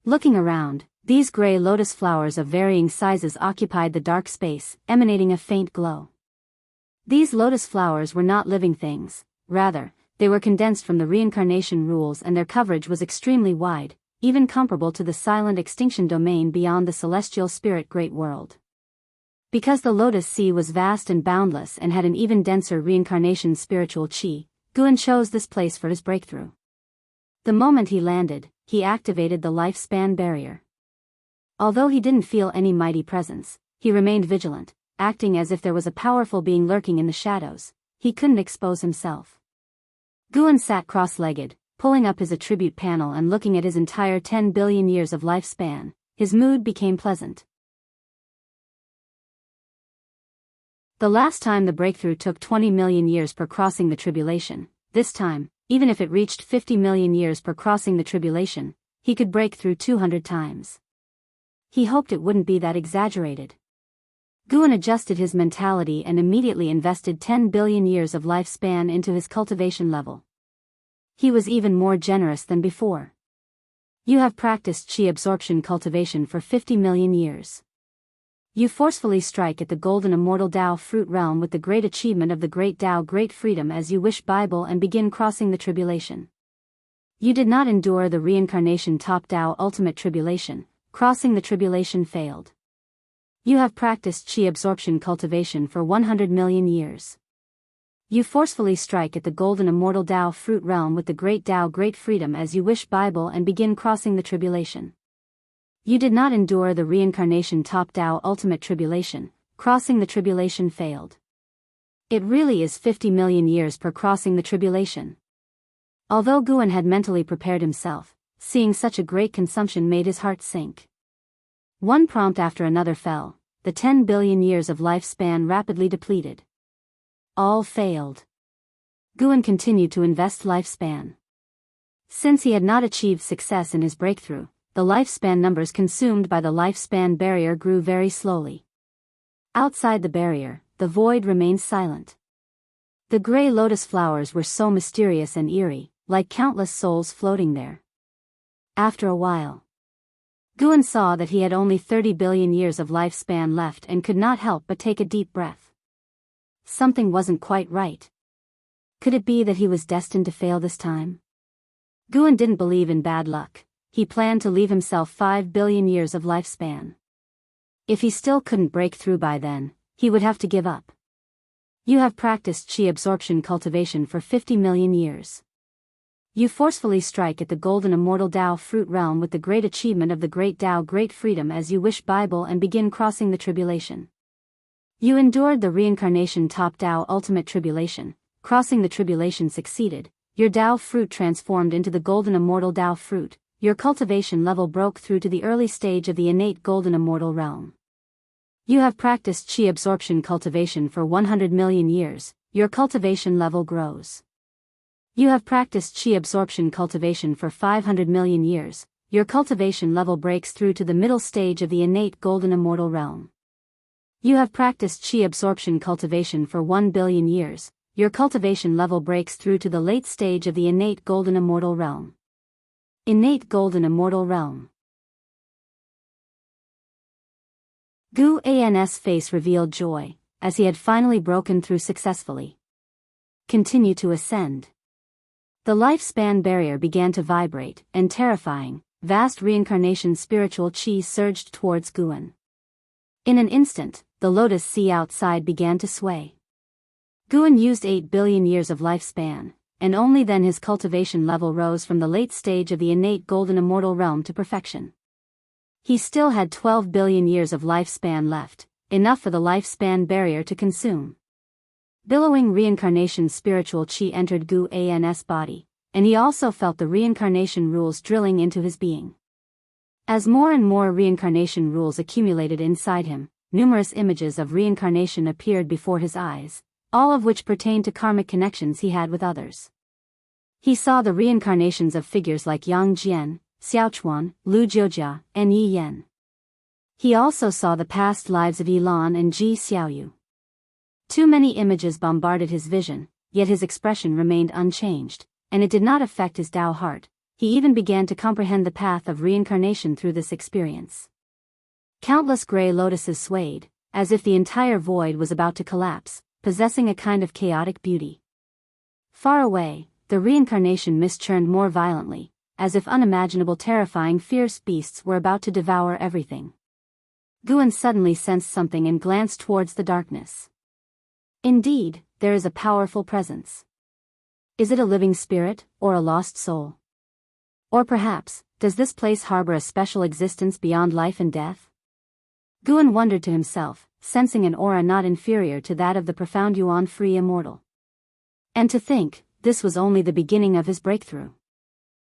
Looking around, these gray lotus flowers of varying sizes occupied the dark space, emanating a faint glow. These lotus flowers were not living things, rather, they were condensed from the reincarnation rules, and their coverage was extremely wide, even comparable to the silent extinction domain beyond the celestial spirit great world. Because the lotus sea was vast and boundless and had an even denser reincarnation spiritual chi, Guan chose this place for his breakthrough. The moment he landed, he activated the lifespan barrier. Although he didn't feel any mighty presence, he remained vigilant, acting as if there was a powerful being lurking in the shadows. He couldn't expose himself. Guan sat cross-legged, pulling up his attribute panel and looking at his entire 10 billion years of lifespan. His mood became pleasant. The last time the breakthrough took 20 million years per crossing the tribulation. This time, even if it reached 50 million years per crossing the tribulation, he could break through 200 times. He hoped it wouldn't be that exaggerated. Guan adjusted his mentality and immediately invested 10 billion years of lifespan into his cultivation level. He was even more generous than before. You have practiced chi absorption cultivation for 50 million years. You forcefully strike at the golden immortal Tao fruit realm with the great achievement of the great Tao great freedom as you wish Bible and begin crossing the tribulation. You did not endure the reincarnation top Tao ultimate tribulation. Crossing the tribulation failed. You have practiced chi absorption cultivation for 100 million years. You forcefully strike at the golden immortal Tao fruit realm with the great Tao great freedom as you wish Bible and begin crossing the tribulation. You did not endure the reincarnation top Tao ultimate tribulation, crossing the tribulation failed. It really is 50 million years per crossing the tribulation. Although Guan had mentally prepared himself, seeing such a great consumption made his heart sink. One prompt after another fell, the 10 billion years of lifespan rapidly depleted. All failed. Guan continued to invest lifespan. Since he had not achieved success in his breakthrough, the lifespan numbers consumed by the lifespan barrier grew very slowly. Outside the barrier, the void remained silent. The gray lotus flowers were so mysterious and eerie, like countless souls floating there. After a while, Guan saw that he had only 30 billion years of lifespan left and could not help but take a deep breath. Something wasn't quite right. Could it be that he was destined to fail this time? Guan didn't believe in bad luck. He planned to leave himself 5 billion years of lifespan. If he still couldn't break through by then, he would have to give up. You have practiced chi absorption cultivation for 50 million years. You forcefully strike at the golden immortal Tao fruit realm with the great achievement of the great Tao great freedom as you wish Bible and begin crossing the tribulation. You endured the reincarnation top Tao ultimate tribulation, crossing the tribulation succeeded, your Tao fruit transformed into the golden immortal Tao fruit, your cultivation level broke through to the early stage of the innate golden immortal realm. You have practiced chi absorption cultivation for 100 million years, your cultivation level grows. You have practiced chi absorption cultivation for 500 million years, your cultivation level breaks through to the middle stage of the innate golden immortal realm. You have practiced chi absorption cultivation for 1 billion years, your cultivation level breaks through to the late stage of the innate golden immortal realm. Innate golden immortal realm. Gu An's face revealed joy, as he had finally broken through successfully. Continue to ascend. The lifespan barrier began to vibrate, and terrifying, vast reincarnation spiritual chi surged towards Guan. In an instant, the lotus sea outside began to sway. Guan used 8 billion years of lifespan, and only then his cultivation level rose from the late stage of the innate golden immortal realm to perfection. He still had 12 billion years of lifespan left, enough for the lifespan barrier to consume. Billowing reincarnation spiritual chi entered Gu An's body, and he also felt the reincarnation rules drilling into his being. As more and more reincarnation rules accumulated inside him, numerous images of reincarnation appeared before his eyes, all of which pertained to karmic connections he had with others. He saw the reincarnations of figures like Yang Jian, Xiaochuan, Lu Jiujia, and Yi Yan. He also saw the past lives of Yilan and Ji Xiaoyu. Too many images bombarded his vision, yet his expression remained unchanged, and it did not affect his Tao heart. He even began to comprehend the path of reincarnation through this experience. Countless gray lotuses swayed, as if the entire void was about to collapse, possessing a kind of chaotic beauty. Far away, the reincarnation mist churned more violently, as if unimaginable terrifying fierce beasts were about to devour everything. Guan suddenly sensed something and glanced towards the darkness. Indeed, there is a powerful presence. Is it a living spirit, or a lost soul? Or perhaps, does this place harbor a special existence beyond life and death? Guan wondered to himself, sensing an aura not inferior to that of the profound Yuan-free immortal. And to think, this was only the beginning of his breakthrough.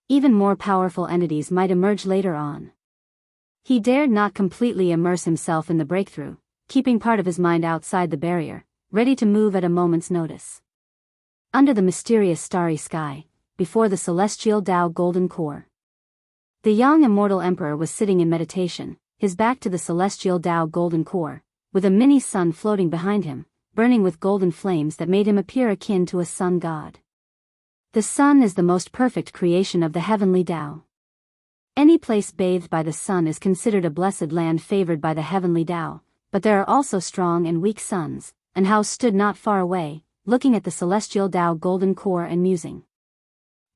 Even more powerful entities might emerge later on. He dared not completely immerse himself in the breakthrough, keeping part of his mind outside the barrier, ready to move at a moment's notice. Under the mysterious starry sky, before the celestial Tao golden core, the young immortal emperor was sitting in meditation, his back to the celestial Tao golden core, with a mini sun floating behind him, burning with golden flames that made him appear akin to a sun god. The sun is the most perfect creation of the heavenly Tao. Any place bathed by the sun is considered a blessed land favored by the heavenly Tao, but there are also strong and weak suns, and Hao stood not far away, looking at the celestial Tao golden core and musing.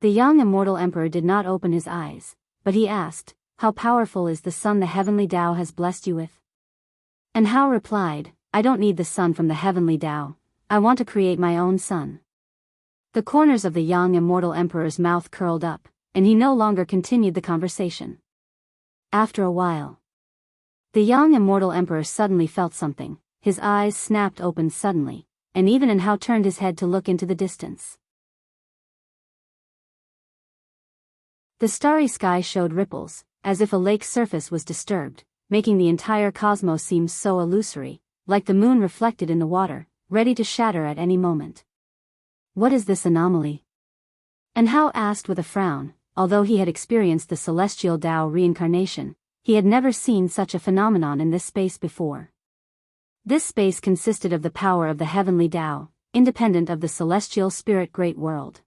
The young immortal emperor did not open his eyes, but he asked, "How powerful is the sun the heavenly Tao has blessed you with?" And Hao replied, I don't need the sun from the heavenly Tao, I want to create my own sun. The corners of the young immortal emperor's mouth curled up, and he no longer continued the conversation. After a while, the young immortal emperor suddenly felt something, his eyes snapped open suddenly, and even Hao turned his head to look into the distance. The starry sky showed ripples, as if a lake's surface was disturbed, making the entire cosmos seem so illusory, like the moon reflected in the water, ready to shatter at any moment. What is this anomaly? And Hao asked with a frown. Although he had experienced the celestial Tao reincarnation, he had never seen such a phenomenon in this space before. This space consisted of the power of the heavenly Tao, independent of the celestial spirit great world.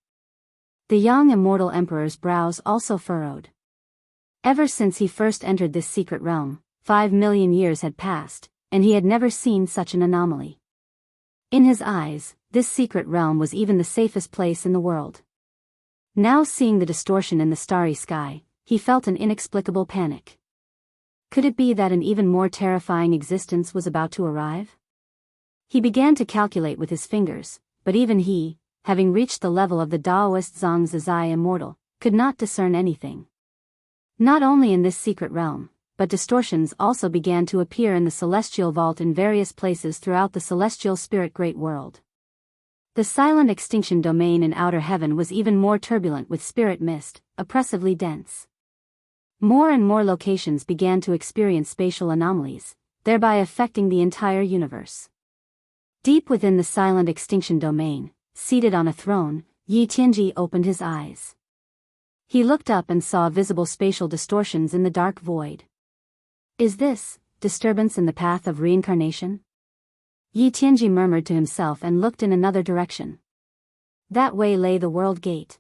The young immortal emperor's brows also furrowed. Ever since he first entered this secret realm, 5 million years had passed, and he had never seen such an anomaly. In his eyes, this secret realm was even the safest place in the world. Now seeing the distortion in the starry sky, he felt an inexplicable panic. Could it be that an even more terrifying existence was about to arrive? He began to calculate with his fingers, but even he, having reached the level of the Taoist Zhang Zizai immortal, could not discern anything. Not only in this secret realm, but distortions also began to appear in the celestial vault in various places throughout the celestial spirit great world. The silent extinction domain in outer heaven was even more turbulent with spirit mist, oppressively dense. More and more locations began to experience spatial anomalies, thereby affecting the entire universe. Deep within the silent extinction domain, seated on a throne, Yi Tianji opened his eyes. He looked up and saw visible spatial distortions in the dark void. Is this disturbance in the path of reincarnation? Yi Tianji murmured to himself and looked in another direction. That way lay the world gate.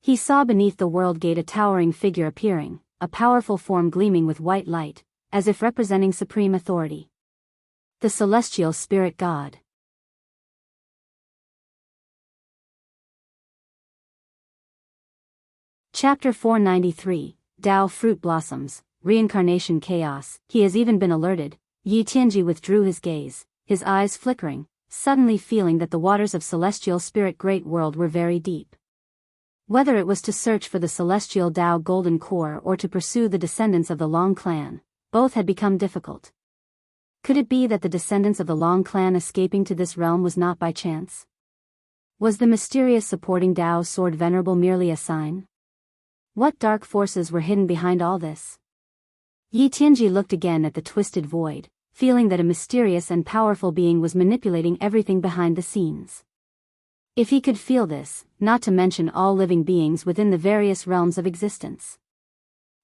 He saw beneath the world gate a towering figure appearing, a powerful form gleaming with white light, as if representing supreme authority. The celestial spirit god. Chapter 493, Tao Fruit Blossoms, Reincarnation Chaos. He has even been alerted. Yi Tianji withdrew his gaze, his eyes flickering, suddenly feeling that the waters of celestial spirit great world were very deep. Whether it was to search for the celestial Tao golden core or to pursue the descendants of the Long clan, both had become difficult. Could it be that the descendants of the Long clan escaping to this realm was not by chance? Was the mysterious supporting Tao sword venerable merely a sign? What dark forces were hidden behind all this? Yi Tianji looked again at the twisted void, feeling that a mysterious and powerful being was manipulating everything behind the scenes. If he could feel this, not to mention all living beings within the various realms of existence.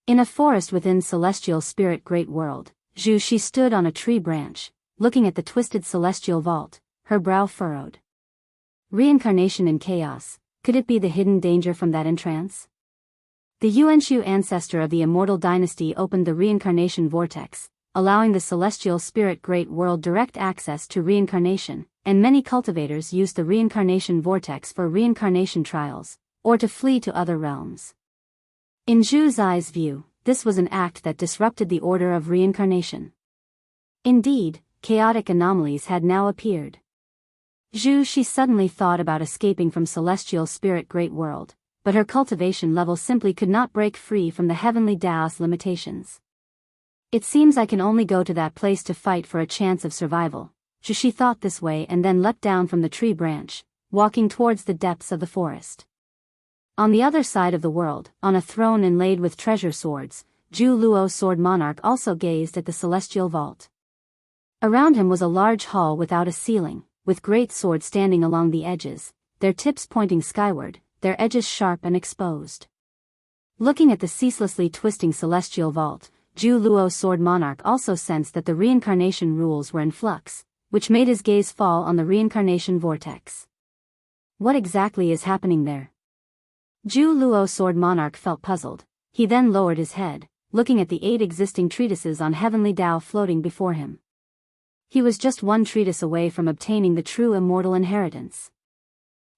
In a forest within celestial spirit great world, Zhu Shi stood on a tree branch, looking at the twisted celestial vault, her brow furrowed. Reincarnation in chaos, could it be the hidden danger from that entrance? The Yuanshu ancestor of the immortal dynasty opened the reincarnation vortex, allowing the celestial spirit great world direct access to reincarnation, and many cultivators used the reincarnation vortex for reincarnation trials, or to flee to other realms. In Zhu Zai's view, this was an act that disrupted the order of reincarnation. Indeed, chaotic anomalies had now appeared. Zhu Shi suddenly thought about escaping from celestial spirit great world, but her cultivation level simply could not break free from the heavenly Tao's limitations. It seems I can only go to that place to fight for a chance of survival. Zhu Shi thought this way and then leapt down from the tree branch, walking towards the depths of the forest. On the other side of the world, on a throne inlaid with treasure swords, Zhu Luo Sword Monarch also gazed at the celestial vault. Around him was a large hall without a ceiling, with great swords standing along the edges, their tips pointing skyward, their edges sharp and exposed. Looking at the ceaselessly twisting celestial vault, Zhu Luo Sword Monarch also sensed that the reincarnation rules were in flux, which made his gaze fall on the reincarnation vortex. What exactly is happening there? Zhu Luo Sword Monarch felt puzzled. He then lowered his head, looking at the 8 existing treatises on heavenly Tao floating before him. He was just one treatise away from obtaining the true immortal inheritance.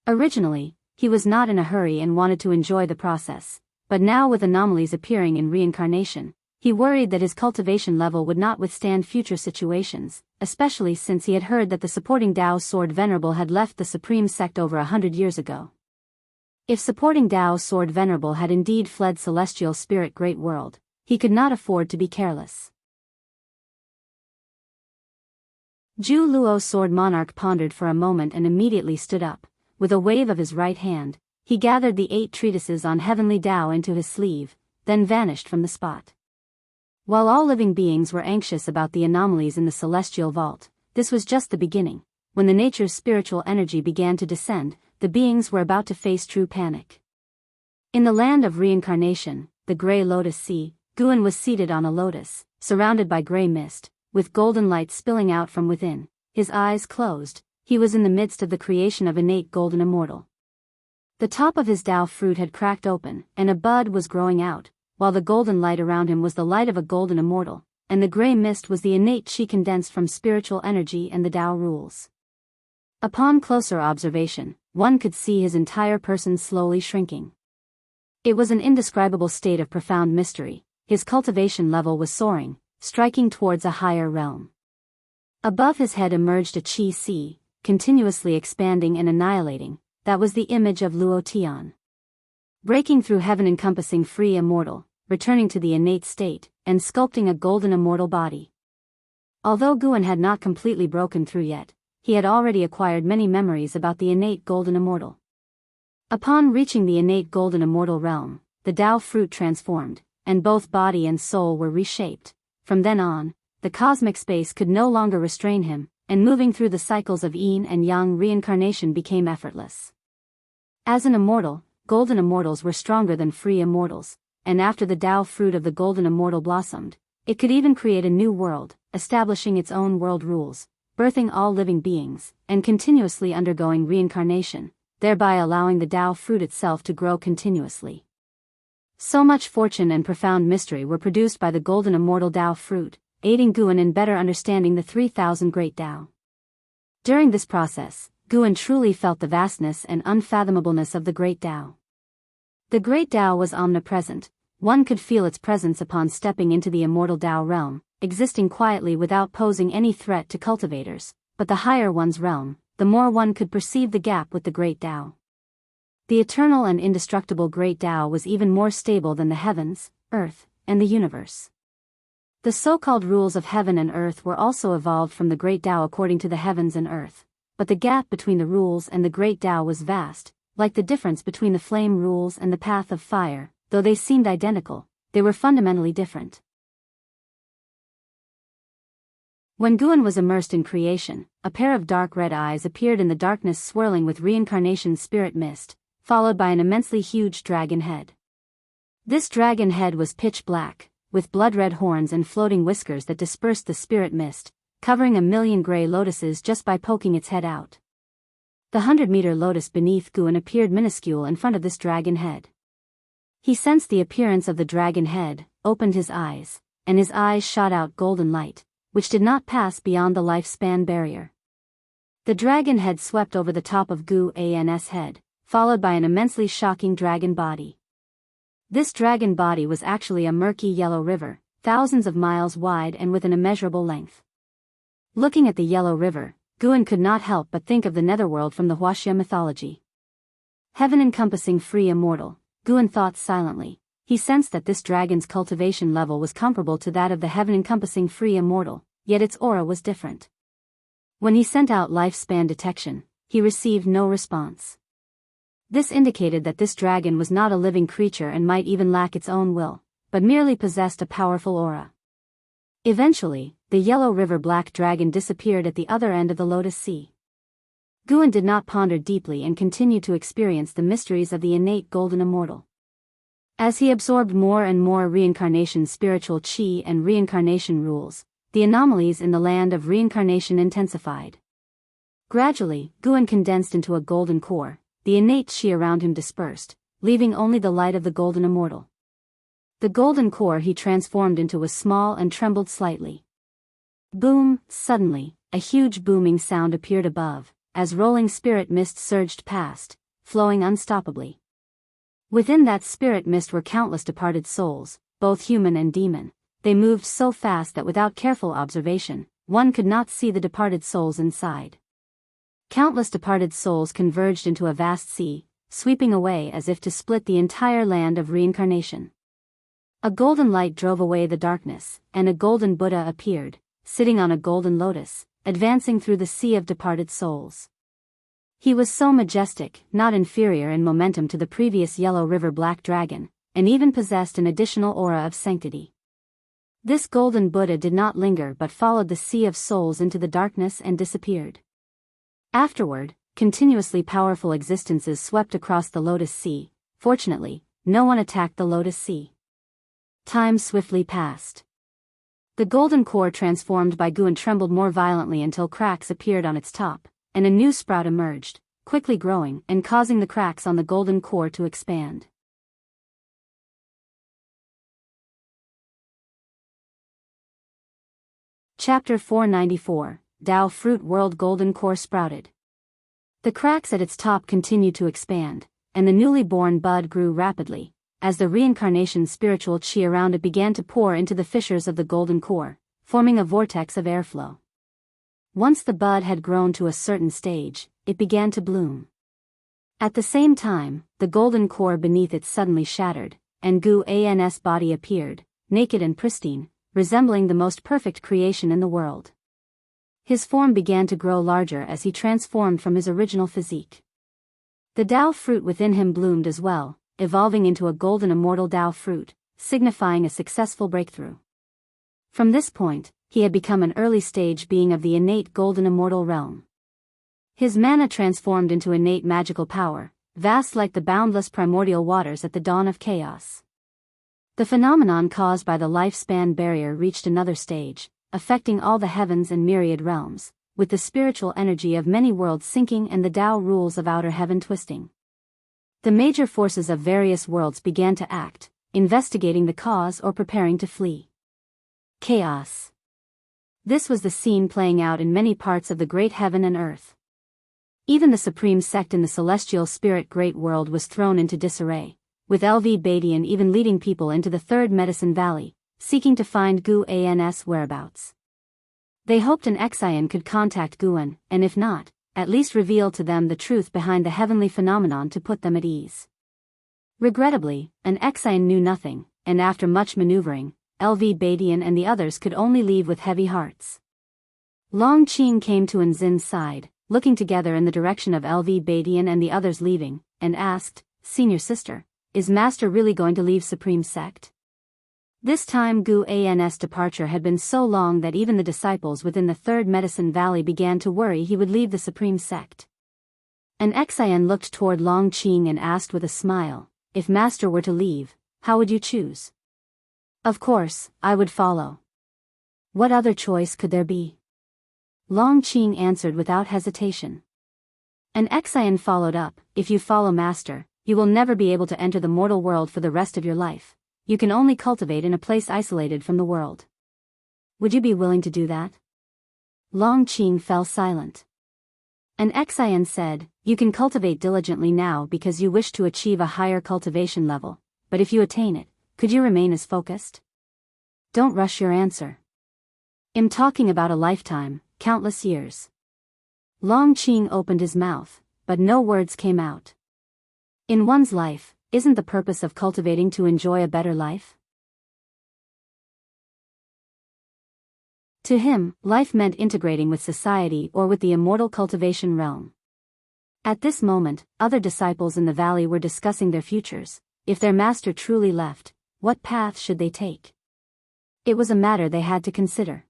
Originally, he was not in a hurry and wanted to enjoy the process, but now with anomalies appearing in reincarnation, He worried that his cultivation level would not withstand future situations, especially since he had heard that the supporting Tao Sword Venerable had left the Supreme Sect over 100 years ago. If supporting Tao Sword Venerable had indeed fled Celestial Spirit Great World, he could not afford to be careless. Zhu Luo Sword Monarch pondered for a moment and immediately stood up. With a wave of his right hand, he gathered the 8 treatises on heavenly Tao into his sleeve, then vanished from the spot. While all living beings were anxious about the anomalies in the celestial vault, this was just the beginning. When the nature's spiritual energy began to descend, the beings were about to face true panic. In the land of reincarnation, the Grey Lotus Sea, Guan was seated on a lotus, surrounded by grey mist, with golden light spilling out from within. His eyes closed, he was in the midst of the creation of innate golden immortal. The top of his Tao fruit had cracked open, and a bud was growing out, while the golden light around him was the light of a golden immortal, and the grey mist was the innate chi condensed from spiritual energy and the Tao rules. Upon closer observation, one could see his entire person slowly shrinking. It was an indescribable state of profound mystery. His cultivation level was soaring, striking towards a higher realm. Above his head emerged a chi sea, continuously expanding and annihilating. That was the image of Luo Tian. Breaking through heaven-encompassing free immortal, returning to the innate state, and sculpting a golden immortal body. Although Guan had not completely broken through yet, he had already acquired many memories about the innate golden immortal. Upon reaching the innate golden immortal realm, the Tao fruit transformed, and both body and soul were reshaped. From then on, the cosmic space could no longer restrain him, and moving through the cycles of yin and yang reincarnation became effortless. As an immortal, golden immortals were stronger than free immortals, and after the Tao fruit of the golden immortal blossomed, it could even create a new world, establishing its own world rules, birthing all living beings, and continuously undergoing reincarnation, thereby allowing the Tao fruit itself to grow continuously. So much fortune and profound mystery were produced by the golden immortal Tao fruit, aiding Guan in better understanding the 3,000 great Tao. During this process, Guan truly felt the vastness and unfathomableness of the great Tao. The great Tao was omnipresent. One could feel its presence upon stepping into the immortal Tao realm, existing quietly without posing any threat to cultivators, but the higher one's realm, the more one could perceive the gap with the great Tao. The eternal and indestructible great Tao was even more stable than the heavens, earth, and the universe. The so-called rules of heaven and earth were also evolved from the great Tao according to the heavens and earth. But the gap between the rules and the great Tao was vast, like the difference between the flame rules and the path of fire. Though they seemed identical, they were fundamentally different. When Guan was immersed in creation, a pair of dark red eyes appeared in the darkness swirling with reincarnation spirit mist, followed by an immensely huge dragon head. This dragon head was pitch black, with blood-red horns and floating whiskers that dispersed the spirit mist, covering 1,000,000 grey lotuses just by poking its head out. The 100-meter lotus beneath Guan appeared minuscule in front of this dragon head. He sensed the appearance of the dragon head, opened his eyes, and his eyes shot out golden light, which did not pass beyond the lifespan barrier. The dragon head swept over the top of Guan's head, followed by an immensely shocking dragon body. This dragon body was actually a murky yellow river, thousands of miles wide and with an immeasurable length. Looking at the yellow river, Guan could not help but think of the netherworld from the Huaxia mythology. Heaven-encompassing free immortal, Guan thought silently. He sensed that this dragon's cultivation level was comparable to that of the heaven-encompassing free immortal, yet its aura was different. When he sent out lifespan detection, he received no response. This indicated that this dragon was not a living creature and might even lack its own will, but merely possessed a powerful aura. Eventually, the yellow river black dragon disappeared at the other end of the Lotus Sea. Guan did not ponder deeply and continued to experience the mysteries of the innate golden immortal. As he absorbed more and more reincarnation spiritual chi and reincarnation rules, the anomalies in the land of reincarnation intensified. Gradually, Guan condensed into a golden core, the innate chi around him dispersed, leaving only the light of the golden immortal. The golden core he transformed into was small and trembled slightly. Boom! Suddenly, a huge booming sound appeared above, as rolling spirit mist surged past, flowing unstoppably. Within that spirit mist were countless departed souls, both human and demon, they moved so fast that without careful observation, one could not see the departed souls inside. Countless departed souls converged into a vast sea, sweeping away as if to split the entire land of reincarnation. A golden light drove away the darkness, and a golden Buddha appeared, sitting on a golden lotus, advancing through the sea of departed souls. He was so majestic, not inferior in momentum to the previous Yellow River Black Dragon, and even possessed an additional aura of sanctity. This golden Buddha did not linger but followed the sea of souls into the darkness and disappeared. Afterward, continuously powerful existences swept across the Lotus Sea. Fortunately, no one attacked the Lotus Sea. Time swiftly passed. The golden core transformed by Guan trembled more violently until cracks appeared on its top, and a new sprout emerged, quickly growing and causing the cracks on the golden core to expand. Chapter 494, Tao Fruit World Golden Core Sprouted. The cracks at its top continued to expand, and the newly born bud grew rapidly, as the reincarnation spiritual chi around it began to pour into the fissures of the golden core, forming a vortex of airflow. Once the bud had grown to a certain stage, it began to bloom. At the same time, the golden core beneath it suddenly shattered, and Guan's body appeared, naked and pristine, resembling the most perfect creation in the world. His form began to grow larger as he transformed from his original physique. The Tao fruit within him bloomed as well, evolving into a golden immortal Tao fruit, signifying a successful breakthrough. From this point, he had become an early-stage being of the innate golden immortal realm. His mana transformed into innate magical power, vast like the boundless primordial waters at the dawn of chaos. The phenomenon caused by the lifespan barrier reached another stage, affecting all the heavens and myriad realms, with the spiritual energy of many worlds sinking and the Tao rules of outer heaven twisting. The major forces of various worlds began to act, investigating the cause or preparing to flee. Chaos. This was the scene playing out in many parts of the great heaven and earth. Even the supreme sect in the celestial spirit great world was thrown into disarray, with LV Badian even leading people into the Third Medicine Valley, seeking to find Guan's whereabouts. They hoped an Xian could contact Guan, and if not, at least reveal to them the truth behind the heavenly phenomenon to put them at ease. Regrettably, an Xian knew nothing, and after much maneuvering, LV Badian and the others could only leave with heavy hearts. Long Qing came to Anzin's side, looking together in the direction of LV Badian and the others leaving, and asked, "Senior sister, is Master really going to leave Supreme Sect?" This time Guan's departure had been so long that even the disciples within the Third Medicine Valley began to worry he would leave the Supreme Sect. An Xian looked toward Long Qing and asked with a smile, "If Master were to leave, how would you choose?" "Of course, I would follow. What other choice could there be?" Long Qing answered without hesitation. An Xian followed up, "If you follow Master, you will never be able to enter the mortal world for the rest of your life. You can only cultivate in a place isolated from the world. Would you be willing to do that?" Long Qing fell silent. An Xian said, "You can cultivate diligently now because you wish to achieve a higher cultivation level, but if you attain it, could you remain as focused? Don't rush your answer. I'm talking about a lifetime, countless years." Long Qing opened his mouth, but no words came out. In one's life, isn't the purpose of cultivating to enjoy a better life? To him, life meant integrating with society or with the immortal cultivation realm. At this moment, other disciples in the valley were discussing their futures. If their master truly left, what path should they take? It was a matter they had to consider.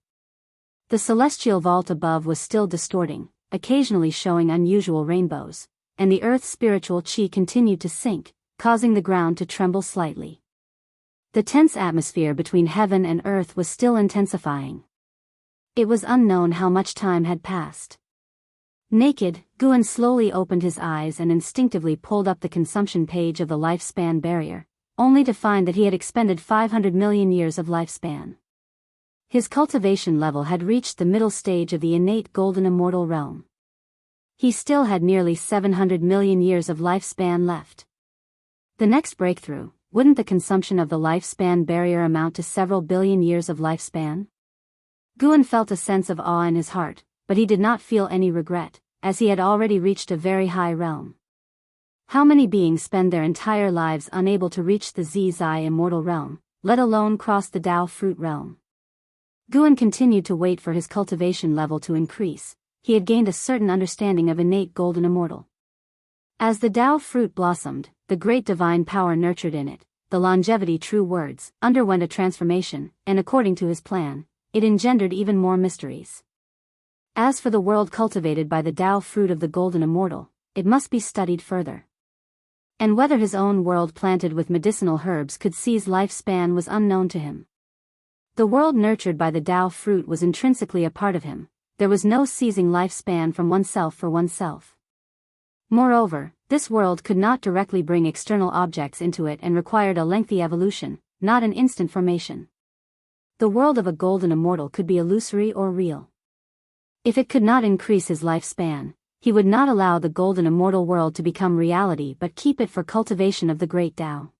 The celestial vault above was still distorting, occasionally showing unusual rainbows, and the earth's spiritual chi continued to sink, causing the ground to tremble slightly. The tense atmosphere between heaven and earth was still intensifying. It was unknown how much time had passed. Naked, Guan slowly opened his eyes and instinctively pulled up the consumption page of the lifespan barrier, only to find that he had expended 500 million years of lifespan. His cultivation level had reached the middle stage of the innate golden immortal realm. He still had nearly 700 million years of lifespan left. The next breakthrough, wouldn't the consumption of the lifespan barrier amount to several billion years of lifespan? Guan felt a sense of awe in his heart, but he did not feel any regret, as he had already reached a very high realm. How many beings spend their entire lives unable to reach the Zai immortal realm, let alone cross the Dao fruit realm? Guan continued to wait for his cultivation level to increase. He had gained a certain understanding of innate golden immortal. As the Dao fruit blossomed, the great divine power nurtured in it, the longevity true words, underwent a transformation, and according to his plan, it engendered even more mysteries. As for the world cultivated by the Dao fruit of the golden immortal, it must be studied further. And whether his own world planted with medicinal herbs could seize lifespan was unknown to him. The world nurtured by the Dao fruit was intrinsically a part of him. There was no seizing lifespan from oneself for oneself. Moreover, this world could not directly bring external objects into it and required a lengthy evolution, not an instant formation. The world of a golden immortal could be illusory or real. If it could not increase his lifespan, he would not allow the golden immortal world to become reality but keep it for cultivation of the great Tao.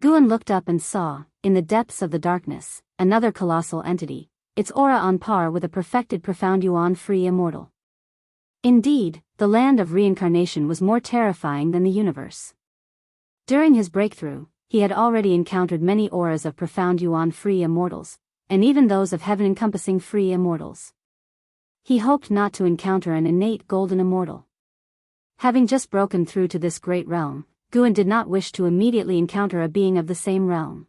Guan looked up and saw, in the depths of the darkness, another colossal entity, its aura on par with a perfected profound yuan-free immortal. Indeed, the land of reincarnation was more terrifying than the universe. During his breakthrough, he had already encountered many auras of profound yuan-free immortals, and even those of heaven-encompassing free immortals. He hoped not to encounter an innate golden immortal. Having just broken through to this great realm, Guan did not wish to immediately encounter a being of the same realm.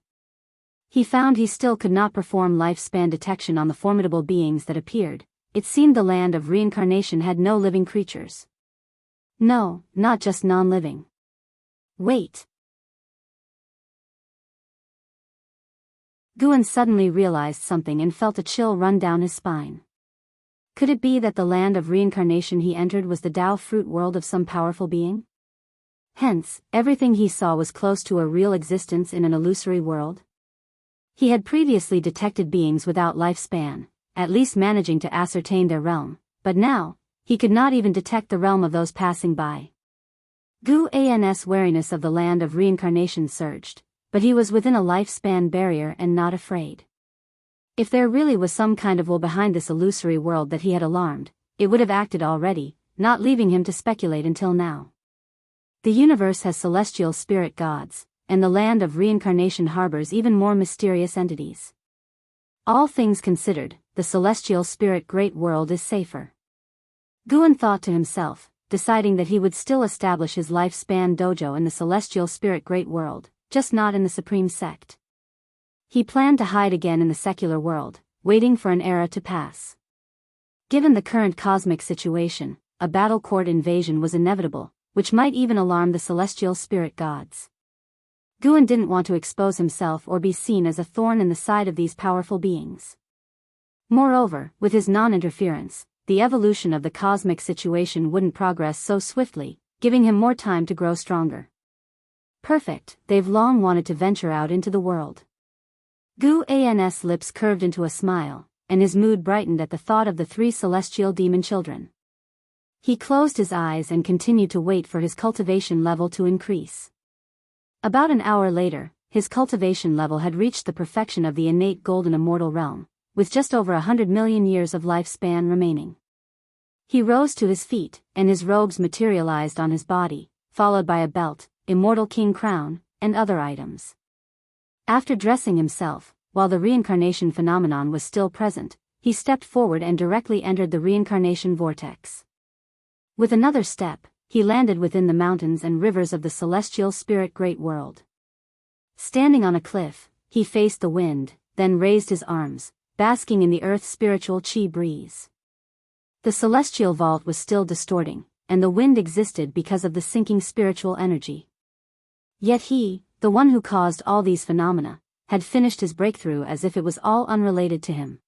He found he still could not perform lifespan detection on the formidable beings that appeared. It seemed the land of reincarnation had no living creatures. No, not just non-living. Wait. Guan suddenly realized something and felt a chill run down his spine. Could it be that the land of reincarnation he entered was the Dao fruit world of some powerful being? Hence, everything he saw was close to a real existence in an illusory world. He had previously detected beings without lifespan, at least managing to ascertain their realm, but now, he could not even detect the realm of those passing by. Guan's wariness of the land of reincarnation surged, but he was within a lifespan barrier and not afraid. If there really was some kind of will behind this illusory world that he had alarmed, it would have acted already, not leaving him to speculate until now. The universe has celestial spirit gods, and the land of reincarnation harbors even more mysterious entities. All things considered, the celestial spirit great world is safer. Guan thought to himself, deciding that he would still establish his lifespan dojo in the celestial spirit great world, just not in the supreme sect. He planned to hide again in the secular world, waiting for an era to pass. Given the current cosmic situation, a battle court invasion was inevitable, which might even alarm the celestial spirit gods. Guan didn't want to expose himself or be seen as a thorn in the side of these powerful beings. Moreover, with his non-interference, the evolution of the cosmic situation wouldn't progress so swiftly, giving him more time to grow stronger. Perfect, they've long wanted to venture out into the world. Guan's lips curved into a smile, and his mood brightened at the thought of the 3 celestial demon children. He closed his eyes and continued to wait for his cultivation level to increase. About an hour later, his cultivation level had reached the perfection of the innate golden immortal realm, with just over 100 million years of lifespan remaining. He rose to his feet, and his robes materialized on his body, followed by a belt, immortal king crown, and other items. After dressing himself, while the reincarnation phenomenon was still present, he stepped forward and directly entered the reincarnation vortex. With another step, he landed within the mountains and rivers of the celestial spirit great world. Standing on a cliff, he faced the wind, then raised his arms, basking in the earth's spiritual chi breeze. The celestial vault was still distorting, and the wind existed because of the sinking spiritual energy. Yet he, the one who caused all these phenomena, had finished his breakthrough as if it was all unrelated to him.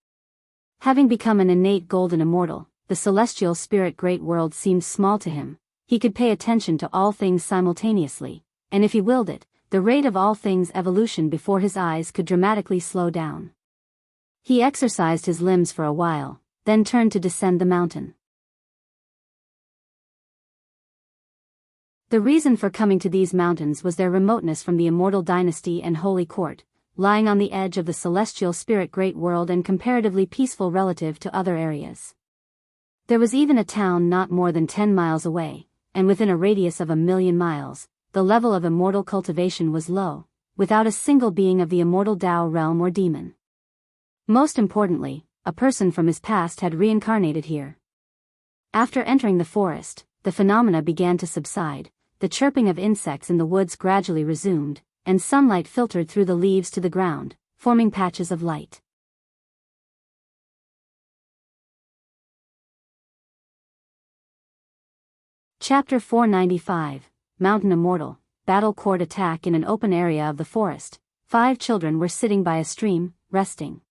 Having become an innate golden immortal, the celestial spirit great world seemed small to him. He could pay attention to all things simultaneously, and if he willed it, the rate of all things' evolution before his eyes could dramatically slow down. He exercised his limbs for a while, then turned to descend the mountain. The reason for coming to these mountains was their remoteness from the immortal dynasty and holy court, lying on the edge of the celestial spirit great world and comparatively peaceful relative to other areas. There was even a town not more than 10 miles away, and within a radius of 1,000,000 miles, the level of immortal cultivation was low, without a single being of the immortal Tao realm or demon. Most importantly, a person from his past had reincarnated here. After entering the forest, the phenomena began to subside, the chirping of insects in the woods gradually resumed, and sunlight filtered through the leaves to the ground, forming patches of light. Chapter 495, Mountain Immortal, Battle Court Attack. In an open area of the forest, 5 children were sitting by a stream, resting.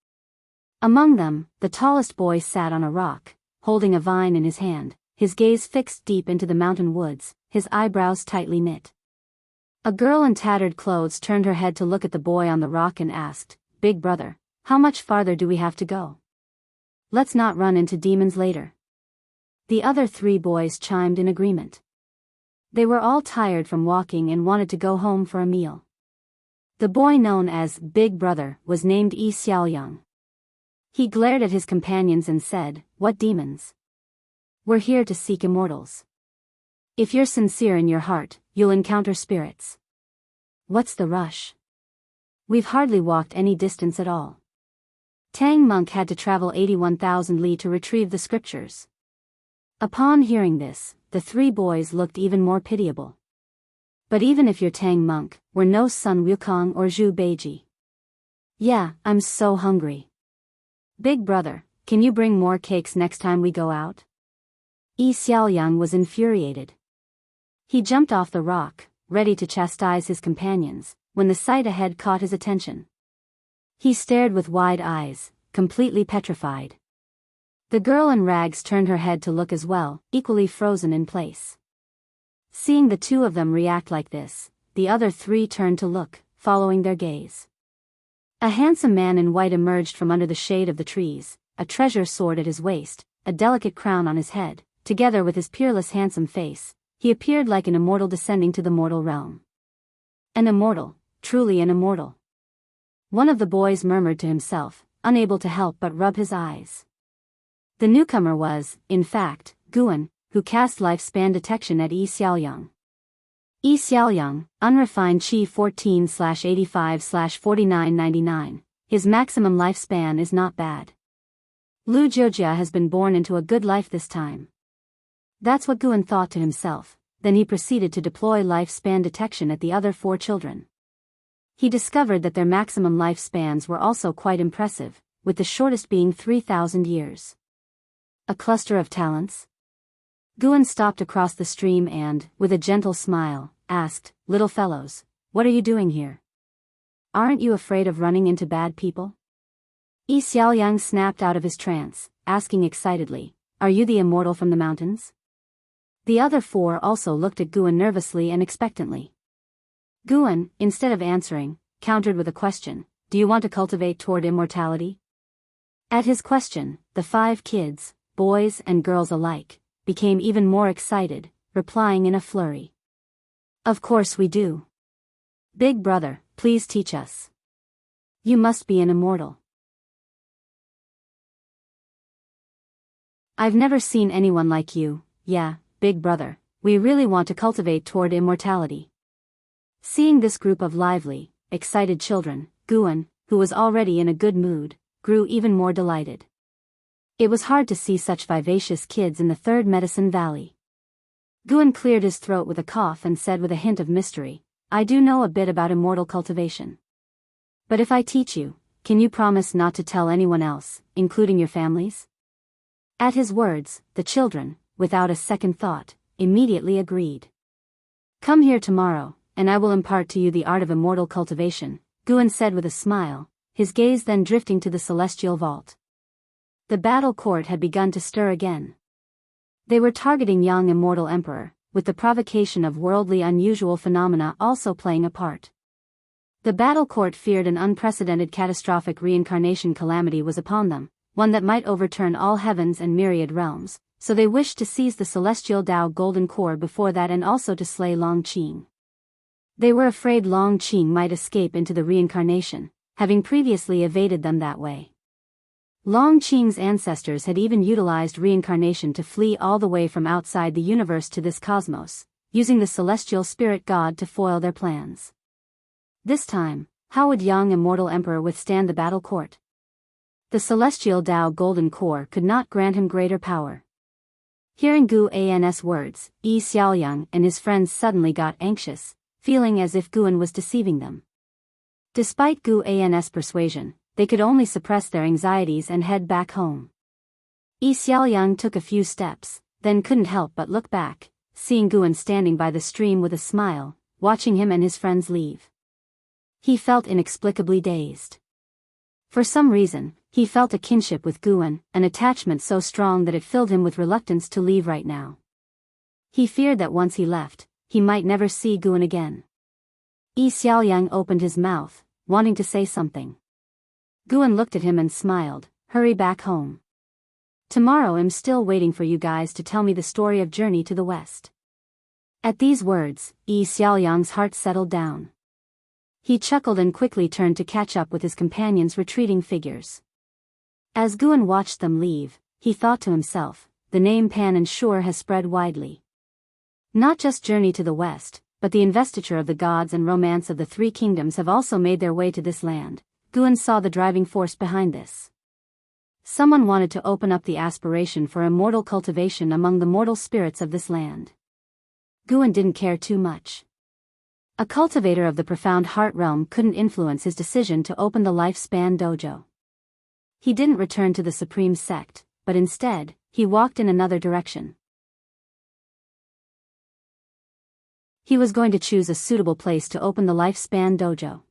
Among them, the tallest boy sat on a rock, holding a vine in his hand, his gaze fixed deep into the mountain woods, his eyebrows tightly knit. A girl in tattered clothes turned her head to look at the boy on the rock and asked, "Big brother, how much farther do we have to go? Let's not run into demons later." The other 3 boys chimed in agreement. They were all tired from walking and wanted to go home for a meal. The boy known as Big Brother was named Yi Xiaoyang. He glared at his companions and said, "What demons? We're here to seek immortals. If you're sincere in your heart, you'll encounter spirits. What's the rush? We've hardly walked any distance at all." Tang Monk had to travel 81,000 li to retrieve the scriptures. Upon hearing this, the 3 boys looked even more pitiable. "But even if you're Tang Monk, we're no Sun Wukong or Zhu Beiji. Yeah, I'm so hungry. Big brother, can you bring more cakes next time we go out?" Yi Xiaoyang was infuriated. He jumped off the rock, ready to chastise his companions, when the sight ahead caught his attention. He stared with wide eyes, completely petrified. The girl in rags turned her head to look as well, equally frozen in place. Seeing the 2 of them react like this, the other 3 turned to look, following their gaze. A handsome man in white emerged from under the shade of the trees, a treasure sword at his waist, a delicate crown on his head. Together with his peerless handsome face, he appeared like an immortal descending to the mortal realm. An immortal, truly an immortal. One of the boys murmured to himself, unable to help but rub his eyes. The newcomer was, in fact, Guan, who cast lifespan detection at Yi Xiaoyang. Yi Xiaoyang, unrefined Qi 14/85/4999. His maximum lifespan is not bad. Lu Jiujia has been born into a good life this time. That's what Guan thought to himself, then he proceeded to deploy lifespan detection at the other 4 children. He discovered that their maximum lifespans were also quite impressive, with the shortest being 3,000 years. A cluster of talents? Guan stopped across the stream and, with a gentle smile, asked, "Little fellows, what are you doing here? Aren't you afraid of running into bad people?" Yi Xiaoyang snapped out of his trance, asking excitedly, "Are you the immortal from the mountains?" The other 4 also looked at Guan nervously and expectantly. Guan, instead of answering, countered with a question, "Do you want to cultivate toward immortality?" At his question, the 5 kids, boys and girls alike, became even more excited, replying in a flurry. "Of course we do. Big brother, please teach us. You must be an immortal. I've never seen anyone like you. Yeah, big brother, we really want to cultivate toward immortality." Seeing this group of lively, excited children, Guan, who was already in a good mood, grew even more delighted. It was hard to see such vivacious kids in the 3rd Medicine Valley. Guan cleared his throat with a cough and said with a hint of mystery, "I do know a bit about immortal cultivation. But if I teach you, can you promise not to tell anyone else, including your families?" At his words, the children, without a second thought, immediately agreed. "Come here tomorrow, and I will impart to you the art of immortal cultivation," Guan said with a smile, his gaze then drifting to the celestial vault. The battle court had begun to stir again. They were targeting young immortal emperor, with the provocation of worldly unusual phenomena also playing a part. The battle court feared an unprecedented catastrophic reincarnation calamity was upon them, one that might overturn all heavens and myriad realms, so they wished to seize the celestial Tao golden core before that and also to slay Long Qing. They were afraid Long Qing might escape into the reincarnation, having previously evaded them that way. Long Qing's ancestors had even utilized reincarnation to flee all the way from outside the universe to this cosmos, using the celestial spirit god to foil their plans. This time, how would young immortal emperor withstand the battle court? The celestial Tao golden core could not grant him greater power. Hearing Gu An's words, Yi Xiaoyang and his friends suddenly got anxious, feeling as if Guan was deceiving them. Despite Gu An's persuasion, they could only suppress their anxieties and head back home. Yi Xiaoyang took a few steps, then couldn't help but look back, seeing Guan standing by the stream with a smile, watching him and his friends leave. He felt inexplicably dazed. For some reason, he felt a kinship with Guan, an attachment so strong that it filled him with reluctance to leave right now. He feared that once he left, he might never see Guan again. Yi Xiaoyang opened his mouth, wanting to say something. Guan looked at him and smiled, "Hurry back home. Tomorrow I'm still waiting for you guys to tell me the story of Journey to the West." At these words, Yi Xiaoyang's heart settled down. He chuckled and quickly turned to catch up with his companions' retreating figures. As Guan watched them leave, he thought to himself, the name Pan and Shure has spread widely. Not just Journey to the West, but the investiture of the gods and romance of the three kingdoms have also made their way to this land. Guan saw the driving force behind this. Someone wanted to open up the aspiration for immortal cultivation among the mortal spirits of this land. Guan didn't care too much. A cultivator of the profound heart realm couldn't influence his decision to open the lifespan dojo. He didn't return to the supreme sect, but instead, he walked in another direction. He was going to choose a suitable place to open the lifespan dojo.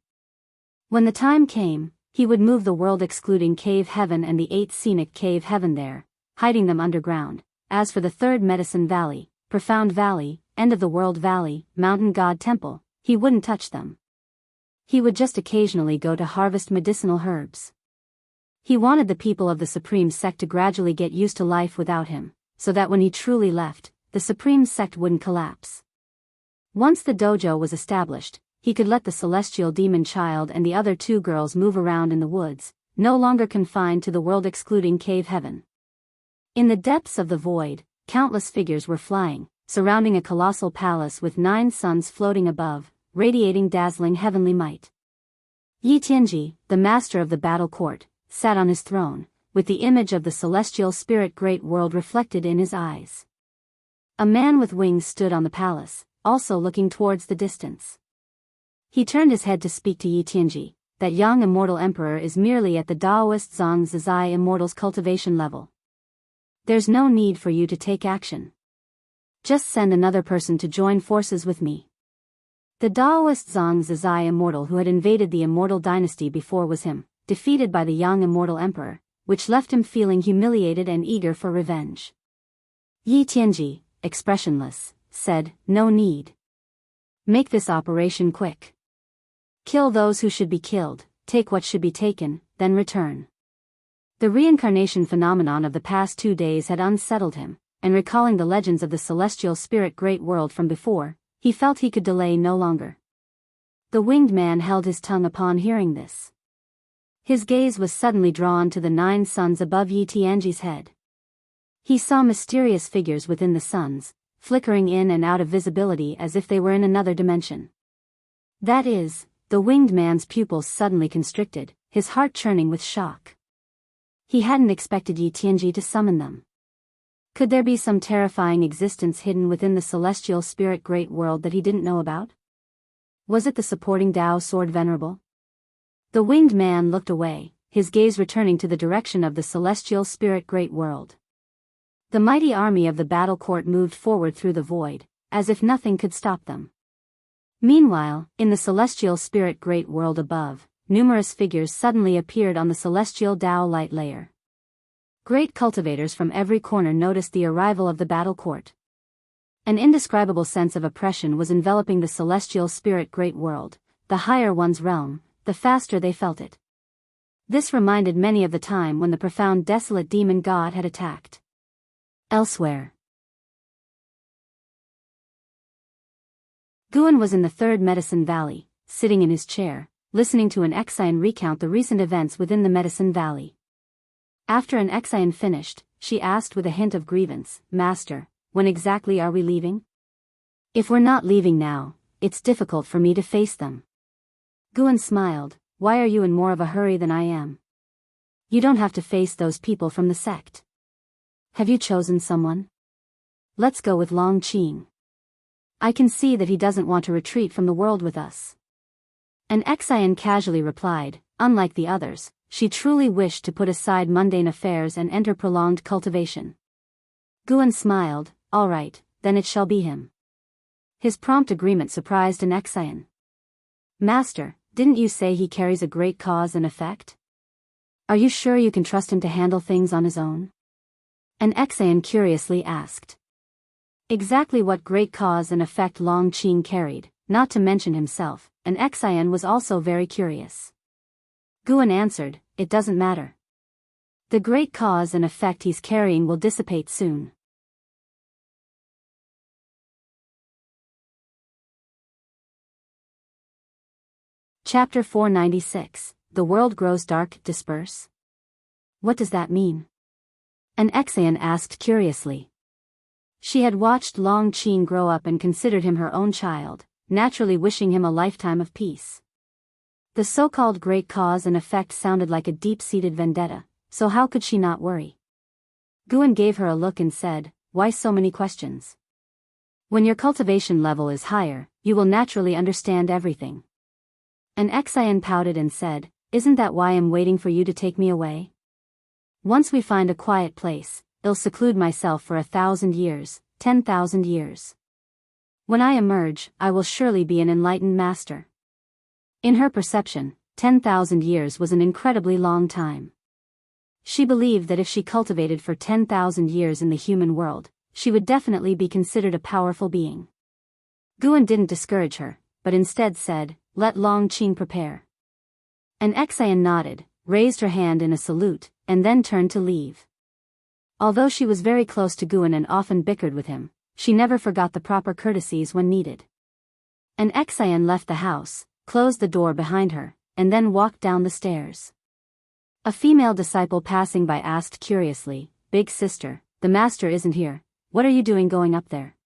When the time came, he would move the world-excluding cave heaven and the 8 scenic cave heaven there, hiding them underground. As for the 3rd Medicine Valley, Profound Valley, End of the World Valley, Mountain God Temple, he wouldn't touch them. He would just occasionally go to harvest medicinal herbs. He wanted the people of the Supreme Sect to gradually get used to life without him, so that when he truly left, the Supreme Sect wouldn't collapse. Once the dojo was established, he could let the celestial demon child and the other 2 girls move around in the woods, no longer confined to the world-excluding cave heaven. In the depths of the void, countless figures were flying, surrounding a colossal palace with 9 suns floating above, radiating dazzling heavenly might. Yi Tianji, the master of the battle court, sat on his throne, with the image of the celestial spirit great world reflected in his eyes. A man with wings stood on the palace, also looking towards the distance. He turned his head to speak to Yi Tianji. That young immortal emperor is merely at the Daoist Zhang Zizai immortal's cultivation level. There's no need for you to take action. Just send another person to join forces with me. The Daoist Zhang Zizai immortal who had invaded the immortal dynasty before was him, defeated by the young immortal emperor, which left him feeling humiliated and eager for revenge. Yi Tianji, expressionless, said, "No need. Make this operation quick. Kill those who should be killed, take what should be taken, then return." The reincarnation phenomenon of the past 2 days had unsettled him, and recalling the legends of the celestial spirit great world from before, he felt he could delay no longer. The winged man held his tongue upon hearing this. His gaze was suddenly drawn to the 9 suns above Yi Tianji's head. He saw mysterious figures within the suns, flickering in and out of visibility as if they were in another dimension. That is, the winged man's pupils suddenly constricted, his heart churning with shock. He hadn't expected Yi Tianji to summon them. Could there be some terrifying existence hidden within the celestial spirit great world that he didn't know about? Was it the supporting Tao sword venerable? The winged man looked away, his gaze returning to the direction of the celestial spirit great world. The mighty army of the battle court moved forward through the void, as if nothing could stop them. Meanwhile, in the celestial spirit great world above, numerous figures suddenly appeared on the celestial Tao light layer. Great cultivators from every corner noticed the arrival of the battle court. An indescribable sense of oppression was enveloping the celestial spirit great world. The higher one's realm, the faster they felt it. This reminded many of the time when the profound desolate demon god had attacked. Elsewhere. Guan was in the third Medicine Valley, sitting in his chair, listening to an Exian recount the recent events within the Medicine Valley. After an Exian finished, she asked with a hint of grievance, "Master, when exactly are we leaving? If we're not leaving now, it's difficult for me to face them." Guan smiled. "Why are you in more of a hurry than I am? You don't have to face those people from the sect. Have you chosen someone? Let's go with Long Qing. I can see that he doesn't want to retreat from the world with us." An Exian casually replied, unlike the others, she truly wished to put aside mundane affairs and enter prolonged cultivation. Guan smiled. "All right, then it shall be him." His prompt agreement surprised an Exian. "Master, didn't you say he carries a great cause and effect? Are you sure you can trust him to handle things on his own?" An Exian curiously asked. Exactly what great cause and effect Long Qing carried, not to mention himself, an Exian was also very curious. Guan answered, "It doesn't matter. The great cause and effect he's carrying will dissipate soon." Chapter 496, The World Grows Dark, Disperse? What does that mean? An Exian asked curiously. She had watched Long Qing grow up and considered him her own child, naturally wishing him a lifetime of peace. The so-called great cause and effect sounded like a deep-seated vendetta, so how could she not worry? Guan gave her a look and said, "Why so many questions? When your cultivation level is higher, you will naturally understand everything." An Exian pouted and said, "Isn't that why I'm waiting for you to take me away? Once we find a quiet place, I'll seclude myself for 1,000 years, 10,000 years. When I emerge, I will surely be an enlightened master." In her perception, 10,000 years was an incredibly long time. She believed that if she cultivated for 10,000 years in the human world, she would definitely be considered a powerful being. Guan didn't discourage her, but instead said, "Let Long Qing prepare." An Exian nodded, raised her hand in a salute, and then turned to leave. Although she was very close to Guan and often bickered with him, she never forgot the proper courtesies when needed. An Exian left the house, closed the door behind her, and then walked down the stairs. A female disciple passing by asked curiously, "Big sister, the master isn't here. What are you doing going up there?"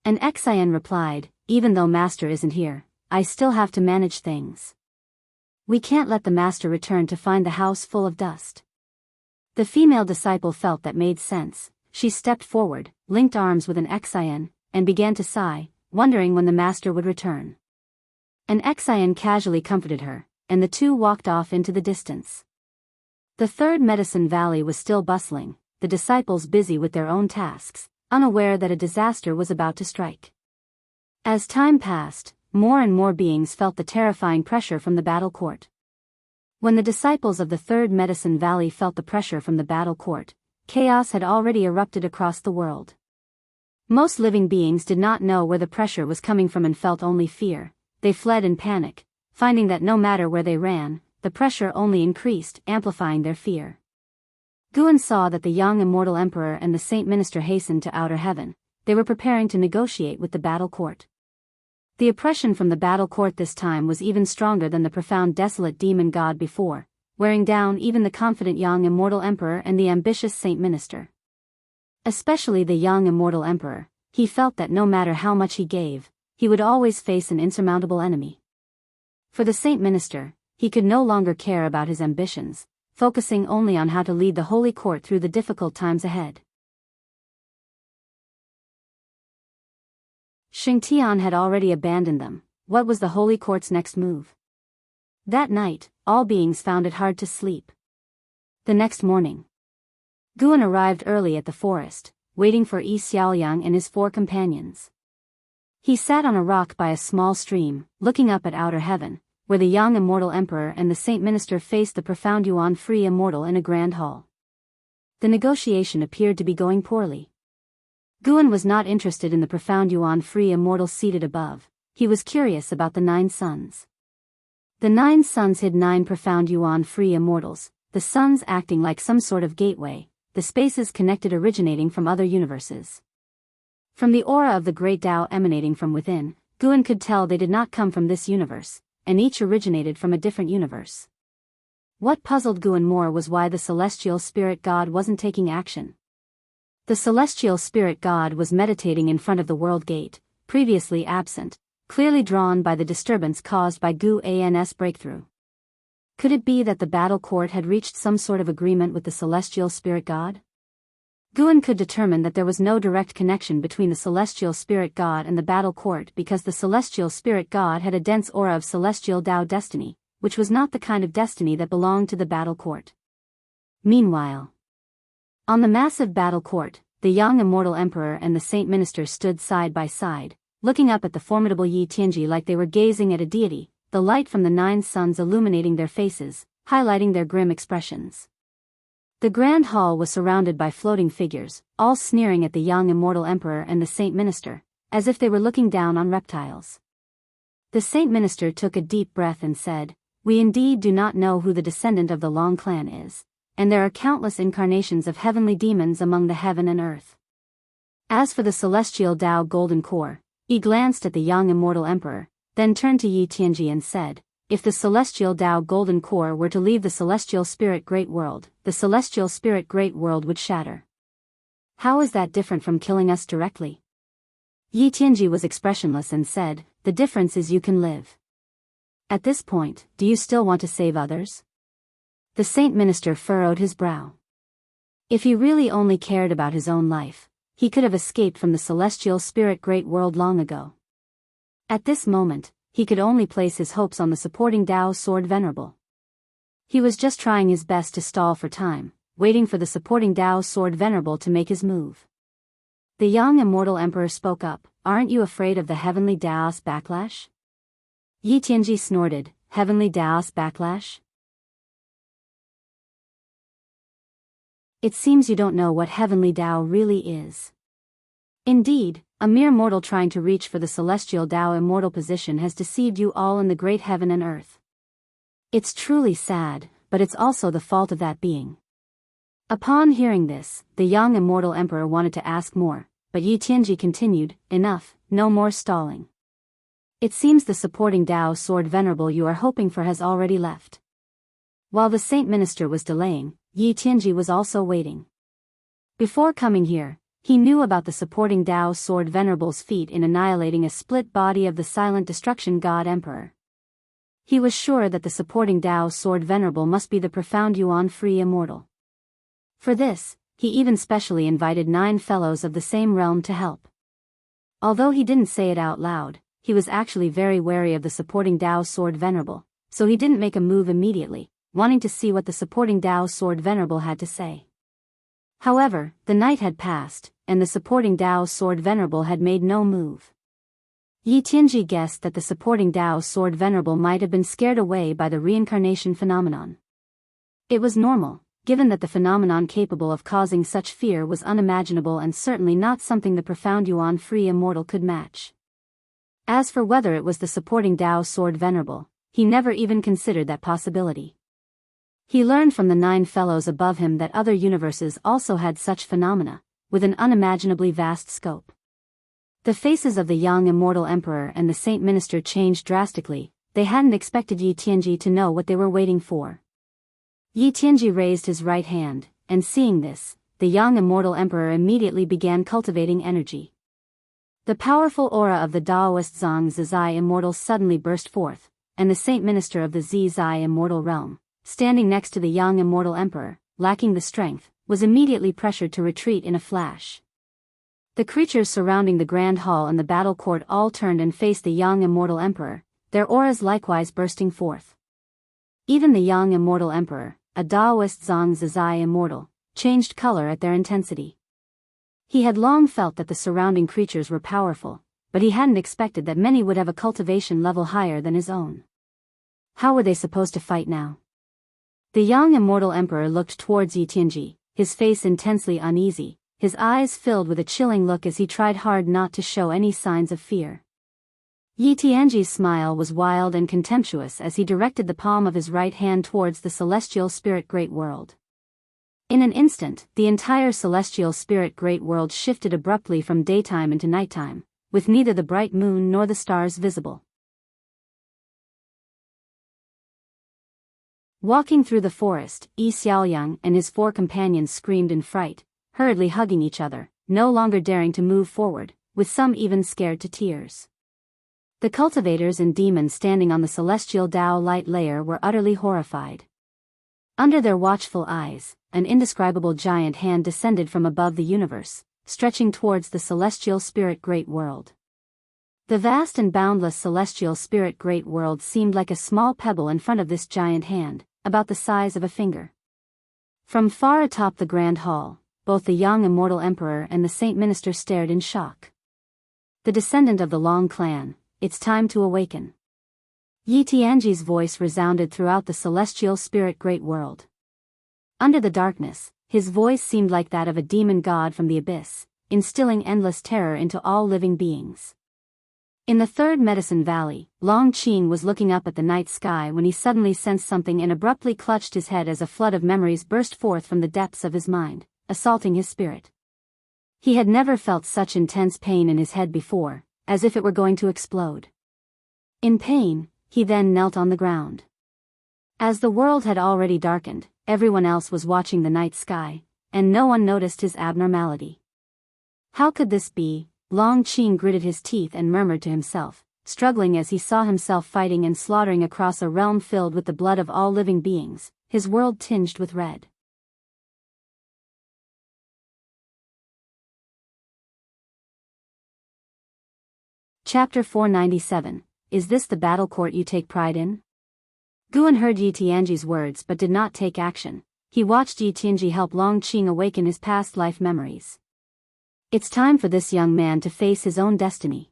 An Exian replied, "Even though master isn't here, I still have to manage things. We can't let the master return to find the house full of dust." The female disciple felt that made sense. She stepped forward, linked arms with an Exian, and began to sigh, wondering when the master would return. An Exian casually comforted her, and the two walked off into the distance. The third Medicine Valley was still bustling, the disciples busy with their own tasks, unaware that a disaster was about to strike. As time passed, more and more beings felt the terrifying pressure from the battle court. When the disciples of the third Medicine Valley felt the pressure from the battle court, chaos had already erupted across the world. Most living beings did not know where the pressure was coming from and felt only fear. They fled in panic, finding that no matter where they ran, the pressure only increased, amplifying their fear. Guan saw that the young immortal emperor and the saint minister hastened to outer heaven. They were preparing to negotiate with the battle court. The oppression from the battle court this time was even stronger than the profound desolate demon god before, wearing down even the confident young immortal emperor and the ambitious saint minister. Especially the young immortal emperor, he felt that no matter how much he gave, he would always face an insurmountable enemy. For the saint minister, he could no longer care about his ambitions, focusing only on how to lead the holy court through the difficult times ahead. Xingtian had already abandoned them. What was the holy court's next move? That night, all beings found it hard to sleep. The next morning, Guan arrived early at the forest, waiting for Yi Xiaoyang and his 4 companions. He sat on a rock by a small stream, looking up at outer heaven, where the young immortal emperor and the saint minister faced the profound Yuan-free immortal in a grand hall. The negotiation appeared to be going poorly. Guan was not interested in the profound Yuan-free immortal seated above. He was curious about the 9 suns. The 9 suns hid 9 profound Yuan-free immortals, the suns acting like some sort of gateway, the spaces connected originating from other universes. From the aura of the great Tao emanating from within, Guan could tell they did not come from this universe, and each originated from a different universe. What puzzled Guan more was why the celestial spirit god wasn't taking action. The celestial spirit god was meditating in front of the world gate, previously absent, clearly drawn by the disturbance caused by Guan's breakthrough. Could it be that the battle court had reached some sort of agreement with the celestial spirit god? Guan could determine that there was no direct connection between the celestial spirit god and the battle court because the celestial spirit god had a dense aura of celestial Tao destiny, which was not the kind of destiny that belonged to the battle court. Meanwhile, on the massive battle court, the young immortal emperor and the saint minister stood side by side, looking up at the formidable Yi Tianji like they were gazing at a deity, the light from the 9 suns illuminating their faces, highlighting their grim expressions. The grand hall was surrounded by floating figures, all sneering at the young immortal emperor and the saint minister, as if they were looking down on reptiles. The saint minister took a deep breath and said, "We indeed do not know who the descendant of the Long clan is, and there are countless incarnations of heavenly demons among the heaven and earth. As for the celestial Tao golden core," he glanced at the young immortal emperor, then turned to Yi Tianji and said, "If the celestial Tao golden core were to leave the celestial spirit great world, the celestial spirit great world would shatter. How is that different from killing us directly?" Yi Tianji was expressionless and said, "The difference is you can live. At this point, do you still want to save others?" The saint minister furrowed his brow. If he really only cared about his own life, he could have escaped from the celestial spirit great world long ago. At this moment, he could only place his hopes on the supporting Tao sword venerable. He was just trying his best to stall for time, waiting for the supporting Tao sword venerable to make his move. The young immortal emperor spoke up, "Aren't you afraid of the heavenly Tao's backlash?" Yi Tianji snorted, "Heavenly Tao's backlash? It seems you don't know what heavenly Tao really is. Indeed, a mere mortal trying to reach for the celestial Tao immortal position has deceived you all in the great heaven and earth. It's truly sad, but it's also the fault of that being." Upon hearing this, the young immortal emperor wanted to ask more, but Yi Tianji continued, "Enough, no more stalling. It seems the supporting Tao sword venerable you are hoping for has already left." While the saint minister was delaying, Yi Tianji was also waiting. Before coming here, he knew about the supporting Tao sword venerable's feat in annihilating a split body of the silent destruction god emperor. He was sure that the supporting Tao sword venerable must be the profound Yuan free immortal. For this, he even specially invited 9 fellows of the same realm to help. Although he didn't say it out loud, he was actually very wary of the supporting Tao sword venerable, so he didn't make a move immediately, wanting to see what the supporting Tao sword venerable had to say. However, the night had passed, and the supporting Tao sword venerable had made no move. Yi Tianji guessed that the supporting Tao sword venerable might have been scared away by the reincarnation phenomenon. It was normal, given that the phenomenon capable of causing such fear was unimaginable and certainly not something the profound Yuan free immortal could match. As for whether it was the supporting Tao sword venerable, he never even considered that possibility. He learned from the 9 fellows above him that other universes also had such phenomena, with an unimaginably vast scope. The faces of the young immortal emperor and the saint minister changed drastically. They hadn't expected Yi Tianji to know what they were waiting for. Yi Tianji raised his right hand, and seeing this, the young immortal emperor immediately began cultivating energy. The powerful aura of the Taoist Zhang Zizai immortal suddenly burst forth, and the saint minister of the Zizai immortal realm, standing next to the young immortal emperor, lacking the strength, was immediately pressured to retreat in a flash. The creatures surrounding the grand hall and the battle court all turned and faced the young immortal emperor, their auras likewise bursting forth. Even the young immortal emperor, a Taoist Zhang Zizai immortal, changed color at their intensity. He had long felt that the surrounding creatures were powerful, but he hadn't expected that many would have a cultivation level higher than his own. How were they supposed to fight now? The young immortal emperor looked towards Yi Tianji, his face intensely uneasy, his eyes filled with a chilling look as he tried hard not to show any signs of fear. Yi Tianji's smile was wild and contemptuous as he directed the palm of his right hand towards the celestial spirit great world. In an instant, the entire celestial spirit great world shifted abruptly from daytime into nighttime, with neither the bright moon nor the stars visible. Walking through the forest, Yi Xiaoyang and his 4 companions screamed in fright, hurriedly hugging each other, no longer daring to move forward, with some even scared to tears. The cultivators and demons standing on the celestial Tao light layer were utterly horrified. Under their watchful eyes, an indescribable giant hand descended from above the universe, stretching towards the celestial spirit great world. The vast and boundless celestial spirit great world seemed like a small pebble in front of this giant hand, about the size of a finger. From far atop the grand hall, both the young immortal emperor and the saint minister stared in shock. The descendant of the Long clan, it's time to awaken. Yi Tianji's voice resounded throughout the celestial spirit great world. Under the darkness, his voice seemed like that of a demon god from the abyss, instilling endless terror into all living beings. In the third medicine valley, Long Qing was looking up at the night sky when he suddenly sensed something and abruptly clutched his head as a flood of memories burst forth from the depths of his mind, assaulting his spirit. He had never felt such intense pain in his head before, as if it were going to explode. In pain, he then knelt on the ground. As the world had already darkened, everyone else was watching the night sky, and no one noticed his abnormality. How could this be? Long Qing gritted his teeth and murmured to himself, struggling as he saw himself fighting and slaughtering across a realm filled with the blood of all living beings, his world tinged with red. Chapter 497. Is this the battle court you take pride in? Guan heard Yi Tianji's words but did not take action. He watched Yi Tianji help Long Qing awaken his past life memories. It's time for this young man to face his own destiny.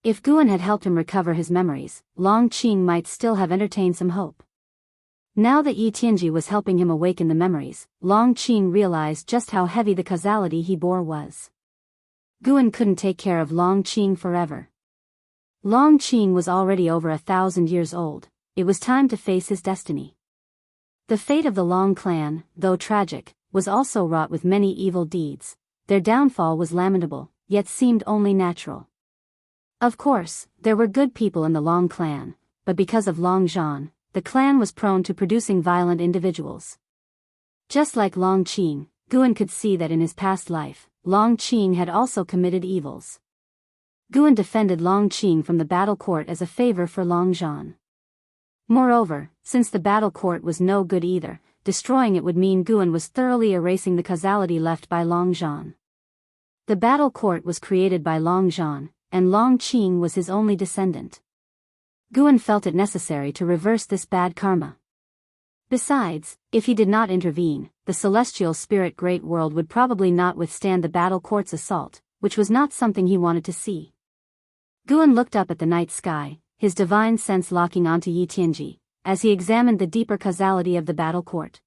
If Guan had helped him recover his memories, Long Qing might still have entertained some hope. Now that Yi Tianji was helping him awaken the memories, Long Qing realized just how heavy the causality he bore was. Guan couldn't take care of Long Qing forever. Long Qing was already over 1,000 years old. It was time to face his destiny. The fate of the Long clan, though tragic, was also wrought with many evil deeds. Their downfall was lamentable, yet seemed only natural. Of course, there were good people in the Long clan, but because of Long Zhan, the clan was prone to producing violent individuals. Just like Long Qing, Guan could see that in his past life, Long Qing had also committed evils. Guan defended Long Qing from the battle court as a favor for Long Zhan. Moreover, since the battle court was no good either, destroying it would mean Guan was thoroughly erasing the causality left by Long Zhan. The battle court was created by Long Zhan, and Long Qing was his only descendant. Guan felt it necessary to reverse this bad karma. Besides, if he did not intervene, the celestial spirit great world would probably not withstand the battle court's assault, which was not something he wanted to see. Guan looked up at the night sky, his divine sense locking onto Yi Tianji, as he examined the deeper causality of the battle court.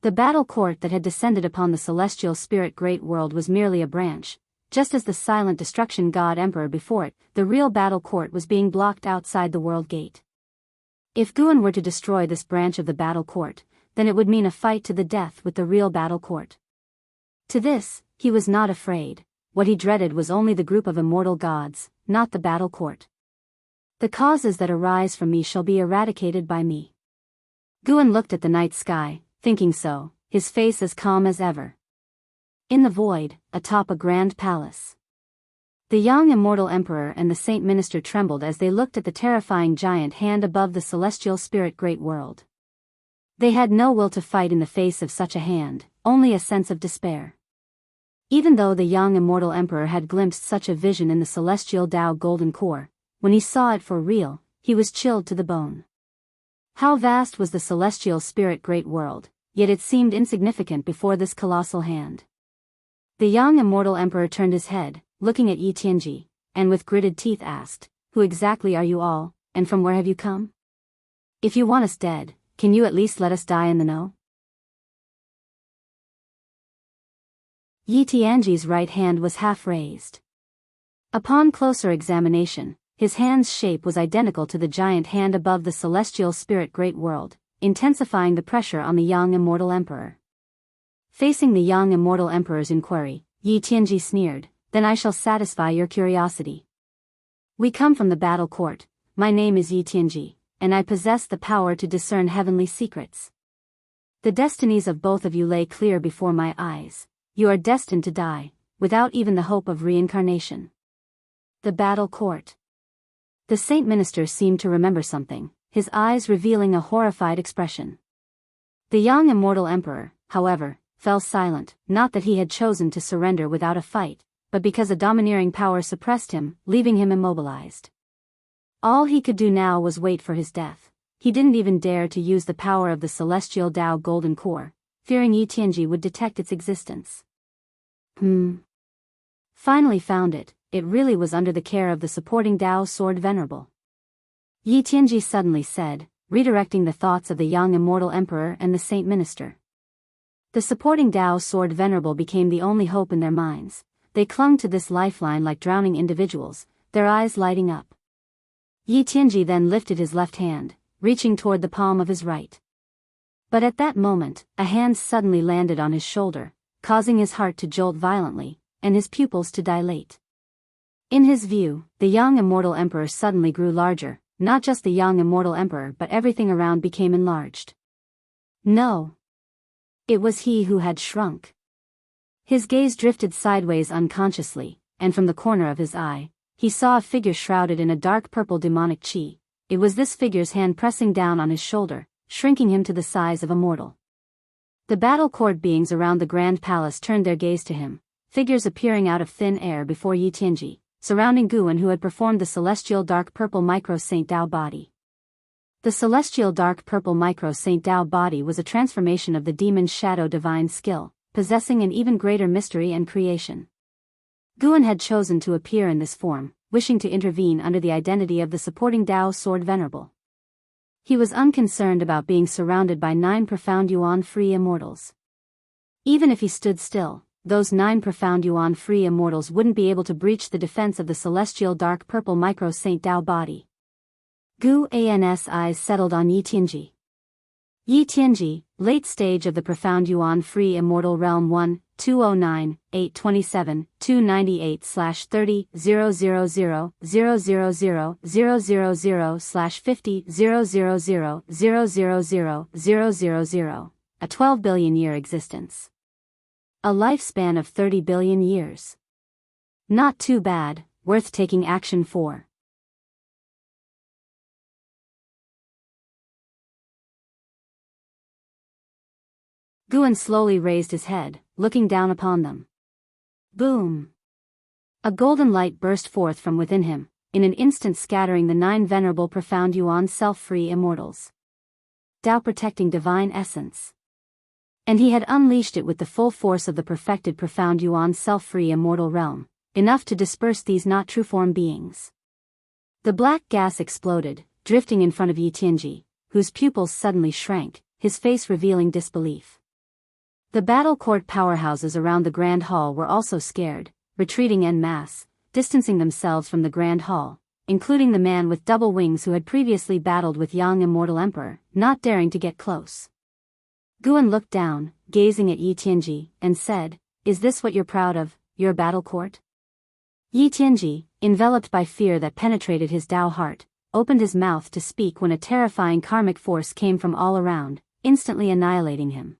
The battle court that had descended upon the celestial spirit great world was merely a branch. Just as the silent destruction god emperor before it, the real battle court was being blocked outside the world gate. If Guan were to destroy this branch of the battle court, then it would mean a fight to the death with the real battle court. To this, he was not afraid. What he dreaded was only the group of immortal gods, not the battle court. The causes that arise from me shall be eradicated by me. Guan looked at the night sky, thinking so, his face as calm as ever. In the void, atop a grand palace. The young immortal emperor and the saint minister trembled as they looked at the terrifying giant hand above the celestial spirit great world. They had no will to fight in the face of such a hand, only a sense of despair. Even though the young immortal emperor had glimpsed such a vision in the celestial Tao golden core, when he saw it for real, he was chilled to the bone. How vast was the celestial spirit great world, yet it seemed insignificant before this colossal hand. The young immortal emperor turned his head, looking at Yi Tianji, and with gritted teeth asked, "Who exactly are you all, and from where have you come? If you want us dead, can you at least let us die in the know?" Yi Tianji's right hand was half raised. Upon closer examination, his hand's shape was identical to the giant hand above the celestial spirit great world, intensifying the pressure on the young immortal emperor. Facing the young immortal emperor's inquiry, Yi Tianji sneered, "Then I shall satisfy your curiosity. We come from the battle court. My name is Yi Tianji, and I possess the power to discern heavenly secrets. The destinies of both of you lay clear before my eyes. You are destined to die, without even the hope of reincarnation." The battle court. The saint minister seemed to remember something, his eyes revealing a horrified expression. The young immortal emperor, however, fell silent, not that he had chosen to surrender without a fight, but because a domineering power suppressed him, leaving him immobilized. All he could do now was wait for his death. He didn't even dare to use the power of the celestial Tao golden core, fearing Yi Tianji would detect its existence. Finally found it. It really was under the care of the supporting Tao sword venerable. Yi Tianji suddenly said, redirecting the thoughts of the young immortal emperor and the saint minister. The supporting Tao sword venerable became the only hope in their minds. They clung to this lifeline like drowning individuals, their eyes lighting up. Yi Tianji then lifted his left hand, reaching toward the palm of his right. But at that moment, a hand suddenly landed on his shoulder, causing his heart to jolt violently, and his pupils to dilate. In his view, the young immortal emperor suddenly grew larger. Not just the young immortal emperor but everything around became enlarged. No. It was he who had shrunk. His gaze drifted sideways unconsciously, and from the corner of his eye, he saw a figure shrouded in a dark purple demonic chi. It was this figure's hand pressing down on his shoulder, shrinking him to the size of a mortal. The battle court beings around the grand palace turned their gaze to him, figures appearing out of thin air before Yi Tianji, surrounding Guan who had performed the celestial dark purple micro Saint Tao body. The celestial dark purple micro Saint Tao body was a transformation of the demon's shadow divine skill, possessing an even greater mystery and creation. Guan had chosen to appear in this form, wishing to intervene under the identity of the supporting Tao sword venerable. He was unconcerned about being surrounded by 9 profound yuan-free immortals. Even if he stood still, those 9 profound yuan-free immortals wouldn't be able to breach the defense of the celestial dark purple micro Saint Tao body. Guan's eyes settled on Yi Tianji. Yi Tianji, late stage of the profound yuan-free immortal realm 1, 209, 827, 298/30, 000, 000, 000, 000/50, 000, 000, 000, a 12 billion year existence. A lifespan of 30 billion years. Not too bad, worth taking action for. Guan slowly raised his head, looking down upon them. Boom! A golden light burst forth from within him, in an instant scattering the 9 venerable profound yuan self-free immortals. Tao protecting divine essence. And he had unleashed it with the full force of the perfected profound yuan self-free immortal realm, enough to disperse these not true form beings. The black gas exploded, drifting in front of Yi Tianji, whose pupils suddenly shrank, his face revealing disbelief. The battle court powerhouses around the grand hall were also scared, retreating en masse, distancing themselves from the grand hall, including the man with double wings who had previously battled with young immortal emperor, not daring to get close. Guan looked down, gazing at Yi Tianji, and said, "Is this what you're proud of, your battle court?" Yi Tianji, enveloped by fear that penetrated his Tao heart, opened his mouth to speak when a terrifying karmic force came from all around, instantly annihilating him.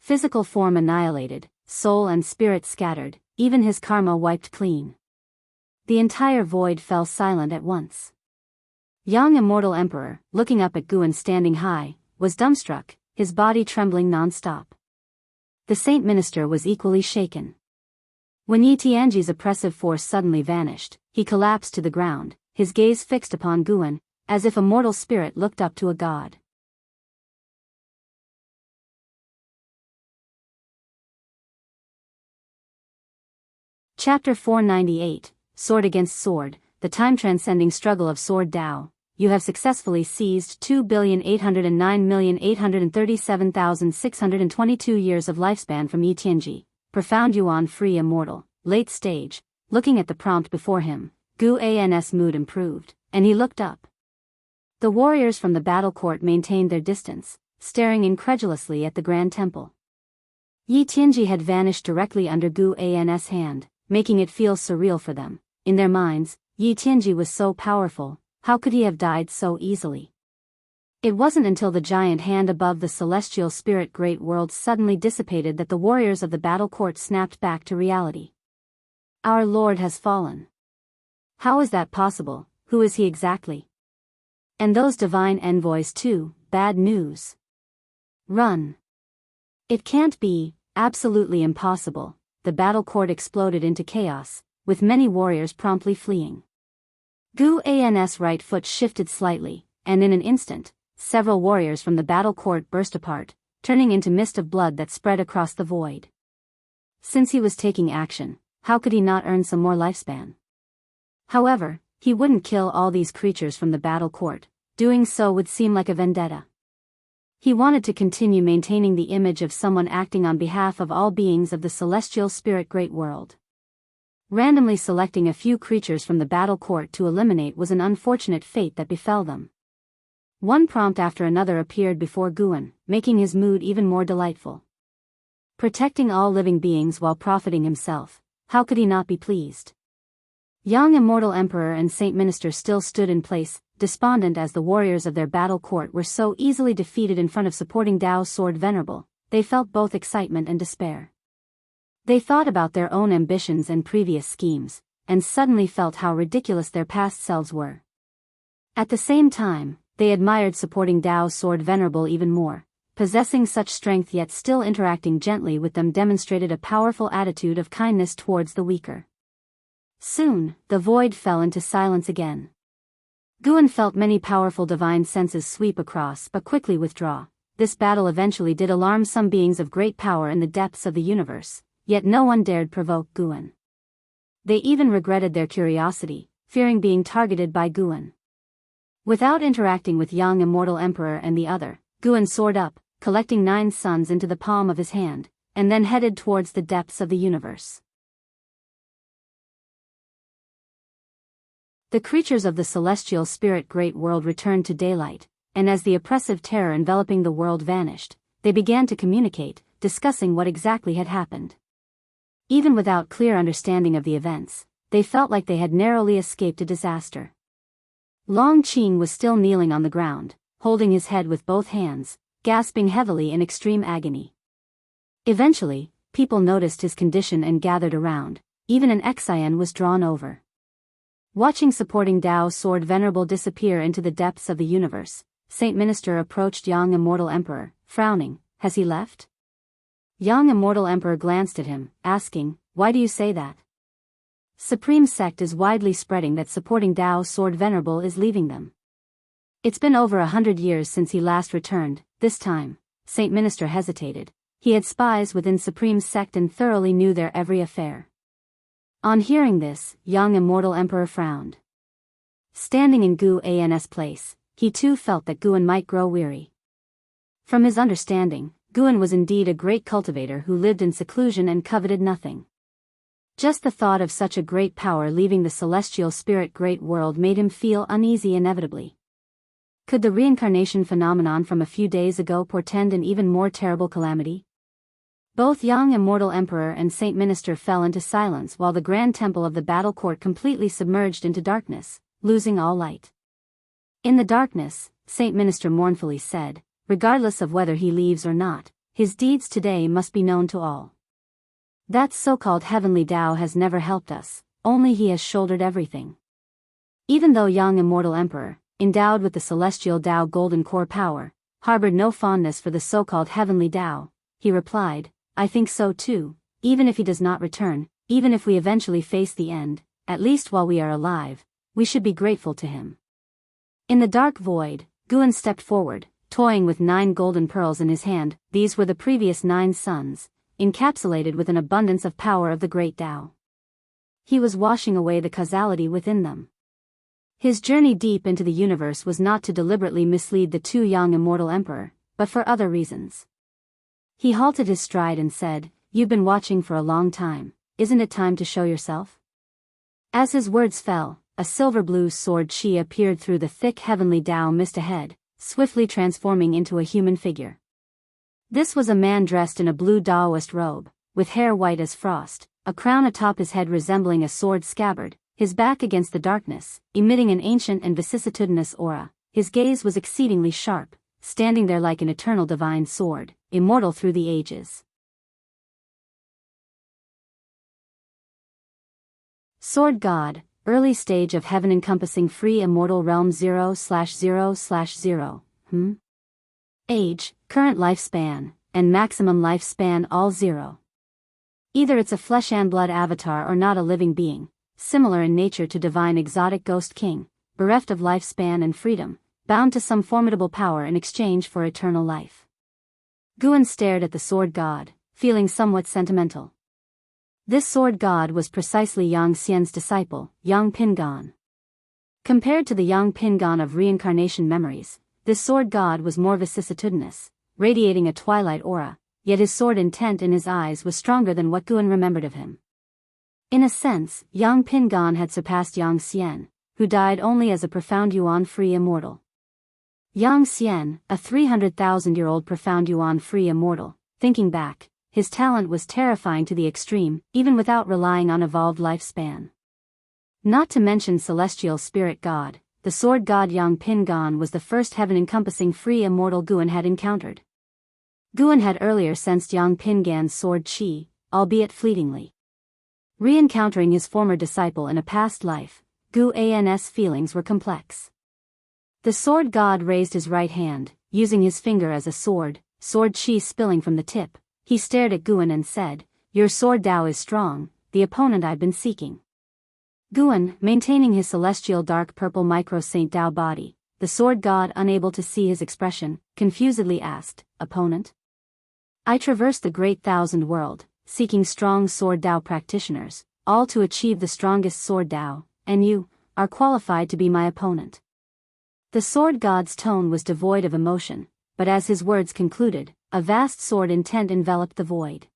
Physical form annihilated, soul and spirit scattered, even his karma wiped clean. The entire void fell silent at once. Young immortal emperor, looking up at Guan standing high, was dumbstruck, his body trembling non-stop. The saint minister was equally shaken. When Yi Tianji's oppressive force suddenly vanished, he collapsed to the ground, his gaze fixed upon Guan, as if a mortal spirit looked up to a god. Chapter 498, Sword Against Sword, the time-transcending struggle of Sword Tao. You have successfully seized 2,809,837,622 years of lifespan from Yi Tianji, profound yuan-free immortal, late stage. Looking at the prompt before him, Guan's mood improved, and he looked up. The warriors from the battle court maintained their distance, staring incredulously at the grand temple. Yi Tianji had vanished directly under Gu An's hand, making it feel surreal for them. In their minds, Yi Tianji was so powerful, how could he have died so easily? It wasn't until the giant hand above the celestial spirit great world suddenly dissipated that the warriors of the battle court snapped back to reality. Our Lord has fallen. How is that possible? Who is he exactly? And those divine envoys too, bad news. Run. It can't be, absolutely impossible. The battle court exploded into chaos, with many warriors promptly fleeing. Gu An's right foot shifted slightly, and in an instant, several warriors from the battle court burst apart, turning into mist of blood that spread across the void. Since he was taking action, how could he not earn some more lifespan? However, he wouldn't kill all these creatures from the battle court. Doing so would seem like a vendetta. He wanted to continue maintaining the image of someone acting on behalf of all beings of the celestial spirit great world. Randomly selecting a few creatures from the battle court to eliminate was an unfortunate fate that befell them. One prompt after another appeared before Guan, making his mood even more delightful. Protecting all living beings while profiting himself, how could he not be pleased? Young Immortal Emperor and Saint Minister still stood in place, despondent as the warriors of their battle court were so easily defeated in front of supporting Dao's sword Venerable. They felt both excitement and despair. They thought about their own ambitions and previous schemes, and suddenly felt how ridiculous their past selves were. At the same time, they admired supporting Dao's sword Venerable even more. Possessing such strength yet still interacting gently with them demonstrated a powerful attitude of kindness towards the weaker. Soon, the void fell into silence again. Guan felt many powerful divine senses sweep across but quickly withdraw. This battle eventually did alarm some beings of great power in the depths of the universe, yet no one dared provoke Guan. They even regretted their curiosity, fearing being targeted by Guan. Without interacting with young Immortal Emperor and the other, Guan soared up, collecting 9 suns into the palm of his hand, and then headed towards the depths of the universe. The creatures of the celestial spirit great world returned to daylight, and as the oppressive terror enveloping the world vanished, they began to communicate, discussing what exactly had happened. Even without clear understanding of the events, they felt like they had narrowly escaped a disaster. Long Qing was still kneeling on the ground, holding his head with both hands, gasping heavily in extreme agony. Eventually, people noticed his condition and gathered around. Even an Xian was drawn over. Watching supporting Dao's sword Venerable disappear into the depths of the universe, Saint Minister approached young Immortal Emperor, frowning. Has he left? Young Immortal Emperor glanced at him, asking, why do you say that? Supreme sect is widely spreading that supporting Dao's sword Venerable is leaving them. It's been over 100 years since he last returned. This time, Saint Minister hesitated. He had spies within Supreme sect and thoroughly knew their every affair. On hearing this, young Immortal Emperor frowned. Standing in Gu An's place, he too felt that Guan might grow weary. From his understanding, Guan was indeed a great cultivator who lived in seclusion and coveted nothing. Just the thought of such a great power leaving the celestial spirit great world made him feel uneasy inevitably. Could the reincarnation phenomenon from a few days ago portend an even more terrible calamity? Both young Immortal Emperor and Saint Minister fell into silence while the grand temple of the battle court completely submerged into darkness, losing all light. In the darkness, Saint Minister mournfully said, regardless of whether he leaves or not, his deeds today must be known to all. That so-called heavenly Tao has never helped us, only he has shouldered everything. Even though young Immortal Emperor, endowed with the celestial Tao golden core power, harbored no fondness for the so-called heavenly Tao, he replied, I think so too. Even if he does not return, even if we eventually face the end, at least while we are alive, we should be grateful to him. In the dark void, Guan stepped forward, toying with 9 golden pearls in his hand. These were the previous 9 suns, encapsulated with an abundance of power of the great Tao. He was washing away the causality within them. His journey deep into the universe was not to deliberately mislead the too young Immortal Emperor, but for other reasons. He halted his stride and said, You've been watching for a long time, isn't it time to show yourself? As his words fell, a silver-blue sword Qi appeared through the thick heavenly Tao mist ahead, swiftly transforming into a human figure. This was a man dressed in a blue Taoist robe, with hair white as frost, a crown atop his head resembling a sword scabbard, his back against the darkness, emitting an ancient and vicissitudinous aura. His gaze was exceedingly sharp, standing there like an eternal divine sword, immortal through the ages. Sword God, early stage of heaven encompassing free immortal realm 0/0/0. Age, current lifespan, and maximum lifespan all 0. Either it's a flesh and blood avatar or not a living being, similar in nature to divine exotic ghost king, bereft of lifespan and freedom, bound to some formidable power in exchange for eternal life. Guan stared at the sword god, feeling somewhat sentimental. This sword god was precisely Yang Xian's disciple, Yang Pingan. Compared to the Yang Pingan of reincarnation memories, this sword god was more vicissitudinous, radiating a twilight aura, yet his sword intent in his eyes was stronger than what Guan remembered of him. In a sense, Yang Pingan had surpassed Yang Xian, who died only as a profound yuan-free immortal. Yang Xian, a 300,000-year-old profound yuan-free immortal, thinking back, his talent was terrifying to the extreme, even without relying on evolved lifespan. Not to mention celestial spirit god, the sword god Yang Pingan was the first heaven-encompassing free immortal Guan had encountered. Guan had earlier sensed Yang Pingan's sword chi, albeit fleetingly. Re-encountering his former disciple in a past life, Guan's feelings were complex. The sword god raised his right hand, using his finger as a sword chi spilling from the tip. He stared at Guan and said, "Your sword Dao is strong, the opponent I've been seeking." Guan, maintaining his celestial dark purple micro-Saint Dao body, the sword god unable to see his expression, confusedly asked, "Opponent?" "I traverse the great thousand world, seeking strong sword Dao practitioners, all to achieve the strongest sword Dao, and you are qualified to be my opponent." The sword god's tone was devoid of emotion, but as his words concluded, a vast sword intent enveloped the void.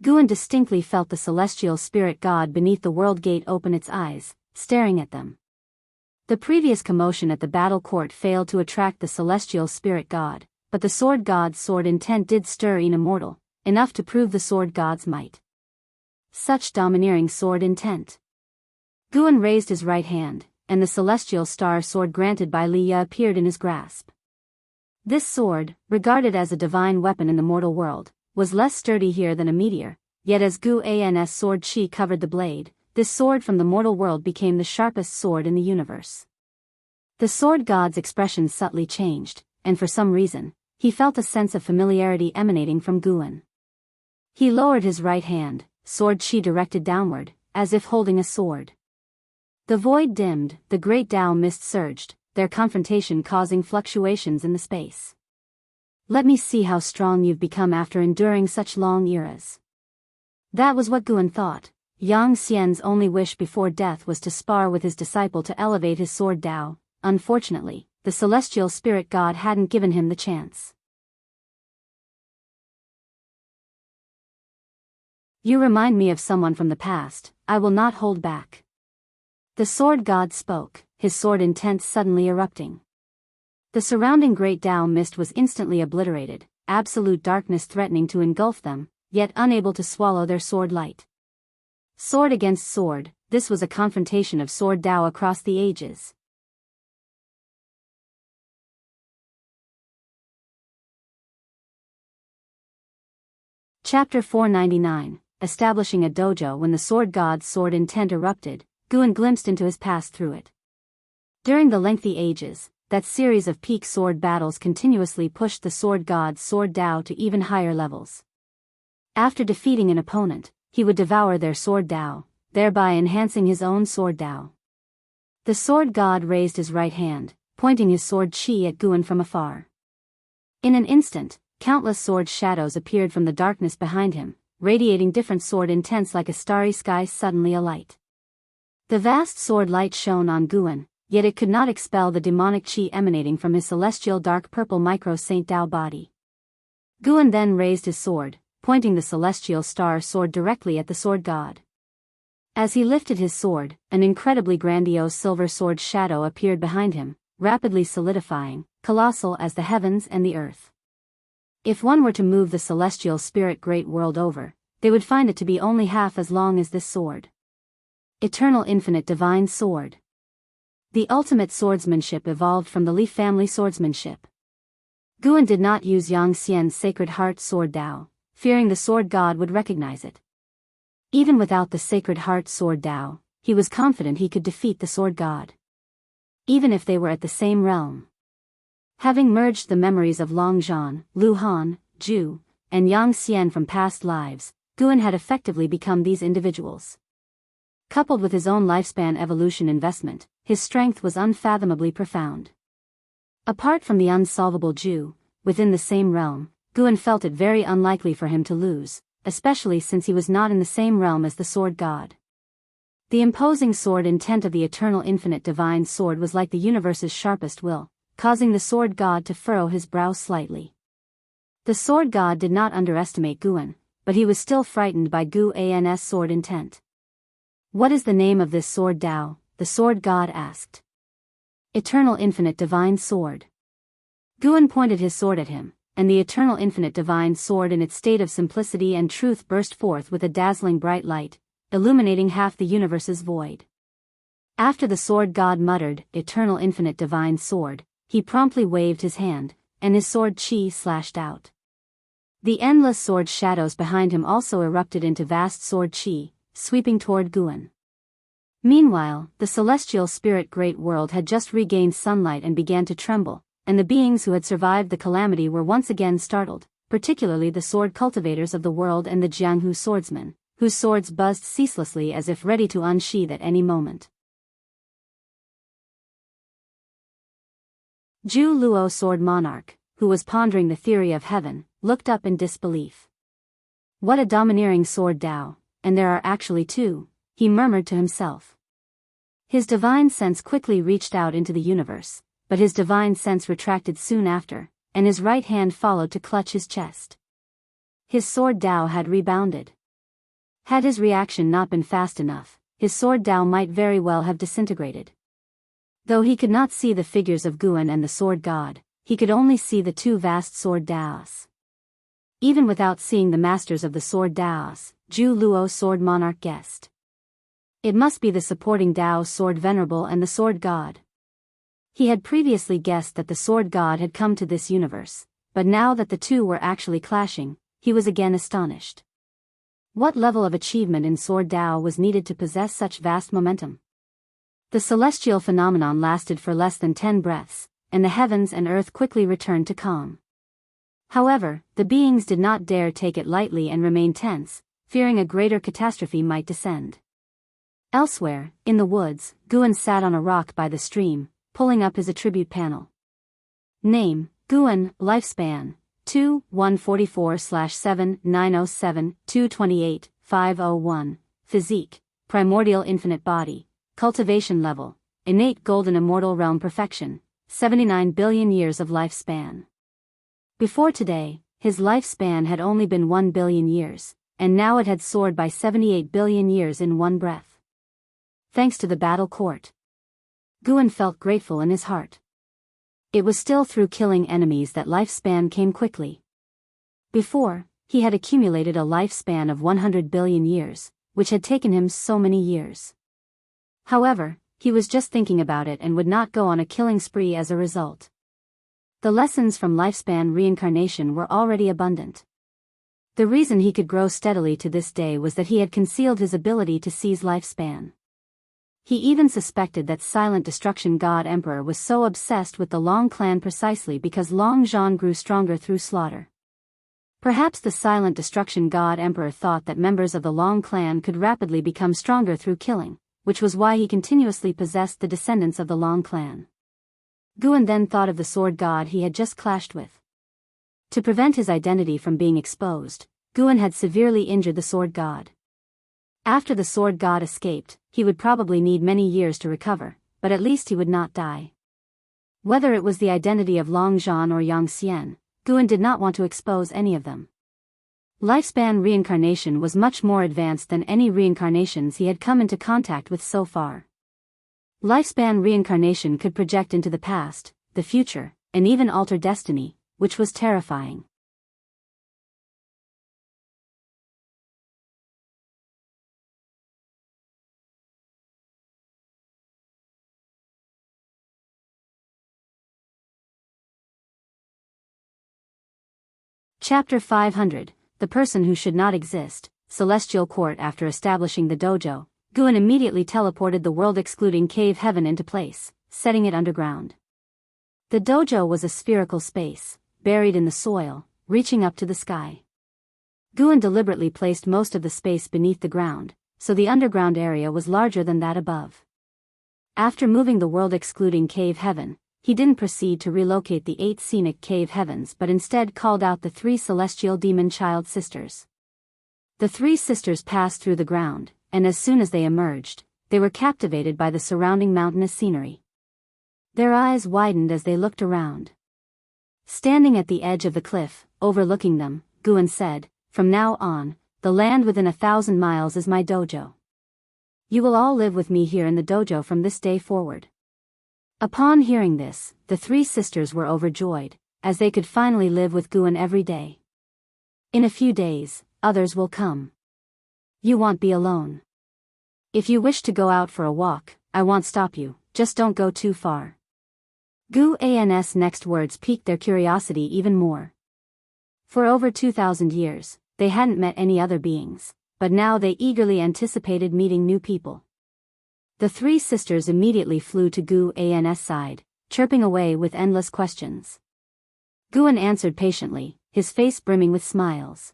Guan distinctly felt the celestial spirit god beneath the world gate open its eyes, staring at them. The previous commotion at the battle court failed to attract the celestial spirit god, but the sword god's sword intent did stir an immortal, enough to prove the sword god's might. Such domineering sword intent. Guan raised his right hand, and the celestial star sword granted by Li Ya appeared in his grasp. This sword, regarded as a divine weapon in the mortal world, was less sturdy here than a meteor, yet as Guan's sword chi covered the blade, this sword from the mortal world became the sharpest sword in the universe. The sword god's expression subtly changed, and for some reason, he felt a sense of familiarity emanating from Guan. He lowered his right hand, sword chi directed downward, as if holding a sword. The void dimmed, the great Tao mist surged, their confrontation causing fluctuations in the space. "Let me see how strong you've become after enduring such long eras." That was what Guan thought. Yang Xian's only wish before death was to spar with his disciple to elevate his sword Dao. Unfortunately, the celestial spirit god hadn't given him the chance. "You remind me of someone from the past, I will not hold back." The sword god spoke, his sword intent suddenly erupting. The surrounding great Tao mist was instantly obliterated, absolute darkness threatening to engulf them, yet unable to swallow their sword light. Sword against sword, this was a confrontation of sword Tao across the ages. Chapter 499, Establishing a Dojo. When the sword god's sword intent erupted, Guan glimpsed into his past through it. During the lengthy ages, that series of peak sword battles continuously pushed the sword god's sword Dao to even higher levels. After defeating an opponent, he would devour their sword Dao, thereby enhancing his own sword Dao. The sword god raised his right hand, pointing his sword chi at Guan from afar. In an instant, countless sword shadows appeared from the darkness behind him, radiating different sword intents like a starry sky suddenly alight. The vast sword light shone on Guan, yet it could not expel the demonic chi emanating from his celestial dark purple micro-Saint Dao body. Guan then raised his sword, pointing the celestial star sword directly at the sword god. As he lifted his sword, an incredibly grandiose silver sword shadow appeared behind him, rapidly solidifying, colossal as the heavens and the earth. If one were to move the celestial spirit great world over, they would find it to be only half as long as this sword. Eternal infinite divine sword. The ultimate swordsmanship evolved from the Li family swordsmanship. Guan did not use Yang Xian's sacred heart sword Dao, fearing the sword god would recognize it. Even without the sacred heart sword Dao, he was confident he could defeat the sword god. Even if they were at the same realm. Having merged the memories of Long Zhan, Lu Han, Zhu, and Yang Xian from past lives, Guan had effectively become these individuals. Coupled with his own lifespan evolution investment, his strength was unfathomably profound. Apart from the unsolvable Zhu, within the same realm, Guan felt it very unlikely for him to lose, especially since he was not in the same realm as the sword god. The imposing sword intent of the eternal infinite divine sword was like the universe's sharpest will, causing the sword god to furrow his brow slightly. The sword god did not underestimate Guan, but he was still frightened by Guan's sword intent. "What is the name of this sword Dao?" the sword god asked. "Eternal infinite divine sword." Guan pointed his sword at him, and the eternal infinite divine sword in its state of simplicity and truth burst forth with a dazzling bright light, illuminating half the universe's void. After the sword god muttered, "Eternal infinite divine sword," he promptly waved his hand, and his sword chi slashed out. The endless sword shadows behind him also erupted into vast sword chi, sweeping toward Guan. Meanwhile, the celestial spirit great world had just regained sunlight and began to tremble, and the beings who had survived the calamity were once again startled, particularly the sword cultivators of the world and the Jianghu swordsmen, whose swords buzzed ceaselessly as if ready to unsheath at any moment. Zhu Luo sword monarch, who was pondering the theory of heaven, looked up in disbelief. "What a domineering sword Dao, and there are actually two," he murmured to himself. His divine sense quickly reached out into the universe, but his divine sense retracted soon after, and his right hand followed to clutch his chest. His sword Dao had rebounded. Had his reaction not been fast enough, his sword Dao might very well have disintegrated. Though he could not see the figures of Guan and the sword god, he could only see the two vast sword Daos. Even without seeing the masters of the sword Daos, Zhu Luo sword monarch guessed. It must be the supporting Dao sword venerable and the sword god. He had previously guessed that the sword god had come to this universe, but now that the two were actually clashing, he was again astonished. What level of achievement in sword Dao was needed to possess such vast momentum? The celestial phenomenon lasted for less than 10 breaths, and the heavens and earth quickly returned to calm. However, the beings did not dare take it lightly and remain tense, fearing a greater catastrophe might descend. Elsewhere, in the woods, Guan sat on a rock by the stream, pulling up his attribute panel. Name, Guan, lifespan, 2-144/7-907-228-501, physique, primordial infinite body, cultivation level, innate golden immortal realm perfection, 79 billion years of lifespan. Before today, his lifespan had only been 1 billion years, and now it had soared by 78 billion years in one breath. Thanks to the battle court. Guan felt grateful in his heart. It was still through killing enemies that lifespan came quickly. Before, he had accumulated a lifespan of 100 billion years, which had taken him so many years. However, he was just thinking about it and would not go on a killing spree as a result. The lessons from lifespan reincarnation were already abundant. The reason he could grow steadily to this day was that he had concealed his ability to seize lifespan. He even suspected that Silent Destruction God Emperor was so obsessed with the Long clan precisely because Long Zhan grew stronger through slaughter. Perhaps the Silent Destruction God Emperor thought that members of the Long clan could rapidly become stronger through killing, which was why he continuously possessed the descendants of the Long clan. Guan then thought of the sword god he had just clashed with. To prevent his identity from being exposed, Guan had severely injured the sword god. After the sword god escaped, he would probably need many years to recover, but at least he would not die. Whether it was the identity of Long Zhan or Yang Xian, Guan did not want to expose any of them. Lifespan reincarnation was much more advanced than any reincarnations he had come into contact with so far. Lifespan reincarnation could project into the past, the future, and even alter destiny, which was terrifying. Chapter 500, The Person Who Should Not Exist, Celestial Court. After establishing the dojo, Guan immediately teleported the world-excluding cave heaven into place, setting it underground. The dojo was a spherical space, buried in the soil, reaching up to the sky. Guan deliberately placed most of the space beneath the ground, so the underground area was larger than that above. After moving the world-excluding cave heaven, he didn't proceed to relocate the 8 scenic cave heavens but instead called out the 3 celestial demon child sisters. The 3 sisters passed through the ground, and as soon as they emerged, they were captivated by the surrounding mountainous scenery. Their eyes widened as they looked around. Standing at the edge of the cliff, overlooking them, Guan said, "From now on, the land within 1,000 miles is my dojo. You will all live with me here in the dojo from this day forward." Upon hearing this, the 3 sisters were overjoyed, as they could finally live with Guan every day. "In a few days, others will come. You won't be alone. If you wish to go out for a walk, I won't stop you, just don't go too far." Guan's next words piqued their curiosity even more. For over 2,000 years, they hadn't met any other beings, but now they eagerly anticipated meeting new people. The 3 sisters immediately flew to Guan's side, chirping away with endless questions. Guan answered patiently, his face brimming with smiles.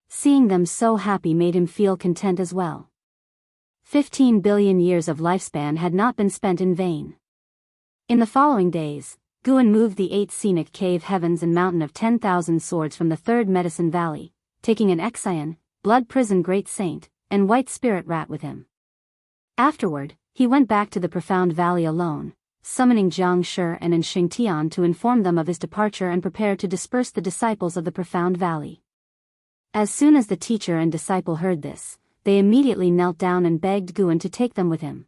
Seeing them so happy made him feel content as well. 15 billion years of lifespan had not been spent in vain. In the following days, Guan moved the 8 scenic cave heavens and mountain of 10,000 swords from the 3rd Medicine Valley, taking an Exian, blood prison great saint, and white spirit rat with him. Afterward, he went back to the Profound Valley alone, summoning Jiang Shi and Xingtian to inform them of his departure and prepare to disperse the disciples of the Profound Valley. As soon as the teacher and disciple heard this, they immediately knelt down and begged Guan to take them with him.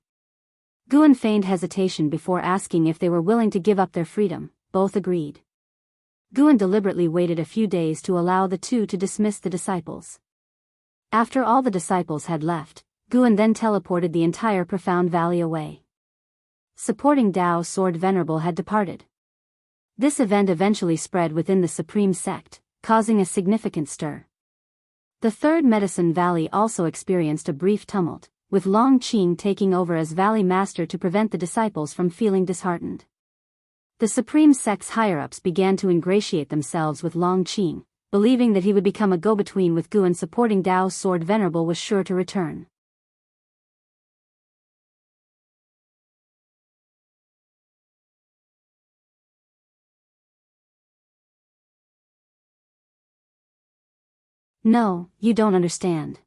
Guan feigned hesitation before asking if they were willing to give up their freedom. Both agreed. Guan deliberately waited a few days to allow the 2 to dismiss the disciples. After all the disciples had left, Guan then teleported the entire Profound Valley away. Supporting Dao Sword Venerable had departed. This event eventually spread within the Supreme Sect, causing a significant stir. The 3rd Medicine Valley also experienced a brief tumult, with Long Qing taking over as Valley Master to prevent the disciples from feeling disheartened. The Supreme Sect's higher-ups began to ingratiate themselves with Long Qing, believing that he would become a go-between with Guan. Supporting Dao Sword Venerable was sure to return. "No, you don't understand.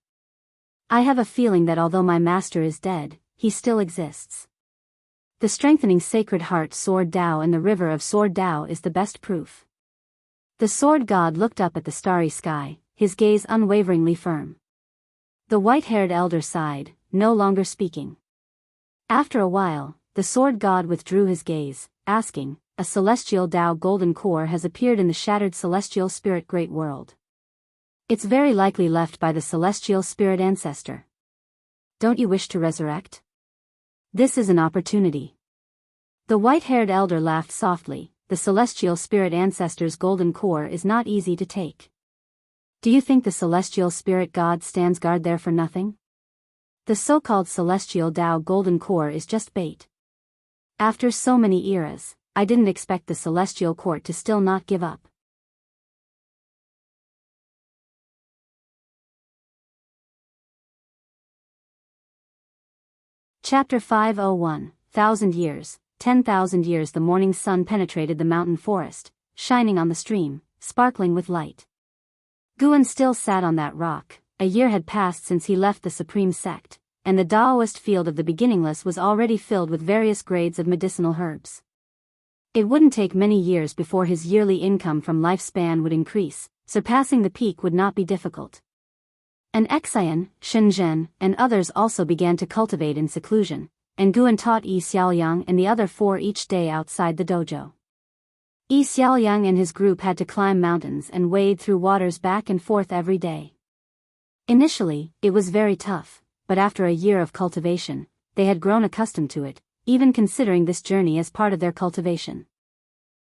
I have a feeling that although my master is dead, he still exists. The strengthening Sacred Heart Sword Dao and the River of Sword Dao is the best proof." The Sword God looked up at the starry sky, his gaze unwaveringly firm. The white-haired elder sighed, no longer speaking. After a while, the Sword God withdrew his gaze, asking, "A celestial Dao golden core has appeared in the shattered celestial spirit great world. It's very likely left by the celestial spirit ancestor. Don't you wish to resurrect? This is an opportunity." The white-haired elder laughed softly. "The celestial spirit ancestor's golden core is not easy to take. Do you think the celestial spirit god stands guard there for nothing? The so-called celestial Dao golden core is just bait. After so many eras, I didn't expect the celestial court to still not give up." Chapter 501, 1,000 years, 10,000 years. The morning sun penetrated the mountain forest, shining on the stream, sparkling with light. Guan still sat on that rock. A year had passed since he left the Supreme Sect, and the Taoist field of the beginningless was already filled with various grades of medicinal herbs. It wouldn't take many years before his yearly income from lifespan would increase. Surpassing the peak would not be difficult. An Exian, Shenzhen, and others also began to cultivate in seclusion, and Guan taught Yi Xiaoyang and the other 4 each day outside the dojo. Yi Xiaoyang and his group had to climb mountains and wade through waters back and forth every day. Initially, it was very tough, but after a year of cultivation, they had grown accustomed to it, even considering this journey as part of their cultivation.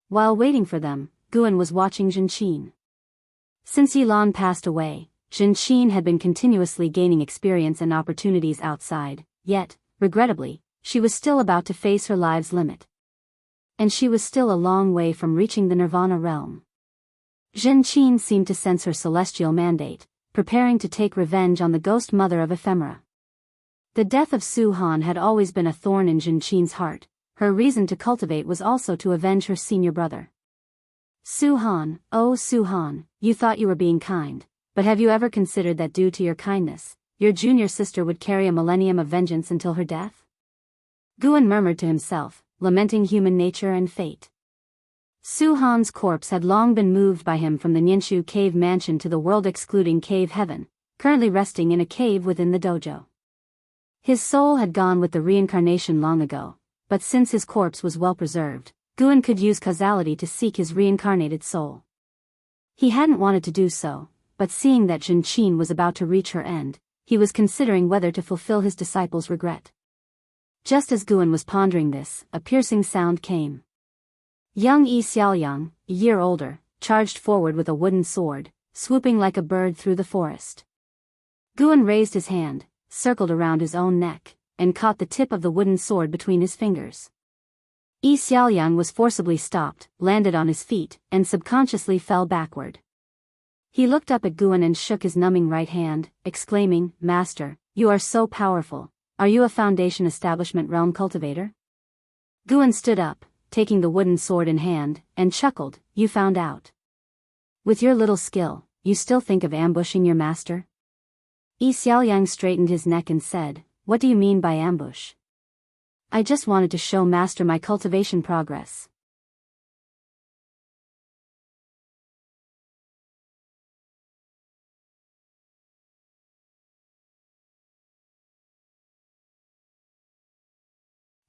While waiting for them, Guan was watching Zhenqin. Since Yilan passed away, Jinqin had been continuously gaining experience and opportunities outside, yet, regrettably, she was still about to face her life's limit. And she was still a long way from reaching the Nirvana realm. Jinqin seemed to sense her celestial mandate, preparing to take revenge on the ghost mother of ephemera. The death of Su Han had always been a thorn in Jinqin's heart. Her reason to cultivate was also to avenge her senior brother. Su Han, oh Su Han, you thought you were being kind, but have you ever considered that due to your kindness, your junior sister would carry a millennium of vengeance until her death? Guan murmured to himself, lamenting human nature and fate. Su Han's corpse had long been moved by him from the Ninshu cave mansion to the world-excluding cave heaven, currently resting in a cave within the dojo. His soul had gone with the reincarnation long ago, but since his corpse was well preserved, Guan could use causality to seek his reincarnated soul. He hadn't wanted to do so, but seeing that Jinqin was about to reach her end, he was considering whether to fulfill his disciple's regret. Just as Guan was pondering this, a piercing sound came. Young Yi Xiaoyang, a year older, charged forward with a wooden sword, swooping like a bird through the forest. Guan raised his hand, circled around his own neck, and caught the tip of the wooden sword between his fingers. Yi Xiaoyang was forcibly stopped, landed on his feet, and subconsciously fell backward. He looked up at Guan and shook his numbing right hand, exclaiming, "Master, you are so powerful. Are you a Foundation Establishment realm cultivator?" Guan stood up, taking the wooden sword in hand, and chuckled, "You found out. With your little skill, you still think of ambushing your master?" Yi Xiaoyang straightened his neck and said, "What do you mean by ambush?" "I just wanted to show Master my cultivation progress."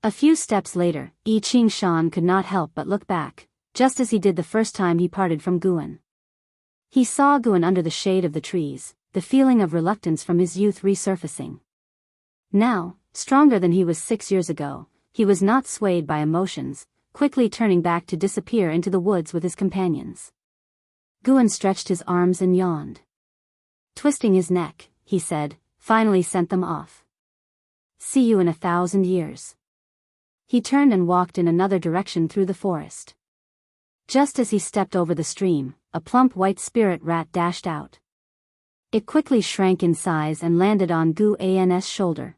A few steps later, Yi Qingshan could not help but look back, just as he did the first time he parted from Guan. He saw Guan under the shade of the trees, the feeling of reluctance from his youth resurfacing. Now, stronger than he was 6 years ago, he was not swayed by emotions, quickly turning back to disappear into the woods with his companions. Guan stretched his arms and yawned. Twisting his neck, he said, "Finally sent them off. See you in 1,000 years." He turned and walked in another direction through the forest. Just as he stepped over the stream, a plump white spirit rat dashed out. It quickly shrank in size and landed on Gu An's shoulder.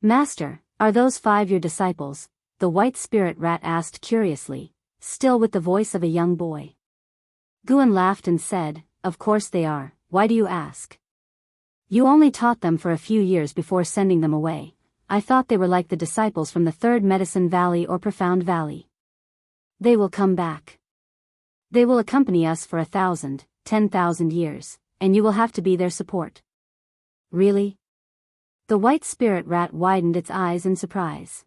"Master, are those 5 your disciples?" the white spirit rat asked curiously, still with the voice of a young boy. Guan laughed and said, "Of course they are, why do you ask? You only taught them for a few years before sending them away. I thought they were like the disciples from the Third Medicine Valley or Profound Valley. They will come back. They will accompany us for 1,000, 10,000 years, and you will have to be their support." "Really?" The white spirit rat widened its eyes in surprise.